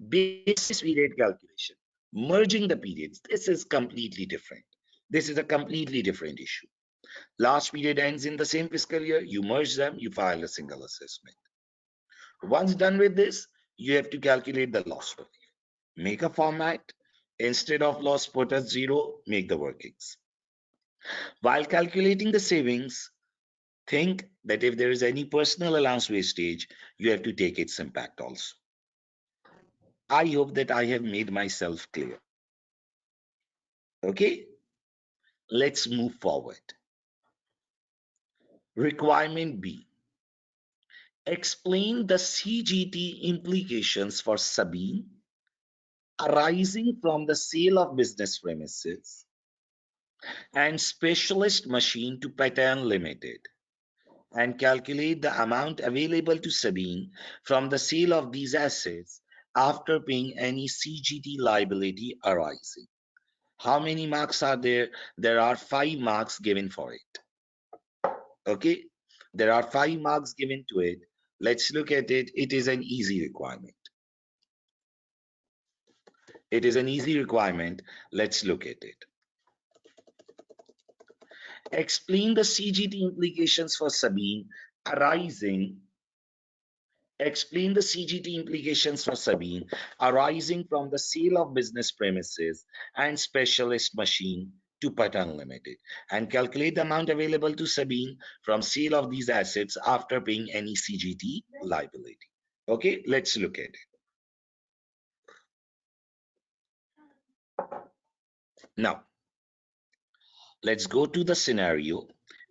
Basis period calculation, merging the periods, this is completely different. This is a completely different issue. Last period ends in the same fiscal year, you merge them, you file a single assessment. Once done with this, you have to calculate the loss relief. Make a format. Instead of loss, put as 0, make the workings. While calculating the savings, think that if there is any personal allowance wastage, you have to take its impact also. I hope that I have made myself clear. Okay, let's move forward. Requirement B. Explain the CGT implications for Sabine arising from the sale of business premises and specialist machine to Pattern Limited, and calculate the amount available to Sabine from the sale of these assets after paying any CGT liability arising. How many marks are there? There are 5 marks given for it. Okay, there are 5 marks given to it. Let's look at it. It is an easy requirement. It is an easy requirement. Let's look at it. Explain the CGT implications for Sabine arising. Explain the CGT implications for Sabine arising from the sale of business premises and specialist machine to Patan Limited, and calculate the amount available to Sabine from sale of these assets after paying any CGT liability. Okay, let's look at it. Now, let's go to the scenario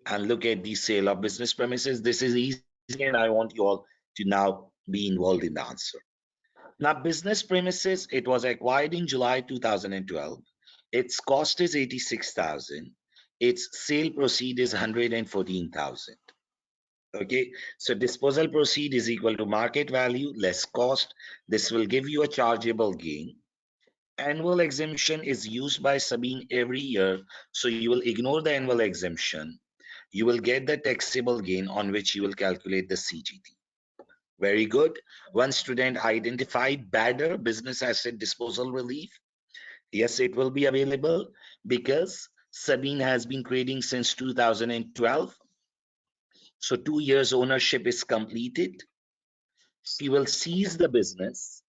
and look at the sale of business premises. This is easy, and I want you all to now be involved in the answer. Now, business premises, it was acquired in July 2012. Its cost is 86,000. Its sale proceed is 114,000. Okay, so disposal proceed is equal to market value less cost. This will give you a chargeable gain. Annual exemption is used by Sabine every year, so you will ignore the annual exemption. You will get the taxable gain on which you will calculate the CGT. Very good. One student identified BADR, business asset disposal relief. Yes, it will be available because Sabine has been trading since 2012. So 2 years ownership is completed. She will seize the business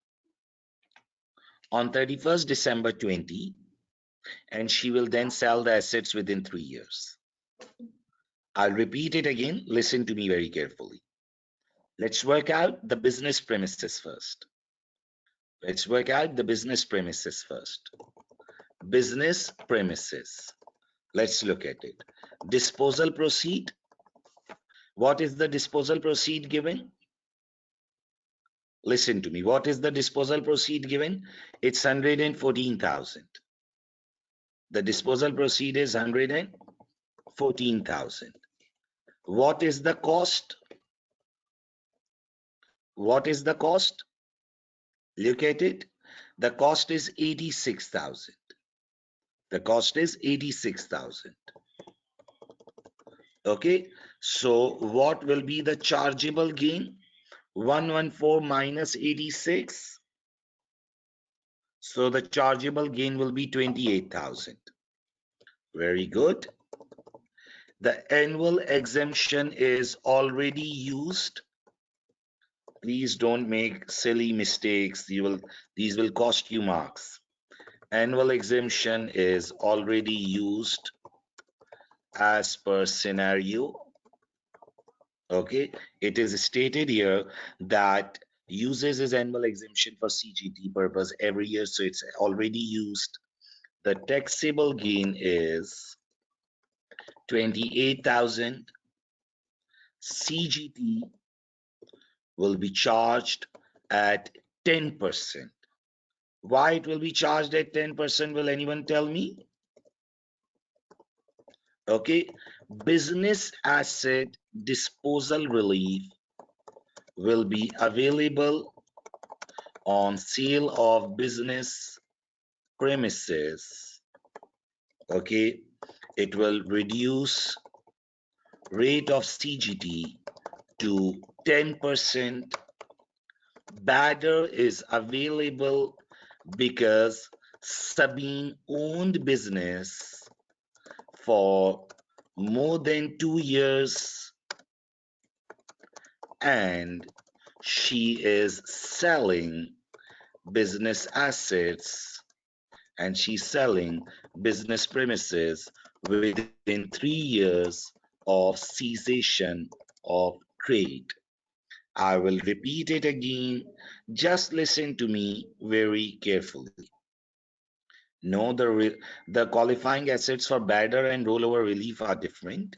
on 31st December 20, and she will then sell the assets within 3 years. I'll repeat it again. Listen to me very carefully. Let's work out the business premises first. Let's work out the business premises first. Business premises. Let's look at it. Disposal proceed. What is the disposal proceed given? Listen to me. What is the disposal proceed given? It's 114,000. The disposal proceed is 114,000. What is the cost? What is the cost? Look at it. The cost is 86,000. The cost is 86,000. Okay. So what will be the chargeable gain? 114 minus 86. So the chargeable gain will be 28,000. Very good. The annual exemption is already used. Please don't make silly mistakes. These will cost you marks. Annual exemption is already used as per scenario. Okay, it is stated here that uses his annual exemption for CGT purpose every year, so it's already used. The taxable gain is 28,000. CGT will be charged at 10%. Why it will be charged at 10%? Will anyone tell me? Okay, business asset disposal relief will be available on sale of business premises. Okay, it will reduce rate of CGT to 10%. Badder is available because Sabine owned business for more than 2 years and she is selling business assets and she's selling business premises within 3 years of cessation of trade. I will repeat it again. Just listen to me very carefully. No, the qualifying assets for badder and rollover relief are different.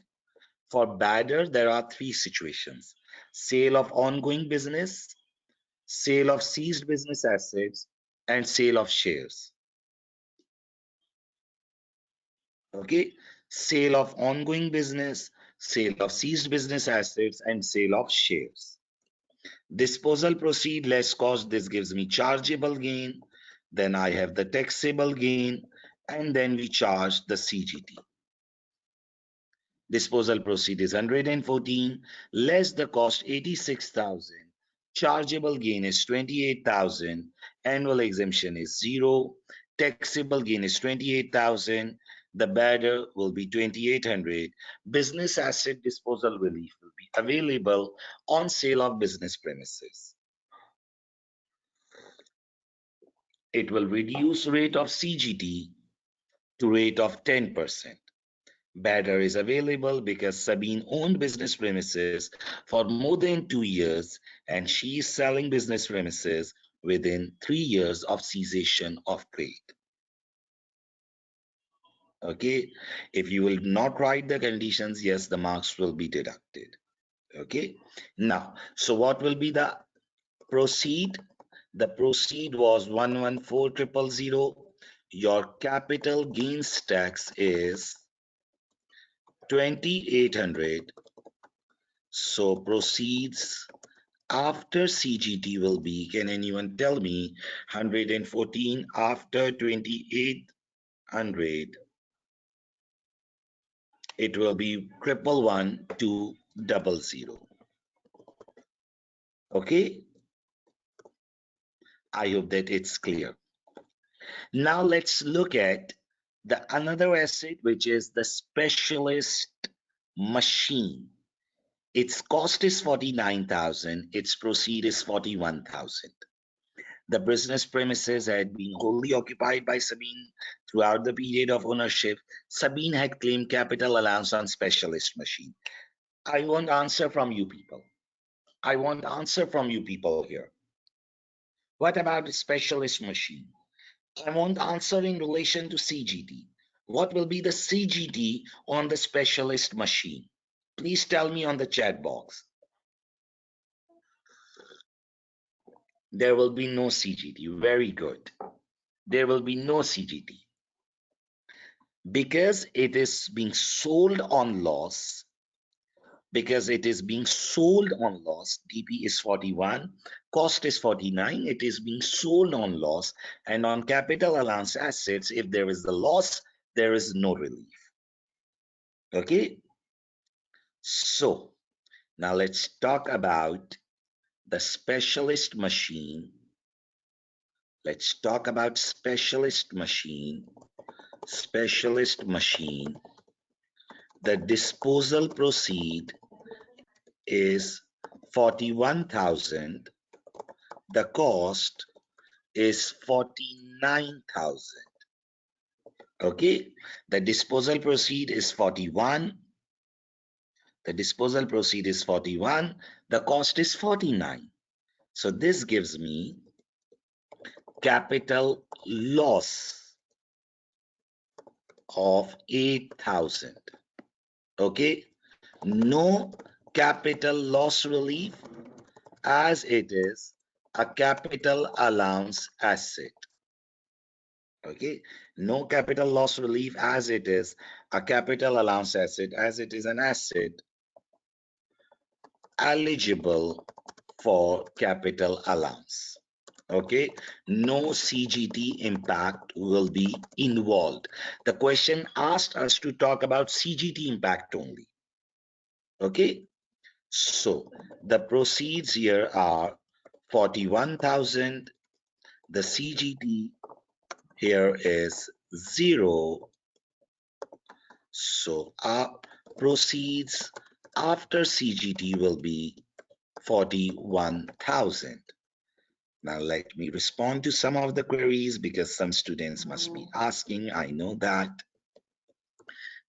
For badder, there are 3 situations: sale of ongoing business, sale of seized business assets, and sale of shares. Okay, sale of ongoing business, sale of seized business assets, and sale of shares. Disposal proceed less cost, this gives me chargeable gain. Then I have the taxable gain, and then we charge the CGT. Disposal proceed is 114, less the cost 86,000. Chargeable gain is 28,000. Annual exemption is 0. Taxable gain is 28,000. The badder will be 2,800. Business asset disposal relief will be available on sale of business premises. It will reduce rate of CGT to rate of 10%. Badder is available because Sabine owned business premises for more than 2 years and she is selling business premises within 3 years of cessation of trade. Okay, if you will not write the conditions, yes, the marks will be deducted. Okay, now, so what will be the proceed? The proceed was 114,000. Your capital gains tax is 2,800. So proceeds after CGT will be, can anyone tell me, 114 after 2,800? It will be 111,200. Okay, I hope that it's clear. Now let's look at the another asset, which is the specialist machine. Its cost is 49,000. Its proceed is 41,000. The business premises had been wholly occupied by Sabine throughout the period of ownership. Sabine had claimed capital allowance on specialist machine. I want answer from you people. I want answer from you people here. What about the specialist machine? I want answer in relation to CGT. What will be the CGT on the specialist machine? Please tell me on the chat box. There will be no CGT. Very good. There will be no CGT. Because it is being sold on loss, DP is 41, cost is 49, it is being sold on loss, and on capital allowance assets, if there is a loss, there is no relief. Okay, so now let's talk about the specialist machine. Let's talk about specialist machine. Specialist machine the disposal proceed is 41,000. The cost is 49,000. Okay, the disposal proceed is 41. The disposal proceed is 41. The cost is 49. So this gives me capital loss of 8,000. Okay, no capital loss relief as it is a capital allowance asset. Okay, no capital loss relief as it is a capital allowance asset, as it is an asset eligible for capital allowance. Okay, no CGT impact will be involved. The question asked us to talk about CGT impact only. Okay, so the proceeds here are 41,000. The CGT here is 0. So our proceeds after CGT will be 41,000. Now let me respond to some of the queries because some students must be asking. I know that.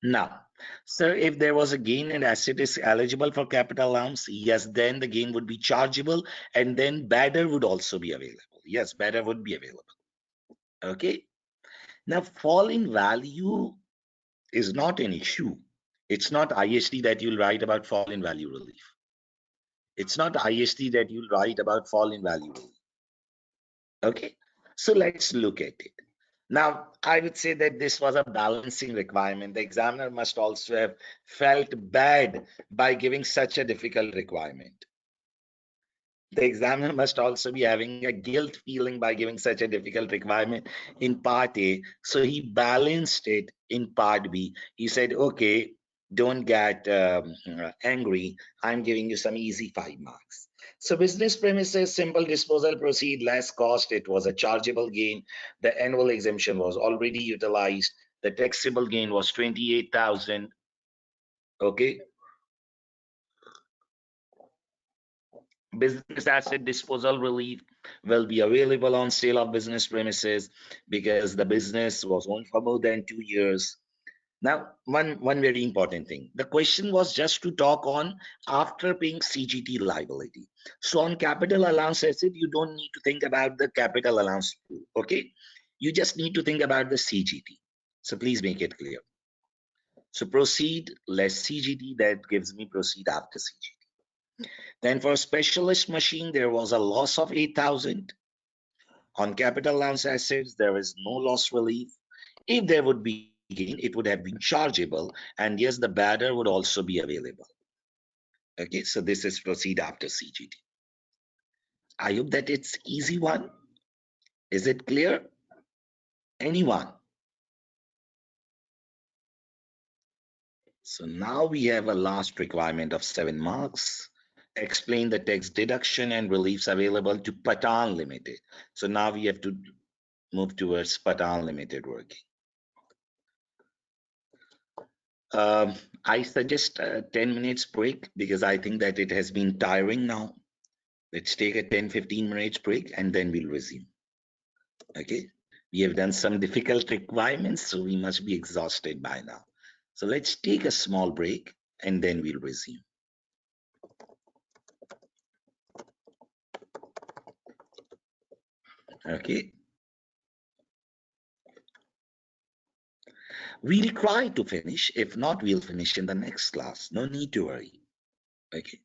Now, sir, if there was a gain and asset is eligible for capital allowance, yes, then the gain would be chargeable and then badder would also be available. Yes, badder would be available. Okay. Now, fall in value is not an issue. It's not IST that you'll write about fall in value relief. It's not IST that you'll write about fall in value relief. Okay, so let's look at it. Now, I would say that this was a balancing requirement. The examiner must also have felt bad by giving such a difficult requirement. The examiner must also be having a guilt feeling by giving such a difficult requirement in part A. So he balanced it in part B. He said, okay, don't get angry. I'm giving you some easy 5 marks. So business premises, simple disposal proceed, less cost. It was a chargeable gain. The annual exemption was already utilized. The taxable gain was 28,000. Okay. Business asset disposal relief will be available on sale of business premises because the business was owned for more than 2 years. Now, one very important thing. The question was just to talk on after paying CGT liability. So on capital allowance asset, you don't need to think about the capital allowance, okay? You just need to think about the CGT. So please make it clear. So proceed less CGT, that gives me proceed after CGT. Then for specialist machine, there was a loss of 8,000. On capital allowance assets, there is no loss relief. If there would be gain, it would have been chargeable. And yes, the badder would also be available. Okay, so this is proceed after CGT. I hope that it's easy one. Is it clear? Anyone? So now we have a last requirement of 7 marks. Explain the tax deduction and reliefs available to Patan Limited. So now we have to move towards Patan Limited working. I suggest a 10 minutes break because I think that it has been tiring now. Let's take a 10-15 minutes break and then we'll resume. Okay, we have done some difficult requirements, so we must be exhausted by now. So let's take a small break and then we'll resume. Okay. We'll try to finish. If not, we'll finish in the next class. No need to worry. Okay.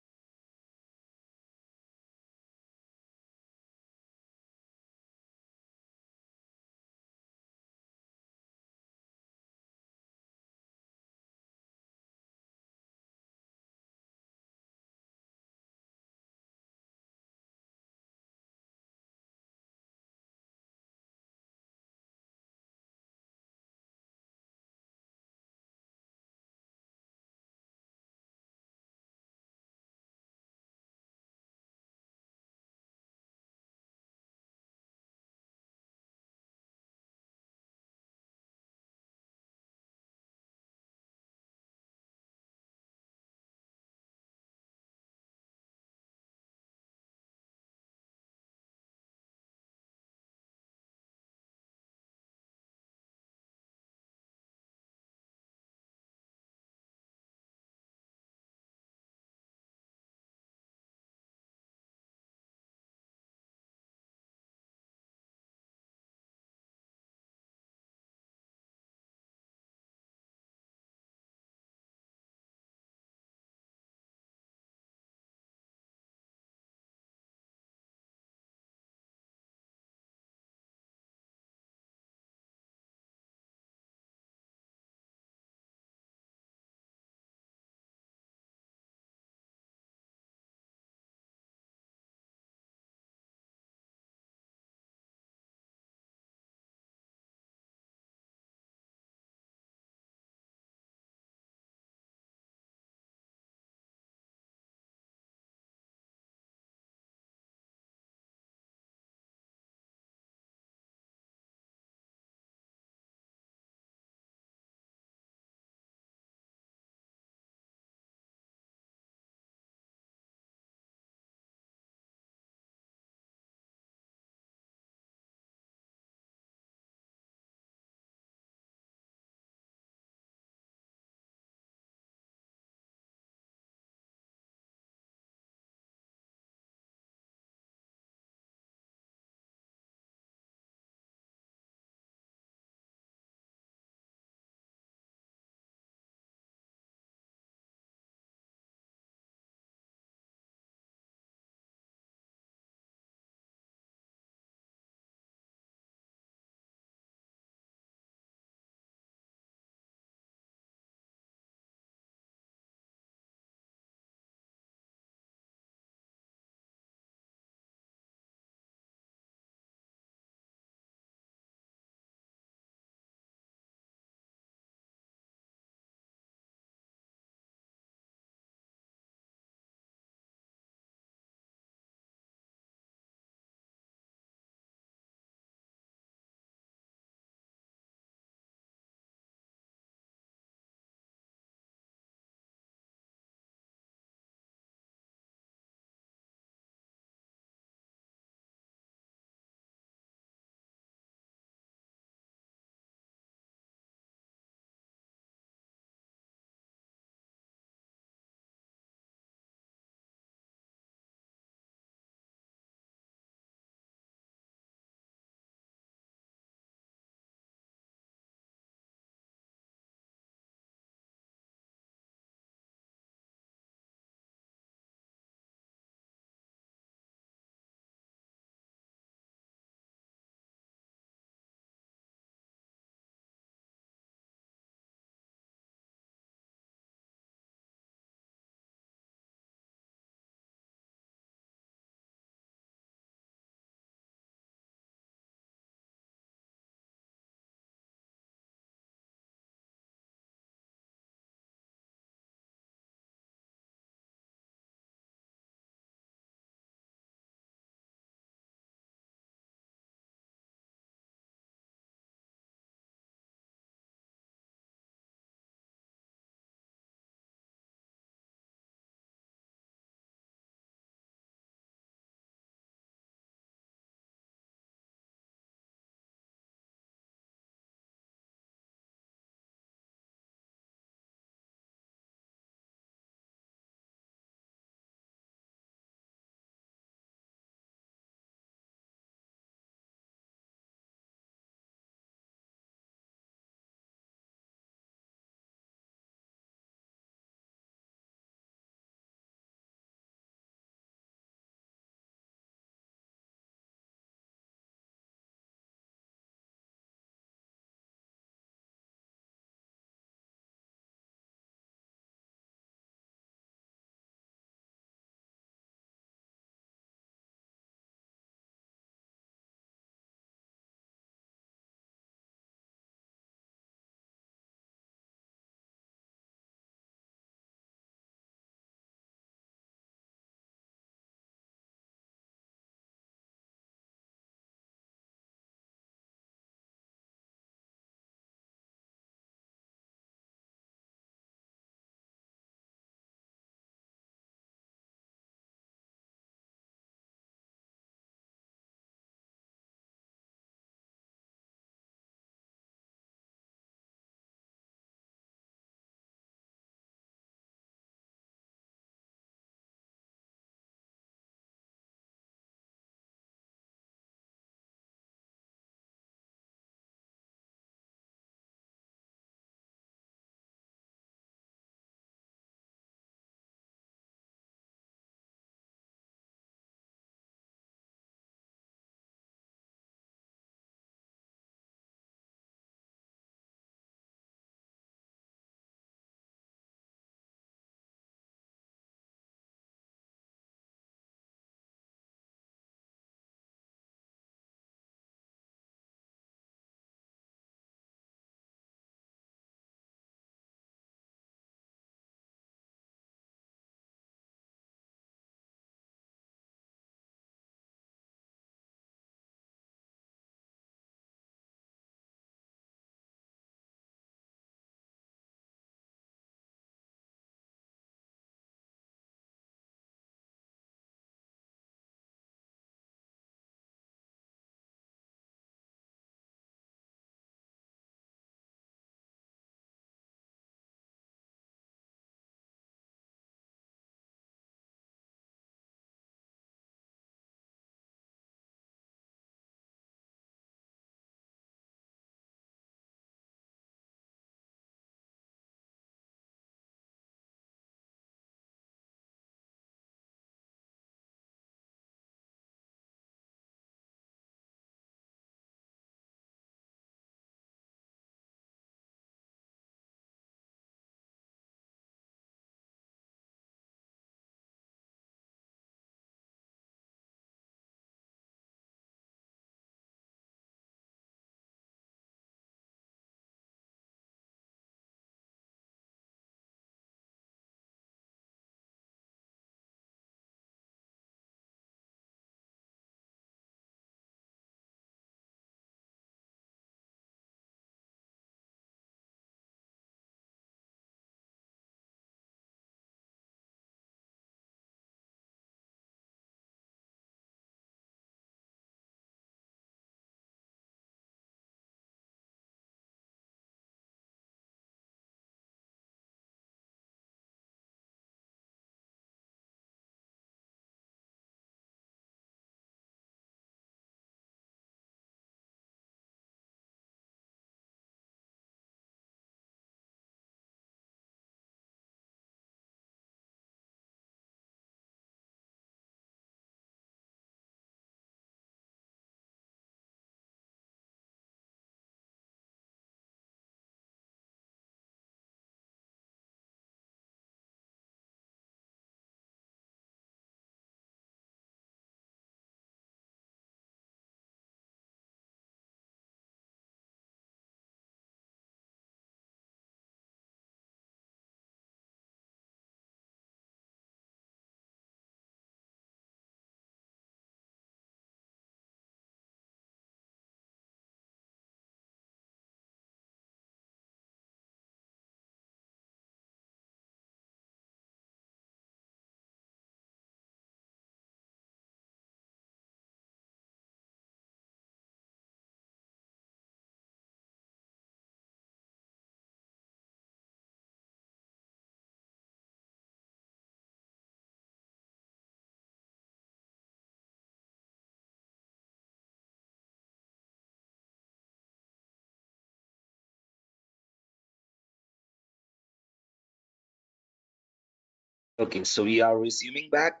Okay, so we are resuming back.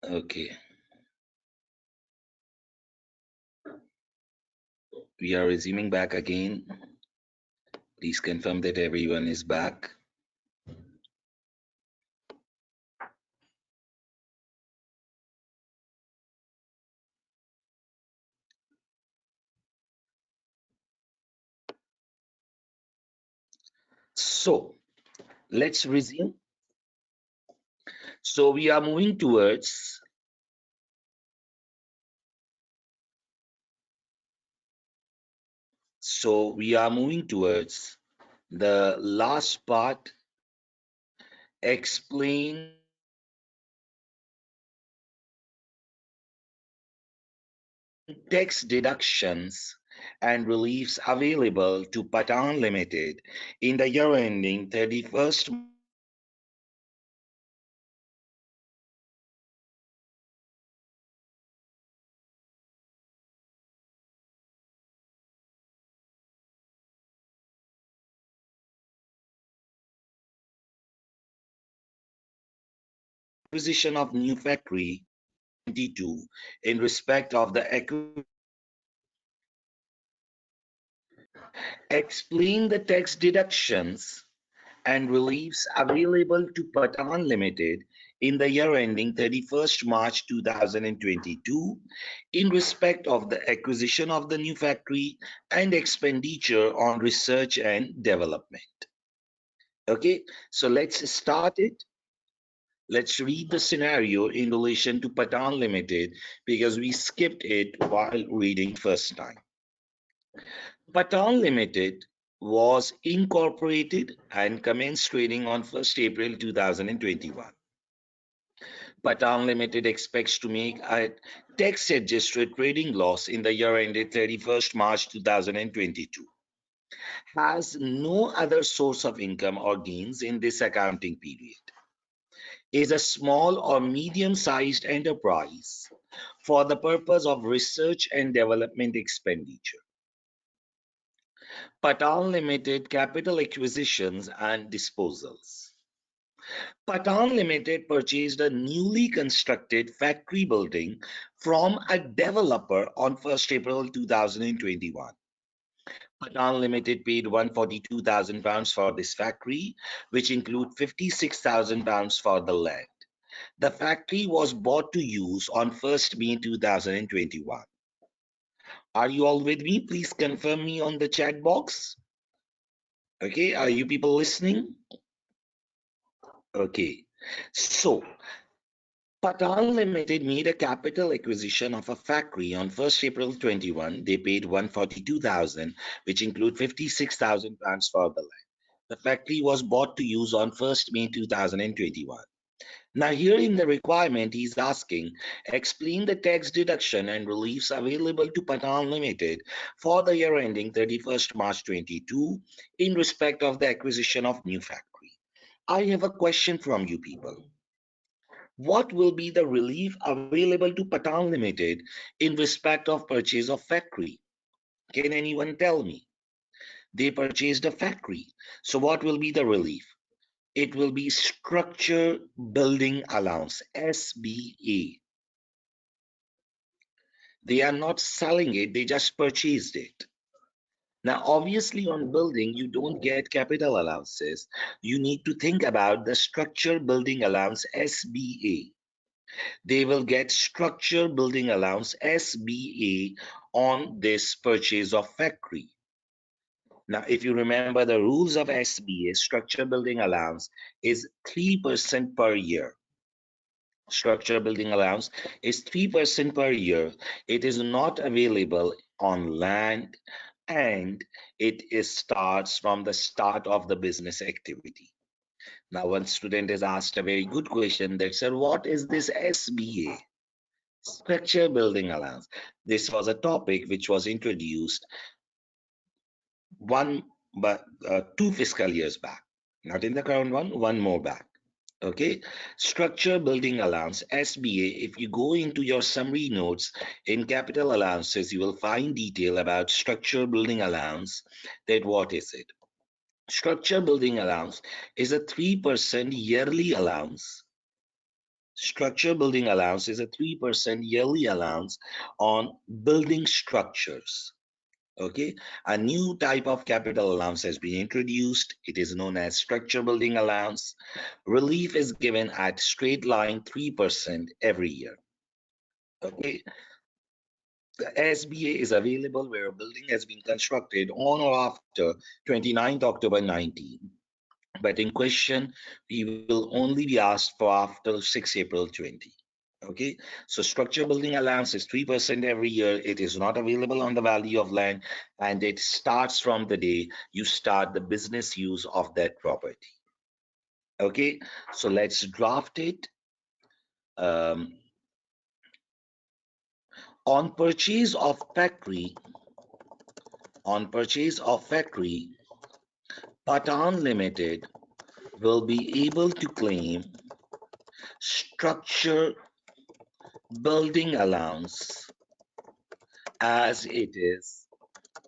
Okay, we are resuming back again. Please confirm that everyone is back. So let's resume. So we are moving towards the last part, explain tax deductions and reliefs available to Patan Limited in the year ending 31st acquisition of new factory 22 in respect of the explain the tax deductions and reliefs available to Patan Limited in the year ending 31st March 2022 in respect of the acquisition of the new factory and expenditure on research and development. Okay, so let's start it. Let's read the scenario in relation to Patan Limited because we skipped it while reading first time. Patan Limited was incorporated and commenced trading on 1st April 2021. Patan Limited expects to make a tax-adjusted trading loss in the year ended 31st March 2022. Has no other source of income or gains in this accounting period. Is a small or medium-sized enterprise for the purpose of research and development expenditure. Patan Limited capital acquisitions and disposals. Patan Limited purchased a newly constructed factory building from a developer on 1st April 2021. Patan Limited paid £142,000 for this factory, which include £56,000 for the land. The factory was bought to use on 1st May 2021. Are you all with me? Please confirm me on the chat box. Okay, are you people listening? Okay, so Patan Limited made a capital acquisition of a factory on 1st April 21. They paid 142,000, which include 56,000 pounds for the land. The factory was bought to use on 1st May 2021. Now, here in the requirement, he's asking, explain the tax deduction and reliefs available to Patan Limited for the year ending 31st March 22 in respect of the acquisition of new factory. I have a question from you people. What will be the relief available to Patan Limited in respect of purchase of factory? Can anyone tell me? They purchased a factory. So what will be the relief? It will be structure building allowance, SBA. They are not selling it, they just purchased it. Now, obviously, on building, you don't get capital allowances. You need to think about the structure building allowance, SBA. They will get structure building allowance, SBA, on this purchase of factory. Now, if you remember the rules of SBA, structure building allowance is 3% per year. Structure building allowance is 3% per year. It is not available on land and starts from the start of the business activity. Now, one student has asked a very good question that said, what is this SBA? Structure building allowance. This was a topic which was introduced two fiscal years back, not in the current one more back. Okay, structure building allowance, SBA. If you go into your summary notes in capital allowances, you will find detail about structure building allowance. That what is it? Structure building allowance is a 3% yearly allowance. Structure building allowance is a 3% yearly allowance on building structures. Okay, a new type of capital allowance has been introduced. It is known as structure building allowance. Relief is given at straight line 3% every year. Okay, the SBA is available where a building has been constructed on or after 29th October 19. But in question, we will only be asked for after 6 April 20. Okay, so structure building allowance is 3% every year. It is not available on the value of land, and it starts from the day you start the business use of that property. Okay, so let's draft it. Um, on purchase of factory, Patan Limited will be able to claim structure building allowance as it is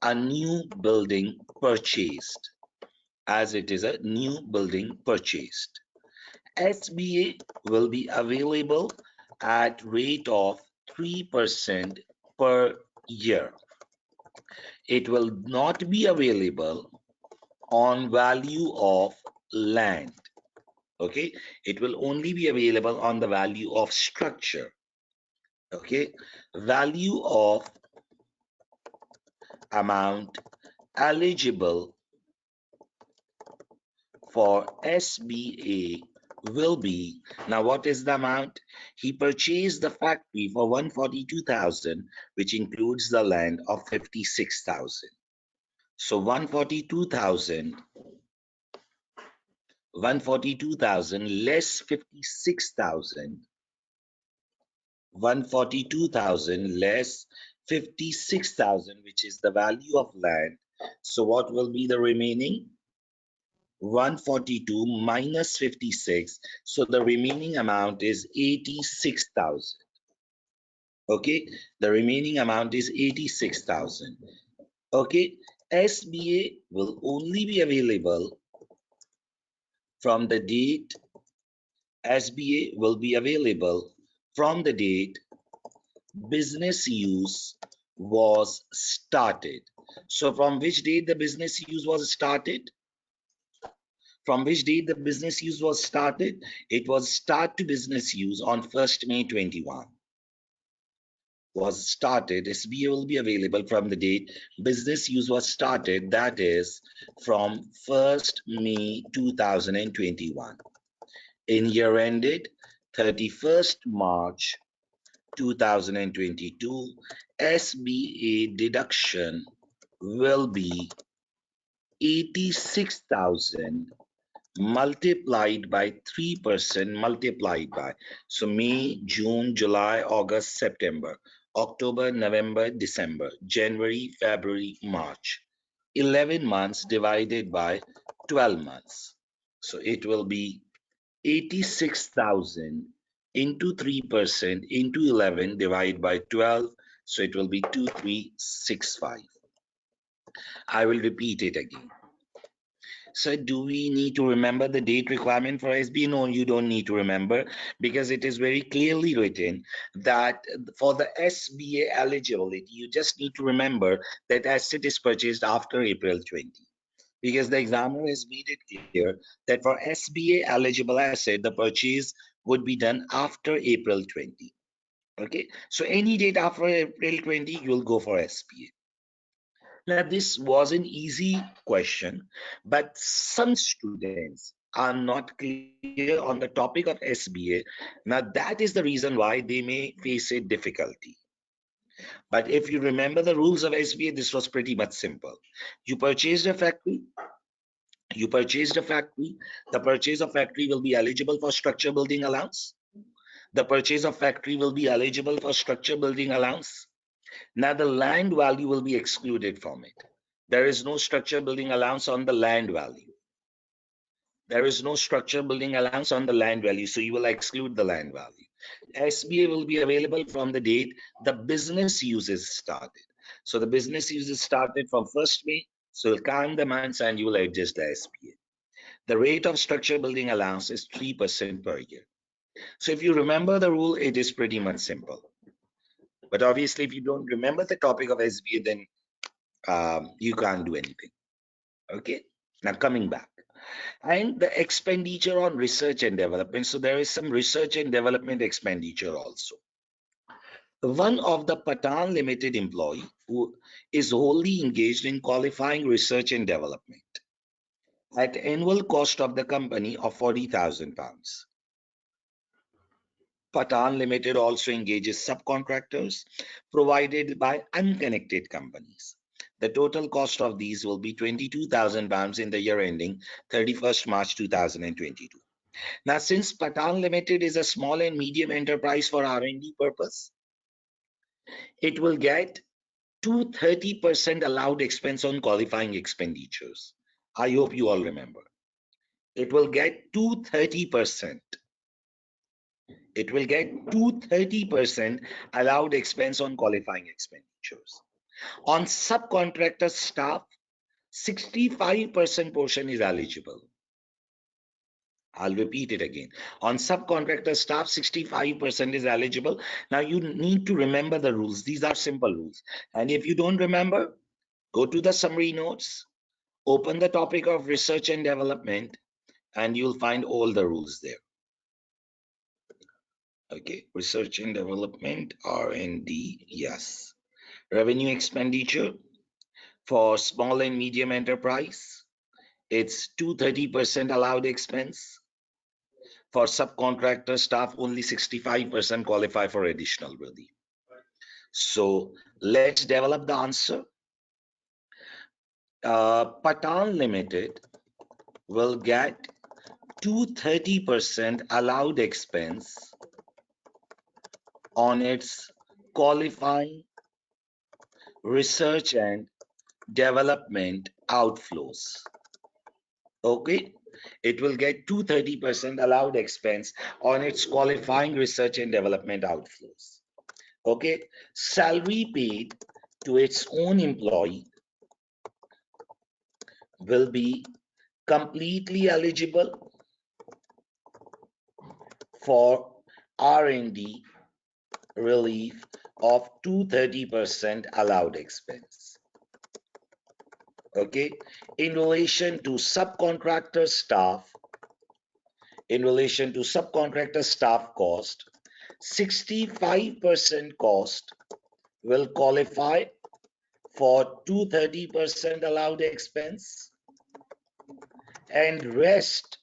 a new building purchased. SBA will be available at rate of 3% per year. It will not be available on value of land. Okay, it will only be available on the value of structure. Okay, value of amount eligible for SBA will be, now what is the amount? He purchased the factory for 142,000, which includes the land of 56,000. So 142,000 less 56,000, 142,000 less 56,000, which is the value of land. So what will be the remaining? 142 minus 56. So the remaining amount is 86,000. Okay, the remaining amount is 86,000. Okay, SBA will only be available from the date business use was started. So from which date the business use was started? From which date the business use was started? It was start to business use on 1st May 21. Was started, SBA will be available from the date business use was started, that is from 1st May 2021. In year ended 31st March 2022, SBA deduction will be 86,000 multiplied by 3% multiplied by, so May, June, July, August, September, October, November, December, January, February, March. 11 months divided by 12 months. So it will be 86,000 into 3% into 11 divided by 12. So it will be 2365. I will repeat it again. So do we need to remember the date requirement for SBA? No, you don't need to remember, because it is very clearly written that for the SBA eligibility, you just need to remember that asset is purchased after April 20. Because the examiner has made it clear that for SBA eligible asset, the purchase would be done after April 20. Okay, so any date after April 20, you'll go for SBA. Now, this was an easy question, but some students are not clear on the topic of SBA. Now, that is the reason why they may face a difficulty. But if you remember the rules of SBA, this was pretty much simple. You purchased a factory. The purchase of factory will be eligible for structure building allowance. Now the land value will be excluded from it. There is no structure building allowance on the land value. There is no structure building allowance on the land value, so you will exclude the land value. SBA will be available from the date the business uses started. So the business uses started from 1st May, so you'll count the months and you will adjust the SBA. The rate of structure building allowance is 3% per year. So if you remember the rule, it is pretty much simple. But obviously, if you don't remember the topic of SBA, then you can't do anything. Okay, now coming back. And the expenditure on research and development. So there is some research and development expenditure also. One of the Patan Limited employee who is wholly engaged in qualifying research and development at annual cost of the company of £40,000. Patan Limited also engages subcontractors provided by unconnected companies. The total cost of these will be £22,000 in the year ending 31st March 2022. Now, since Patan Limited is a small and medium enterprise for R&D purpose, it will get 230% allowed expense on qualifying expenditures. I hope you all remember. It will get 230%. It will get 230% allowed expense on qualifying expenditures. On subcontractor staff, 65% portion is eligible. I'll repeat it again. On subcontractor staff, 65% is eligible. Now you need to remember the rules. These are simple rules. And if you don't remember, go to the summary notes, open the topic of research and development, and you'll find all the rules there. Okay, research and development, R&D, yes. Revenue expenditure for small and medium enterprise, it's 230% allowed expense. For subcontractor staff, only 65% qualify for additional relief. So let's develop the answer. Patan Limited will get 230% allowed expense on its qualifying research and development outflows. Okay, it will get 230% allowed expense on its qualifying research and development outflows. Okay, salary paid to its own employee will be completely eligible for R&D relief of 230% allowed expense. Okay, in relation to subcontractor staff, cost, 65% cost will qualify for 230% allowed expense, and rest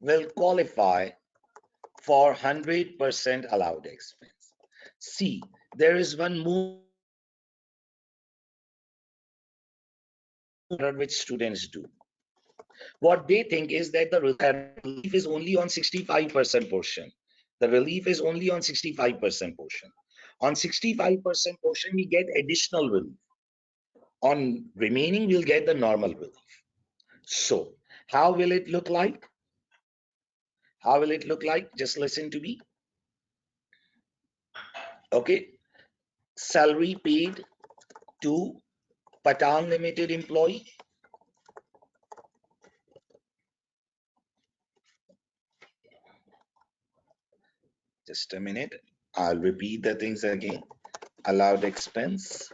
will qualify for 100% allowed expense. See, there is one more which students do. What they think is that the relief is only on 65% portion. The relief is only on 65% portion. On 65% portion, we get additional relief. On remaining, we'll get the normal relief. So, how will it look like? How will it look like? Just listen to me. Okay. Salary paid to Patan Limited employee. Just a minute. I'll repeat the things again. Allowed expense.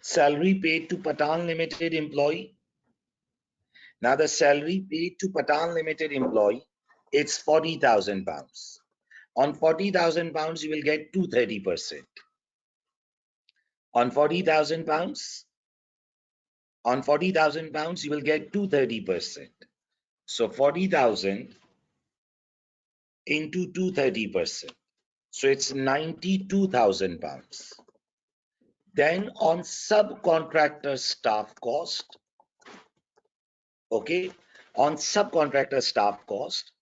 Salary paid to Patan Limited employee. Now the salary paid to Patan Limited employee, it's £40,000. On £40,000, you will get 230%. On £40,000, you will get 230%. So 40,000 into 230%. So it's £92,000. Then on subcontractor staff cost, okay, on subcontractor staff cost,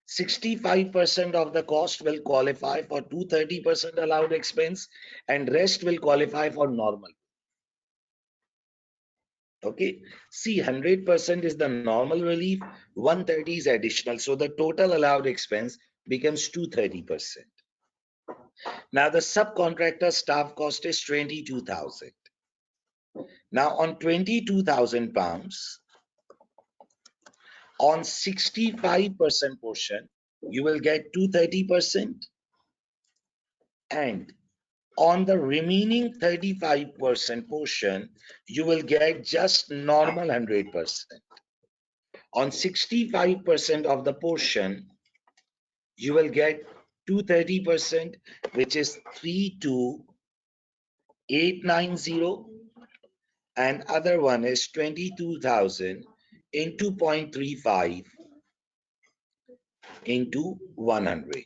65% of the cost will qualify for 230% allowed expense, and rest will qualify for normal. Okay, see, 100% is the normal relief, 130 is additional. So the total allowed expense becomes 230%. Now the subcontractor staff cost is 22,000. Now on 22,000 pounds, on 65% portion, you will get 230%, and on the remaining 35% portion, you will get just normal 100%. On 65% of the portion, you will get 230%, which is 32,890, and other one is 22,000 into 0.35 into 100.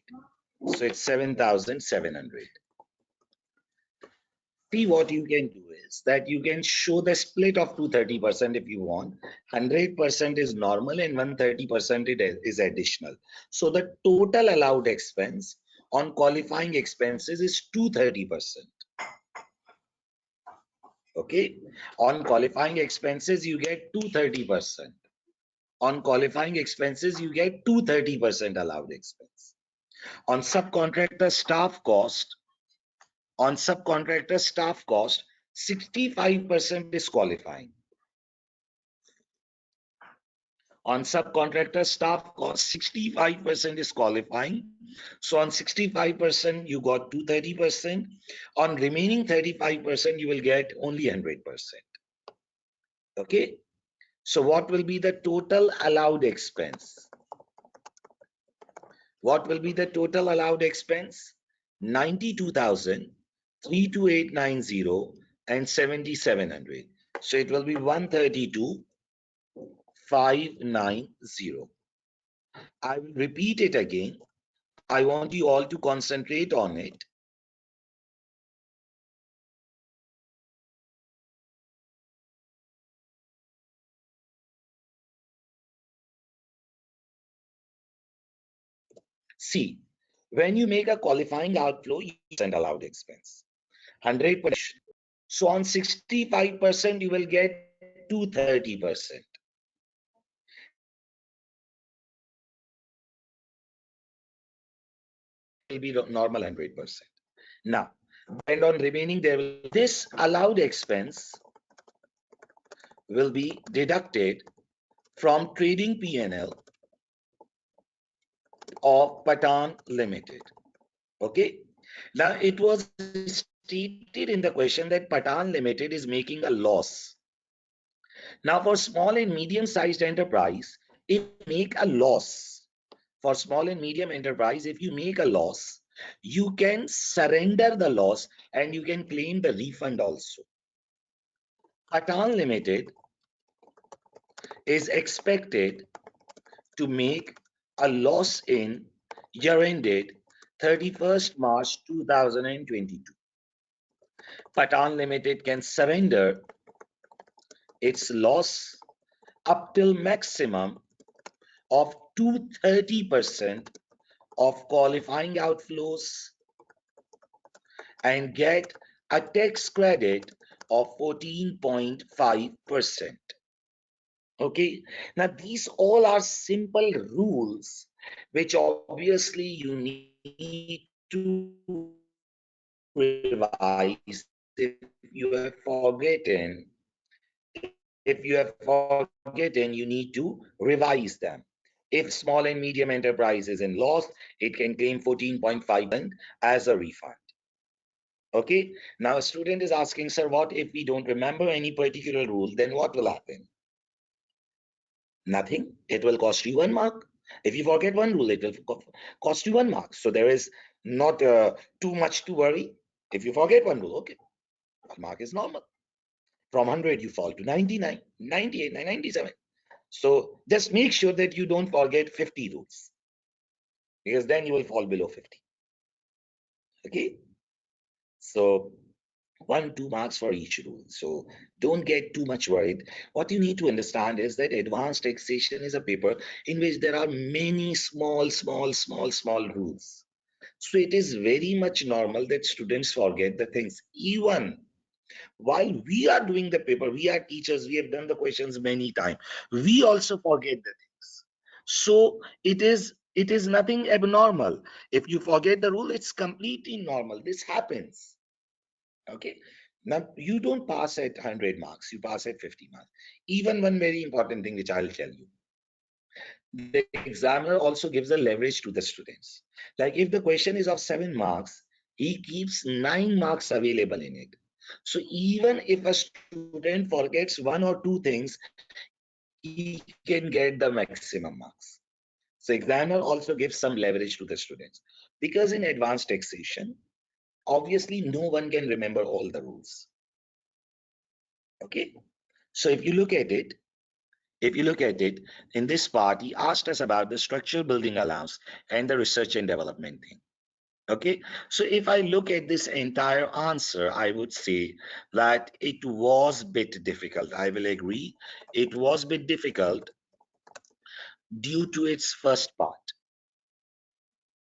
So it's 7,700. See, what you can do is that you can show the split of 230% if you want. 100% is normal and 130% is additional. So the total allowed expense on qualifying expenses is 230%. Okay, on qualifying expenses you get 230%. On qualifying expenses you get 230% allowed expense. On subcontractor staff cost, 65% is qualifying. On subcontractor staff cost, 65% is qualifying. So on 65%, you got 230%. On remaining 35%, you will get only 100%. Okay. So what will be the total allowed expense? What will be the total allowed expense? 92,000, 32890, and 7,700. So it will be 132,590. I will repeat it again. I want you all to concentrate on it. See, when you make a qualifying outflow, you allowed expense, 100%. So on 65%, you will get 230%. Will be normal 100%. Now, and on remaining, there will this allowed expense will be deducted from trading P&L of Patan Limited. Okay. Now it was stated in the question that Patan Limited is making a loss. Now for small and medium sized enterprise, if you make a loss, for small and medium enterprise, if you make a loss, you can surrender the loss and you can claim the refund also. Patan Limited is expected to make a loss in year ended 31st March 2022. Patan Limited can surrender its loss up till maximum of 230% of qualifying outflows and get a tax credit of 14.5%. Okay, now these all are simple rules which obviously you need to revise. If you have forgotten, you need to revise them. If small and medium enterprise is in loss, it can claim 14.5% as a refund. Okay, now a student is asking, sir, what if we don't remember any particular rule? Then what will happen? Nothing. It will cost you 1 mark. If you forget one rule, it will cost you 1 mark. So there is not too much to worry. If you forget one rule, okay, 1 mark is normal. From 100, you fall to 99, 98, 97. So just make sure that you don't forget 50 rules, because then you will fall below 50. Okay. So 1-2 marks for each rule. So don't get too much worried. What you need to understand is that advanced taxation is a paper in which there are many small rules. So it is very much normal that students forget the things. Even While we are doing the paper, we are teachers, we have done the questions many times. We also forget the things. So it is nothing abnormal. If you forget the rule, it's completely normal. This happens. Okay. Now you don't pass at 100 marks, you pass at 50 marks. Even one very important thing which I'll tell you. The examiner also gives a leverage to the students. Like if the question is of 7 marks, he keeps 9 marks available in it. So even if a student forgets one or two things, he can get the maximum marks. So examiner also gives some leverage to the students. Because in advanced taxation, obviously no one can remember all the rules. Okay. So if you look at it, in this part, he asked us about the structural building allowance and the research and development thing. Okay, so if I look at this entire answer, I would say that it was a bit difficult. I will agree. It was a bit difficult due to its first part.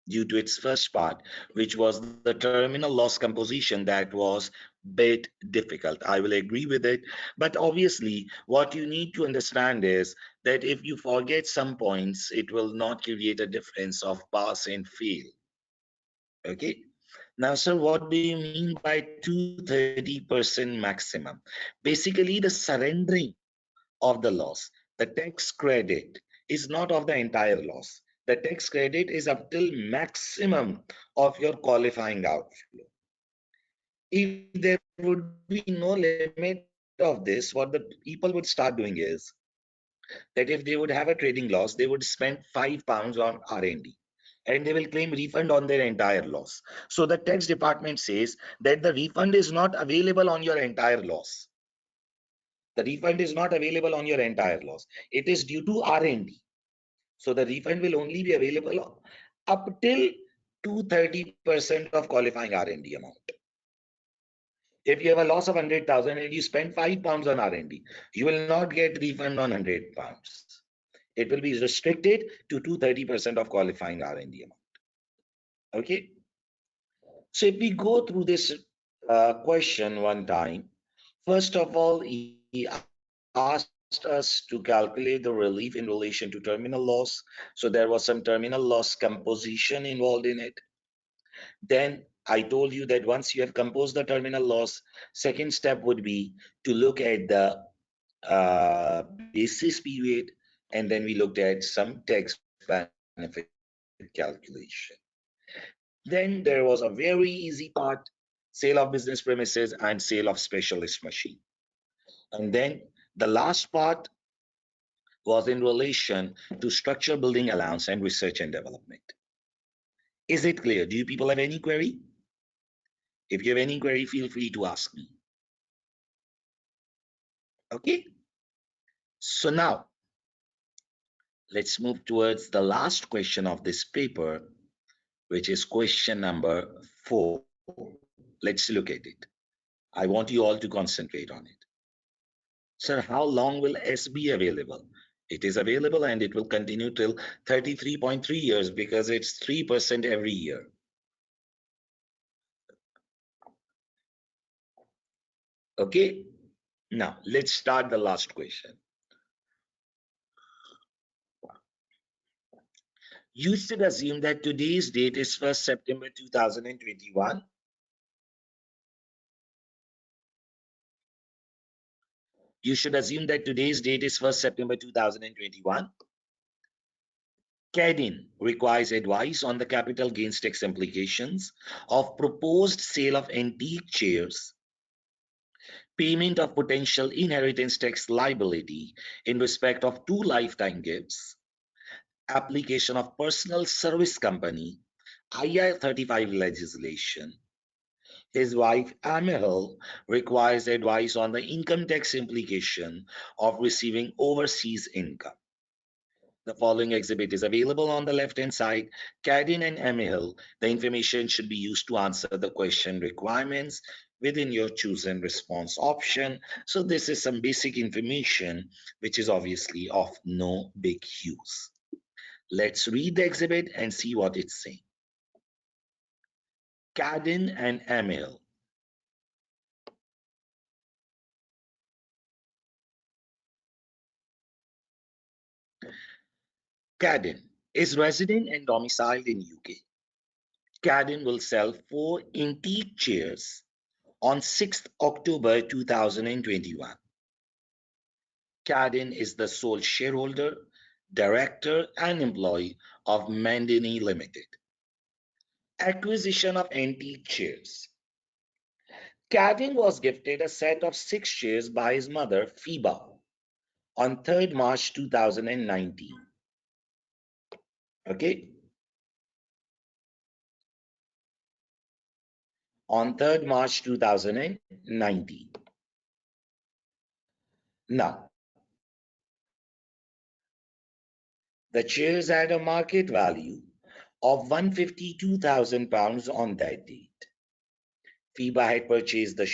Due to its first part, which was the terminal loss composition, that was bit difficult. I will agree with it. But obviously, what you need to understand is that if you forget some points, it will not create a difference of pass and fail. Okay. Now, sir, what do you mean by 230% maximum? Basically, the surrendering of the loss. The tax credit is not of the entire loss. The tax credit is up till maximum of your qualifying outflow. If there would be no limit of this, what the people would start doing is that if they would have a trading loss, they would spend £5 on R&D and they will claim refund on their entire loss. So the tax department says that the refund is not available on your entire loss. The refund is not available on your entire loss. It is due to R&D. So the refund will only be available up till 230% of qualifying R&D amount. If you have a loss of 100,000 and you spend £5 on R&D, you will not get refund on £100. It will be restricted to 230% of qualifying R&D amount. Okay. So if we go through this question one time, first of all, he asked us to calculate the relief in relation to terminal loss. So there was some terminal loss composition involved in it. Then I told you that once you have composed the terminal loss, second step would be to look at the basis period, and then we looked at some tax benefit calculation. Then there was a very easy part, sale of business premises and sale of specialist machine. And then the last part was in relation to structural building allowance and research and development. Is it clear? Do you people have any query? If you have any query, feel free to ask me. Okay. So now let's move towards the last question of this paper, which is question number 4. Let's look at it. I want you all to concentrate on it. Sir, how long will S be available? It is available and it will continue till 33.3 years because it's 3% every year. Okay. Now let's start the last question. You should assume that today's date is 1st September 2021. You should assume that today's date is 1st September 2021. CADIN requires advice on the capital gains tax implications of proposed sale of antique chairs, payment of potential inheritance tax liability in respect of 2 lifetime gifts, application of personal service company, IR 35 legislation. His wife Amel requires advice on the income tax implication of receiving overseas income. The following exhibit is available on the left-hand side. Cadin and Amel, the information should be used to answer the question requirements within your chosen response option. So this is some basic information which is obviously of no big use. Let's read the exhibit and see what it's saying. Cadin and Amel. Cadden is resident and domiciled in UK. Cadden will sell 4 antique chairs on 6th October 2021. Cadden is the sole shareholder, director, and employee of Mandini Limited. Acquisition of antique chairs. Cadden was gifted a set of 6 chairs by his mother, Phoeba, on 3rd March 2019. Okay? On 3rd March 2019. Now, the chairs had a market value of £152,000 on that date. Phoeba had purchased the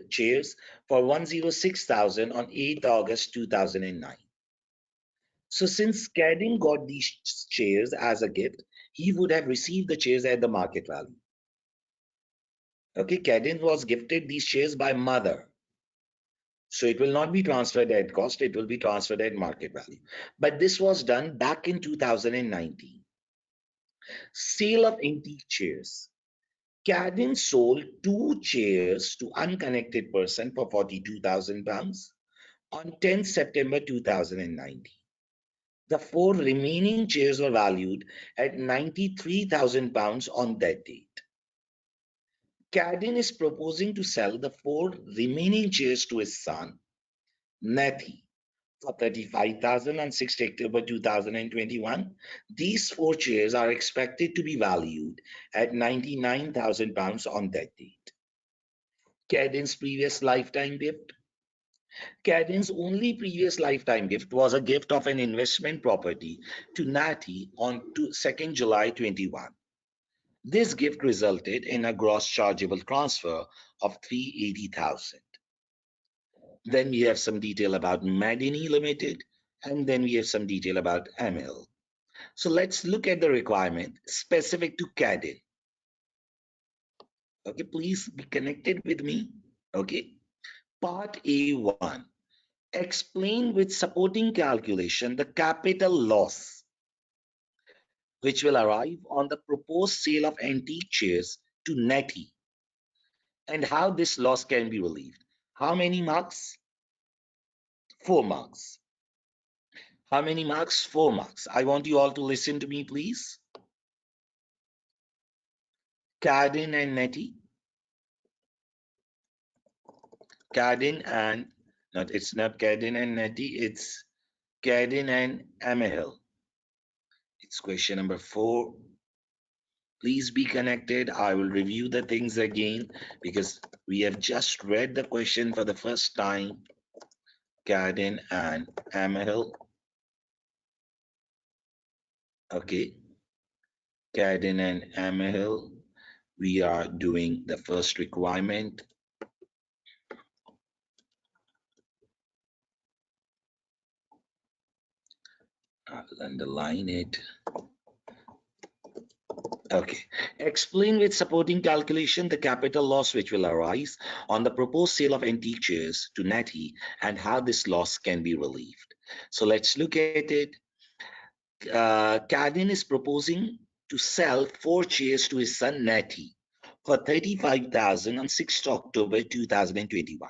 chairs for £106,000 on 8th August 2009. So since Cadden got these chairs as a gift, he would have received the chairs at the market value. Okay, Cadden was gifted these chairs by mother. So it will not be transferred at cost, it will be transferred at market value. But this was done back in 2019. Sale of antique chairs. Cadden sold 2 chairs to unconnected person for £42,000 on 10th September 2019. The 4 remaining chairs were valued at £93,000 on that date. Cadden is proposing to sell the 4 remaining chairs to his son, Nathy, for £35,000 on 6th October 2021. These 4 chairs are expected to be valued at £99,000 on that date. Cadden's previous lifetime gift. Cadden's only previous lifetime gift was a gift of an investment property to Nathy on 2nd July 21. This gift resulted in a gross chargeable transfer of £380,000. Then we have some detail about Mandini Limited, and then we have some detail about ML. So let's look at the requirement specific to Cadden. Okay, please be connected with me. Okay. Part A1. Explain with supporting calculation the capital loss which will arrive on the proposed sale of antique chairs to Nathy and how this loss can be relieved. How many marks? 4 marks. How many marks? 4 marks. I want you all to listen to me, please. Cadden and Nathy. Cadden and, it's not Cadden and Nathy, it's Cadden and Amahil. It's question number 4. Please be connected. I will review the things again because we have just read the question for the first time. Cadden and Amahil. Okay. Cadden and Amahil. We are doing the first requirement. I'll underline it. Okay. Explain with supporting calculation the capital loss which will arise on the proposed sale of antique chairs to Nathy and how this loss can be relieved. So let's look at it. Cadden is proposing to sell 4 chairs to his son Nathy for $35,000 on 6th October 2021.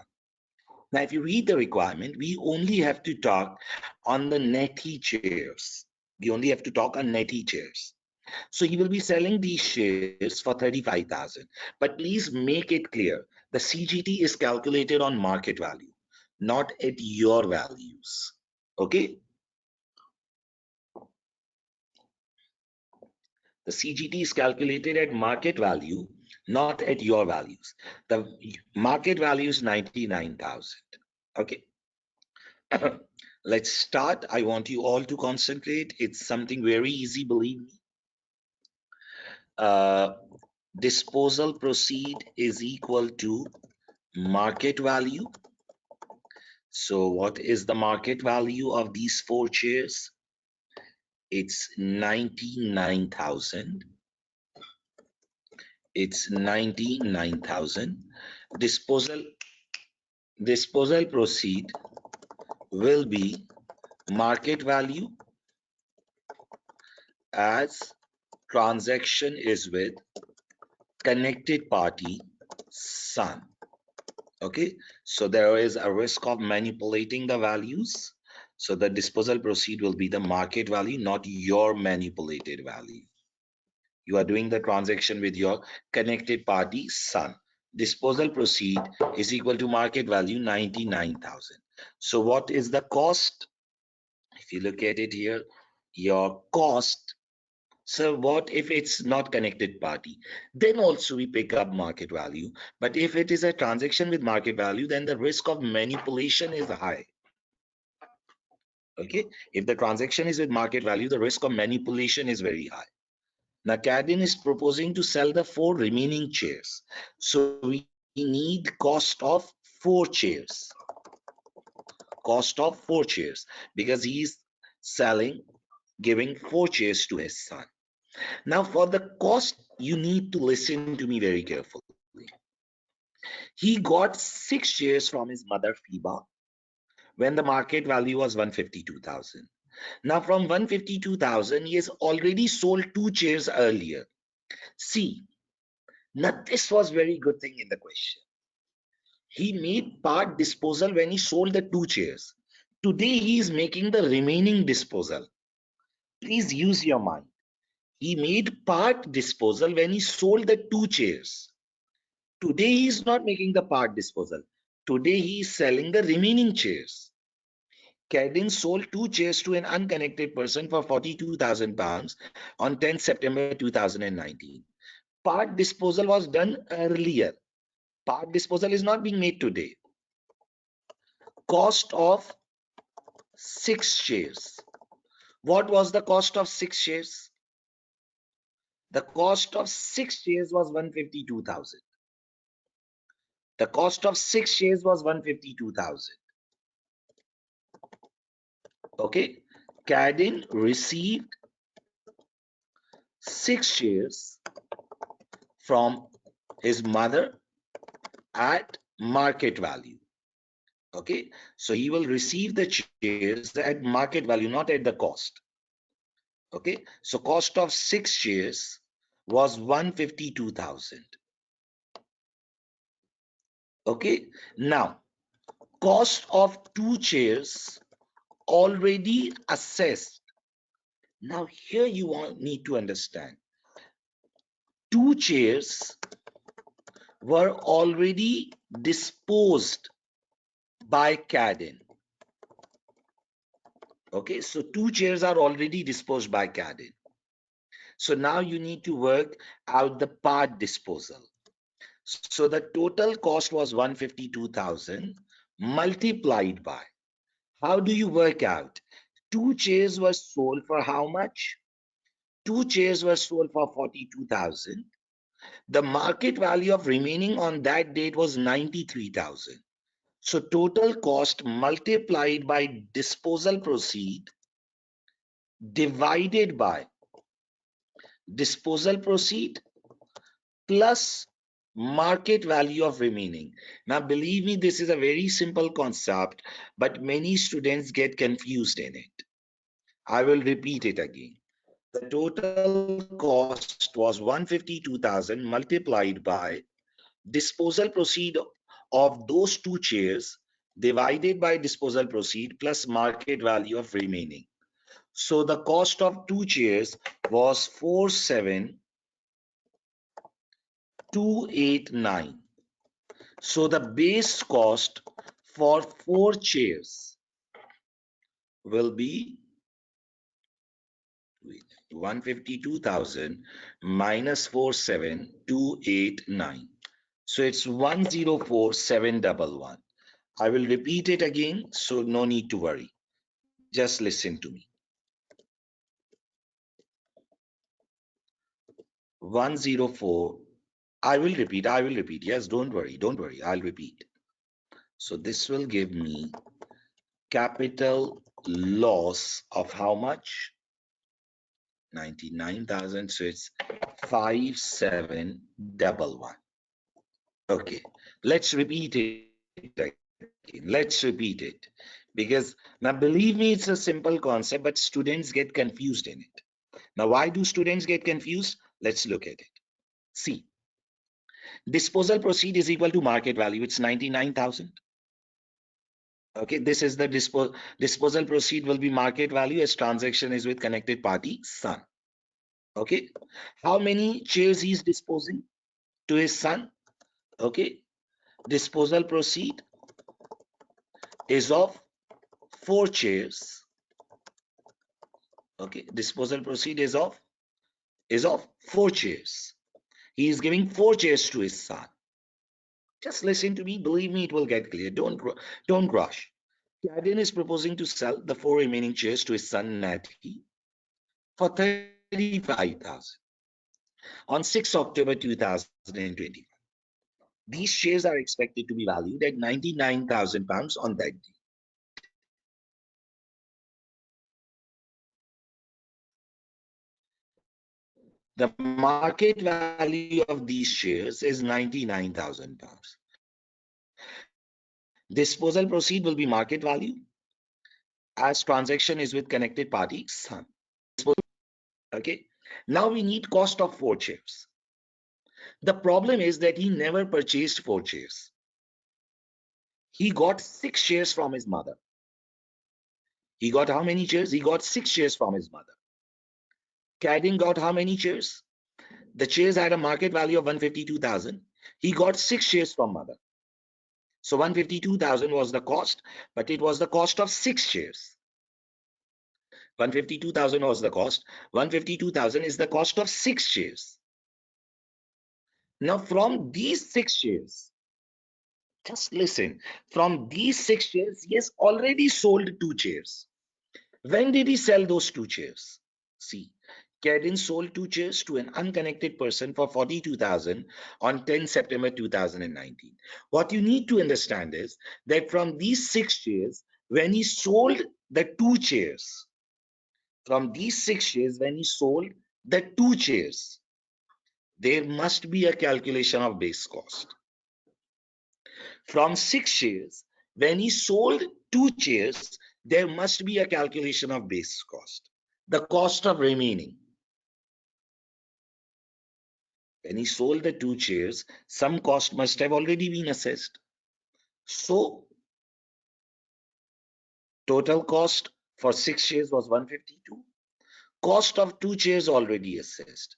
Now, if you read the requirement, we only have to talk on the Nathy chairs. We only have to talk on Nathy chairs. So he will be selling these shares for $35,000. But please make it clear, the CGT is calculated on market value, not at your values. Okay? The CGT is calculated at market value, not at your values. The market value is 99,000. Okay. Let's start. I want you all to concentrate. It's something very easy, believe me. Disposal proceed is equal to market value. So what is the market value of these 4 chairs? It's 99,000. It's 99,000. Disposal proceed will be market value as transaction is with connected party son. Okay, so there is a risk of manipulating the values. So the disposal proceed will be the market value, not your manipulated value. You are doing the transaction with your connected party son. Disposal proceed is equal to market value 99,000. So what is the cost? If you look at it here, your cost. So what if it's not connected party? Then also we pick up market value. But if it is a transaction with market value, then the risk of manipulation is high. Okay, if the transaction is with market value, the risk of manipulation is very high. Now, Cadden is proposing to sell the 4 remaining chairs. So we need cost of 4 chairs. Cost of 4 chairs because he is selling, giving 4 chairs to his son. Now, for the cost, you need to listen to me very carefully. He got 6 chairs from his mother, Fiba, when the market value was 152,000. Now, from 152,000, he has already sold 2 chairs earlier. See, now this was very good thing in the question. He made part disposal when he sold the 2 chairs. Today, he is making the remaining disposal. Please use your mind. He made part disposal when he sold the 2 chairs. Today, he is not making the part disposal. Today, he is selling the remaining chairs. Cadden sold 2 chairs to an unconnected person for £42,000 on 10 September 2019. Part disposal was done earlier. Part disposal is not being made today. Cost of 6 chairs. What was the cost of 6 chairs? The cost of 6 chairs was 152,000. The cost of 6 chairs was 152,000. Okay, Cadden received 6 chairs from his mother at market value. Okay, so he will receive the chairs at market value, not at the cost. Okay, so cost of 6 chairs was 152,000. Okay, now cost of 2 chairs already assessed. Now here you need to understand 2 chairs were already disposed by Cadden. Okay, so 2 chairs are already disposed by Cadden. So now you need to work out the part disposal. So the total cost was 152,000 multiplied by. How do you work out? 2 chairs were sold for how much? 2 chairs were sold for 42,000. The market value of remaining on that date was 93,000. So total cost multiplied by disposal proceed divided by disposal proceed plus market value of remaining. Now, believe me, this is a very simple concept, but many students get confused in it. I will repeat it again. The total cost was 152,000 multiplied by disposal proceed of those 2 chairs divided by disposal proceed plus market value of remaining. So the cost of 2 chairs was 47,289. So the base cost for 4 chairs will be 152,000 minus 47,289. So it's 104,711. I will repeat it again, so no need to worry. Just listen to me. 104. I will repeat. Yes, don't worry. I'll repeat. So this will give me capital loss of how much? 99,000. So it's 5711. Okay, let's repeat it again. Let's repeat it. Because now believe me, it's a simple concept, but students get confused in it. Now, why do students get confused? Let's look at it. See, disposal proceed is equal to market value. It's 99,000. Okay, this is the disposal proceed will be market value as transaction is with connected party son. Okay, how many chairs he is disposing to his son? Okay, disposal proceed is of 4 chairs. Okay, disposal proceed is of 4 chairs. He is giving 4 chairs to his son. Just listen to me. Believe me, it will get clear. Don't rush. Cadden is proposing to sell the 4 remaining chairs to his son Natty for 35,000 on 6 October 2020. These shares are expected to be valued at 99,000 pounds on that day. The market value of these shares is 99,000 pounds. Disposal proceed will be market value as transaction is with connected party son. Okay. Now we need cost of 4 chairs. The problem is that he never purchased 4 chairs. He got 6 chairs from his mother. He got how many chairs? He got 6 chairs from his mother. Cadden got how many chairs? The chairs had a market value of 152,000. He got 6 chairs from mother. So 152,000 was the cost, but it was the cost of 6 chairs. 152,000 was the cost. 152,000 is the cost of 6 chairs. Now from these 6 chairs, just listen, from these 6 chairs, he has already sold 2 chairs. When did he sell those 2 chairs? See, Cadden sold 2 chairs to an unconnected person for 42,000 on 10 September 2019. What you need to understand is that from these 6 chairs, when he sold the 2 chairs, from these 6 chairs, when he sold the 2 chairs, there must be a calculation of base cost. From 6 chairs, when he sold 2 chairs, there must be a calculation of base cost, the cost of remaining. When he sold the 2 chairs, some cost must have already been assessed. So total cost for 6 chairs was 152. Cost of 2 chairs already assessed.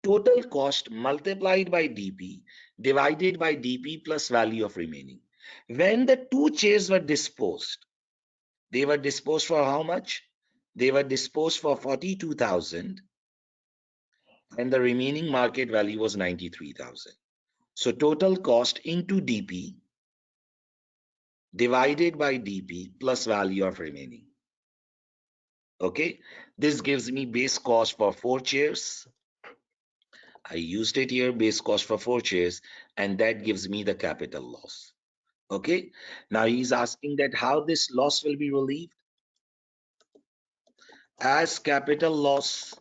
Total cost multiplied by DP divided by DP plus value of remaining. When the 2 chairs were disposed, they were disposed for how much? They were disposed for 42,000 and the remaining market value was 93,000. So total cost into DP divided by DP plus value of remaining. Okay, this gives me base cost for 4 chairs. I used it here, base cost for 4 chairs, and that gives me the capital loss. Okay, now he's asking that how this loss will be relieved. As capital loss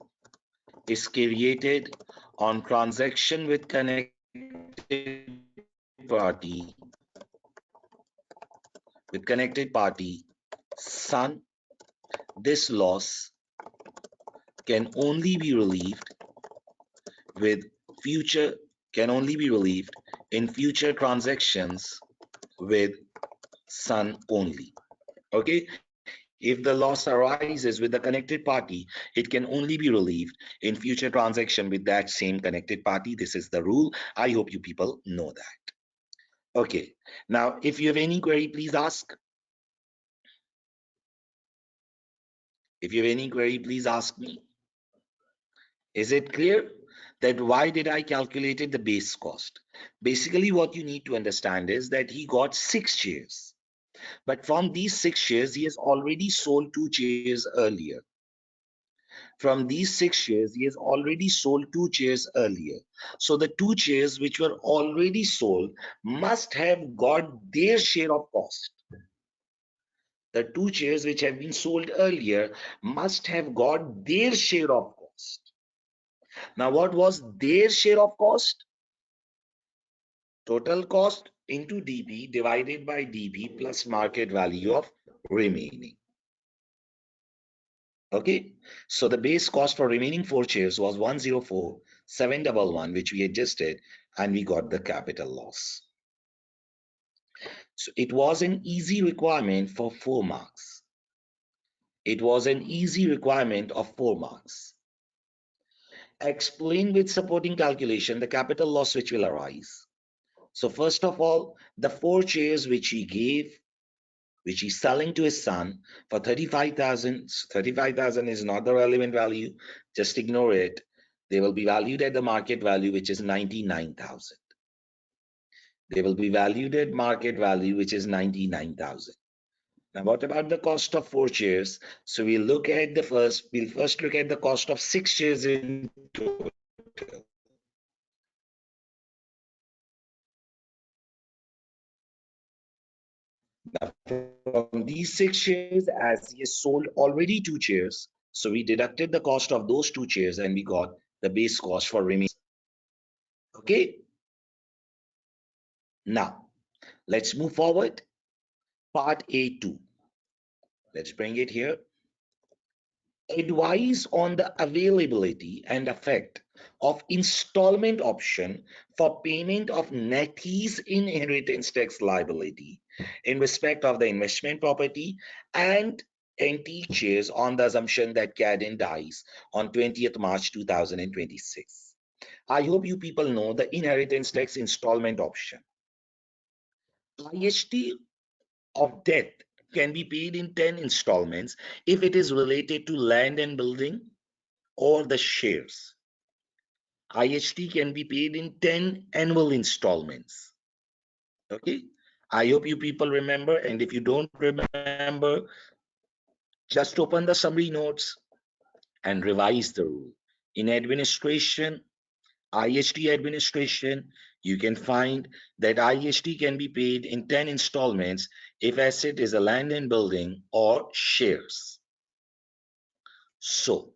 is created on transaction with connected party, son, this loss can only be relieved in future transactions with son only. Okay, if the loss arises with the connected party, it can only be relieved in future transaction with that same connected party. This is the rule. I hope you people know that. Okay, now if you have any query, please ask. If you have any query, please ask me. Is it clear that why did I calculated the base cost? Basically, what you need to understand is that he got 6 chairs. But from these 6 chairs, he has already sold 2 chairs earlier. From these 6 chairs, he has already sold 2 chairs earlier. So the 2 chairs which were already sold must have got their share of cost. The 2 chairs which have been sold earlier must have got their share of cost. Now, what was their share of cost? Total cost into DP divided by DP plus market value of remaining. Okay, so the base cost for remaining 4 shares was 104,711, which we adjusted, and we got the capital loss. So it was an easy requirement for 4 marks. It was an easy requirement of 4 marks. Explain with supporting calculation the capital loss which will arise. So first of all, the 4 shares which he gave, which he's selling to his son for 35,000. 35,000 is not the relevant value. Just ignore it. They will be valued at the market value, which is 99,000. They will be valued at market value, which is 99,000. Now, what about the cost of 4 shares? So we'll first look at the cost of 6 shares in total. Now, from these 6 shares, as he has sold already 2 shares, so we deducted the cost of those 2 shares and we got the base cost for remaining. Okay. Now, let's move forward. Part A2. Let's bring it here. Advise on the availability and effect of installment option for payment of NETI's inheritance tax liability in respect of the investment property and antique shares on the assumption that Cadden dies on 20th March 2026. I hope you people know the inheritance tax installment option. IHT of death can be paid in 10 installments if it is related to land and building or the shares. IHT can be paid in 10 annual installments. Okay, I hope you people remember, and if you don't remember, just open the summary notes and revise the rule. In administration, IHT administration, you can find that IHT can be paid in 10 installments if asset is a land and building or shares. So,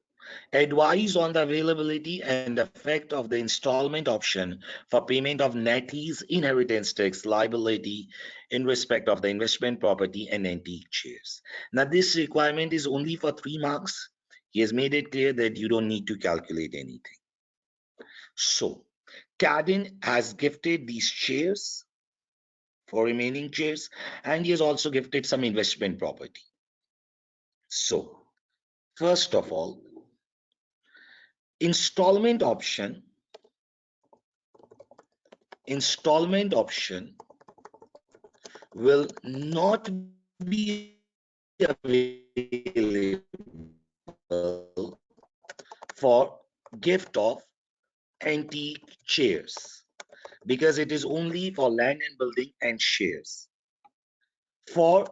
advise on the availability and effect of the installment option for payment of NETI's inheritance tax liability in respect of the investment property and antique shares. Now, this requirement is only for 3 marks. He has made it clear that you don't need to calculate anything. So, Cadden has gifted these shares for remaining shares, and he has also gifted some investment property. So, first of all, installment option will not be available for gift of antique shares because it is only for land and building and shares. For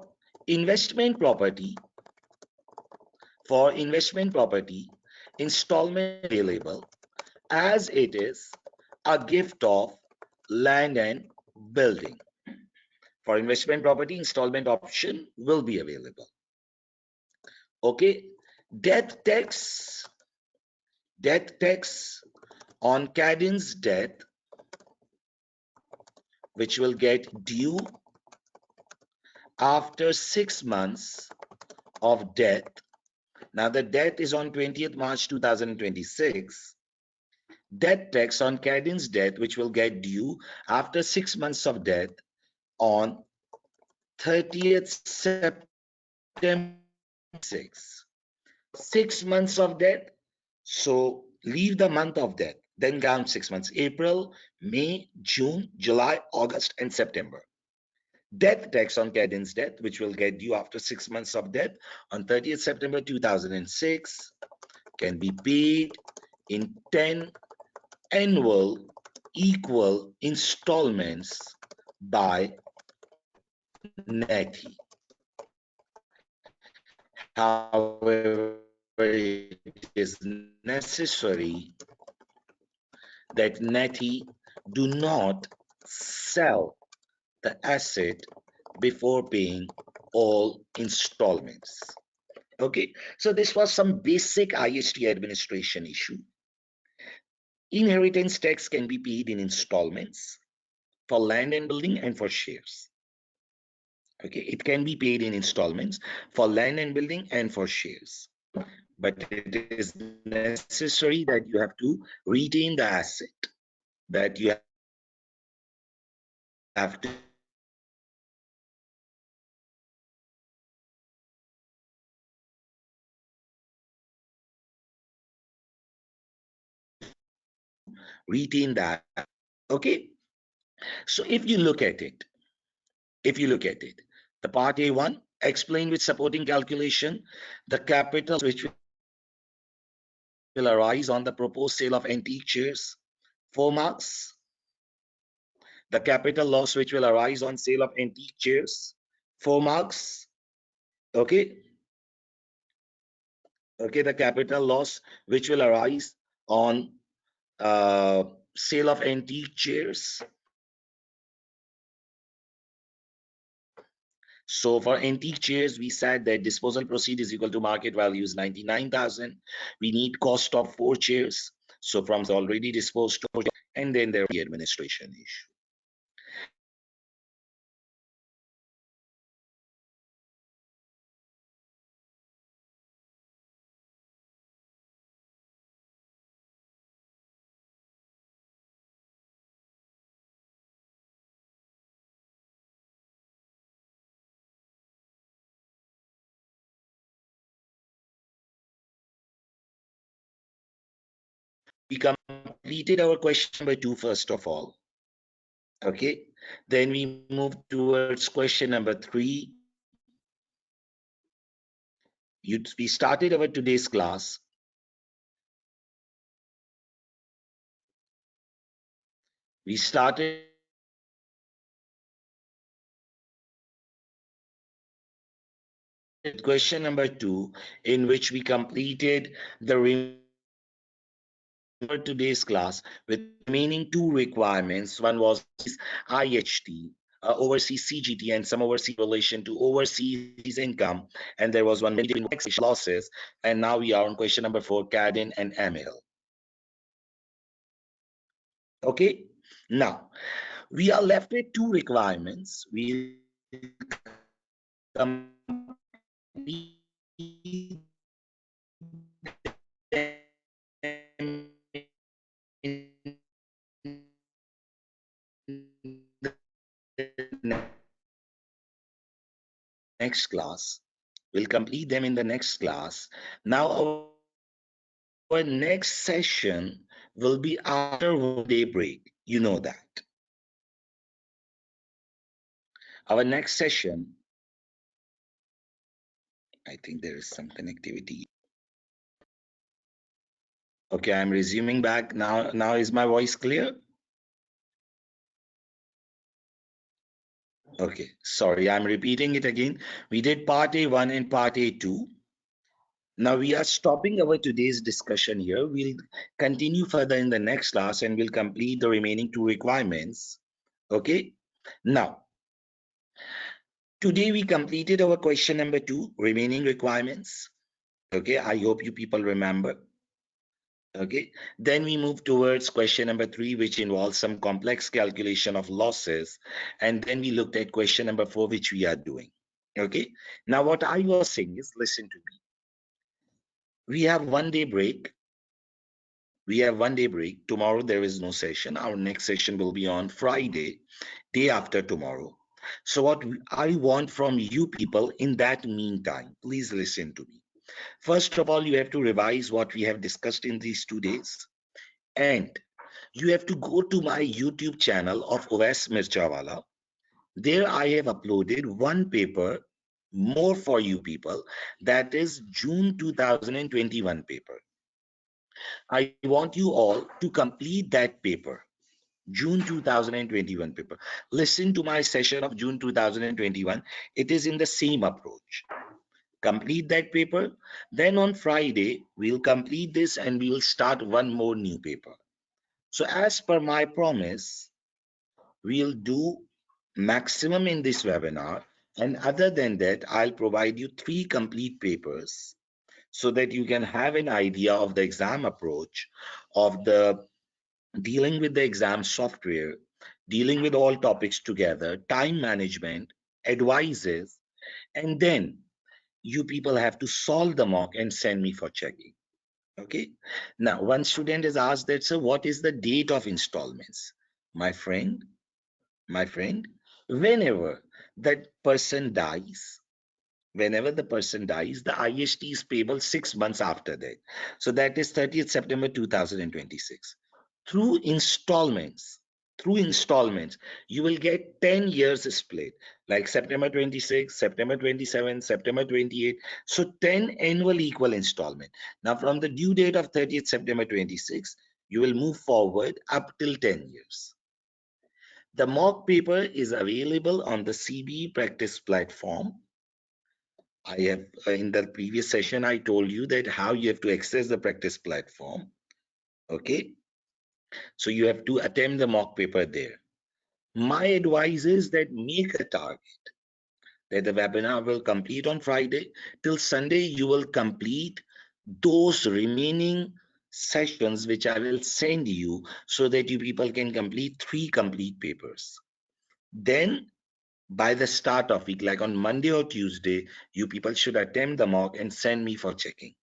investment property, installment available as it is a gift of land and building. For investment property, installment option will be available. Okay, death tax on Cadden's death, which will get due after 6 months of death. Now the death is on 20th March 2026. Death tax on Cadden's death, which will get due after 6 months of death on 30th September 6. 6 months of death. So leave the month of death, then count 6 months: April, May, June, July, August, and September. Death tax on Cadden's death, which will get due after 6 months of death on 30th September 2006, can be paid in 10 annual equal installments by NETI. However, it is necessary that NETI do not sell the asset before paying all installments. Okay, so this was some basic IHT administration issue. Inheritance tax can be paid in installments for land and building and for shares. Okay, it can be paid in installments for land and building and for shares. but it is necessary that you have to retain the asset, that you have to retain that. Okay. So if you look at it, the part A1 explained with supporting calculation, the capital which will arise on the proposed sale of antique chairs, 4 marks. The capital loss which will arise on sale of antique chairs, 4 marks. Okay. Okay. The capital loss which will arise on uh, sale of antique chairs. So for antique chairs, we said that disposal proceed is equal to market value is 99,000. We need cost of 4 chairs. So from already disposed of, and then there will be administration issue. We completed our question number 2 first of all. Okay. Then we moved towards question number 3. We started our today's class. We started question number 2, in which we completed the remaining today's class with remaining 2 requirements. One was IHT, overseas CGT, and some overseas relation to overseas income, and there was one taxation losses. And now we are on question number 4, CADIN and ML. Okay. Now we are left with 2 requirements. We'll next class. We'll complete them in the next class. Now our next session will be after 1 day break. You know that. Our next session, I think there is some connectivity. Okay, I'm resuming back now. Now is my voice clear? Okay, sorry, I'm repeating it again. We did part A1 and part A2. Now we are stopping our today's discussion here. We'll continue further in the next class and we'll complete the remaining 2 requirements. Okay. Now, today we completed our question number 2, remaining requirements. Okay, I hope you people remember. Okay, then we move towards question number 3, which involves some complex calculation of losses. And then we looked at question number 4, which we are doing. Okay, now what I was saying is, listen to me. We have 1 day break. Tomorrow there is no session. Our next session will be on Friday, day after tomorrow. So what I want from you people in that meantime, please listen to me. First of all, you have to revise what we have discussed in these 2 days. And you have to go to my YouTube channel of Oves Mirchawala. There I have uploaded 1 paper more for you people. That is June 2021 paper. I want you all to complete that paper. June 2021 paper. Listen to my session of June 2021. It is in the same approach. Complete that paper. Then on Friday, we'll complete this and we will start 1 more new paper. So as per my promise, we'll do maximum in this webinar. And other than that, I'll provide you 3 complete papers so that you can have an idea of the exam approach, of the dealing with the exam software, dealing with all topics together, time management, advices, and then you people have to solve the mock and send me for checking. Okay. Now, one student has asked that, sir, what is the date of installments? My friend, my friend, whenever that person dies, whenever the person dies, the IST is payable 6 months after that. So that is 30th September 2026. Through installments, through installments, you will get 10 years split, like September 26, September 27, September 28. So 10 annual equal installment. Now, from the due date of 30th September 26, you will move forward up till 10 years. The mock paper is available on the CBE practice platform. I have in the previous session, I told you that how you have to access the practice platform. Okay. So you have to attempt the mock paper there. My advice is that make a target that the webinar will complete on Friday. Till Sunday, you will complete those remaining sessions which I will send you so that you people can complete 3 complete papers. Then by the start of week, like on Monday or Tuesday, you people should attempt the mock and send me for checking.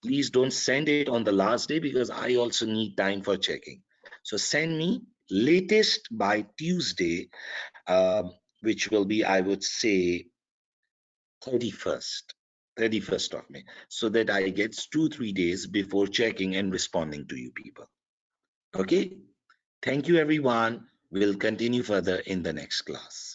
Please don't send it on the last day because I also need time for checking. So send me latest by Tuesday, which will be, I would say, 31st. 31st of May, so that I get 2-3 days before checking and responding to you people. Okay. Thank you, everyone. We'll continue further in the next class.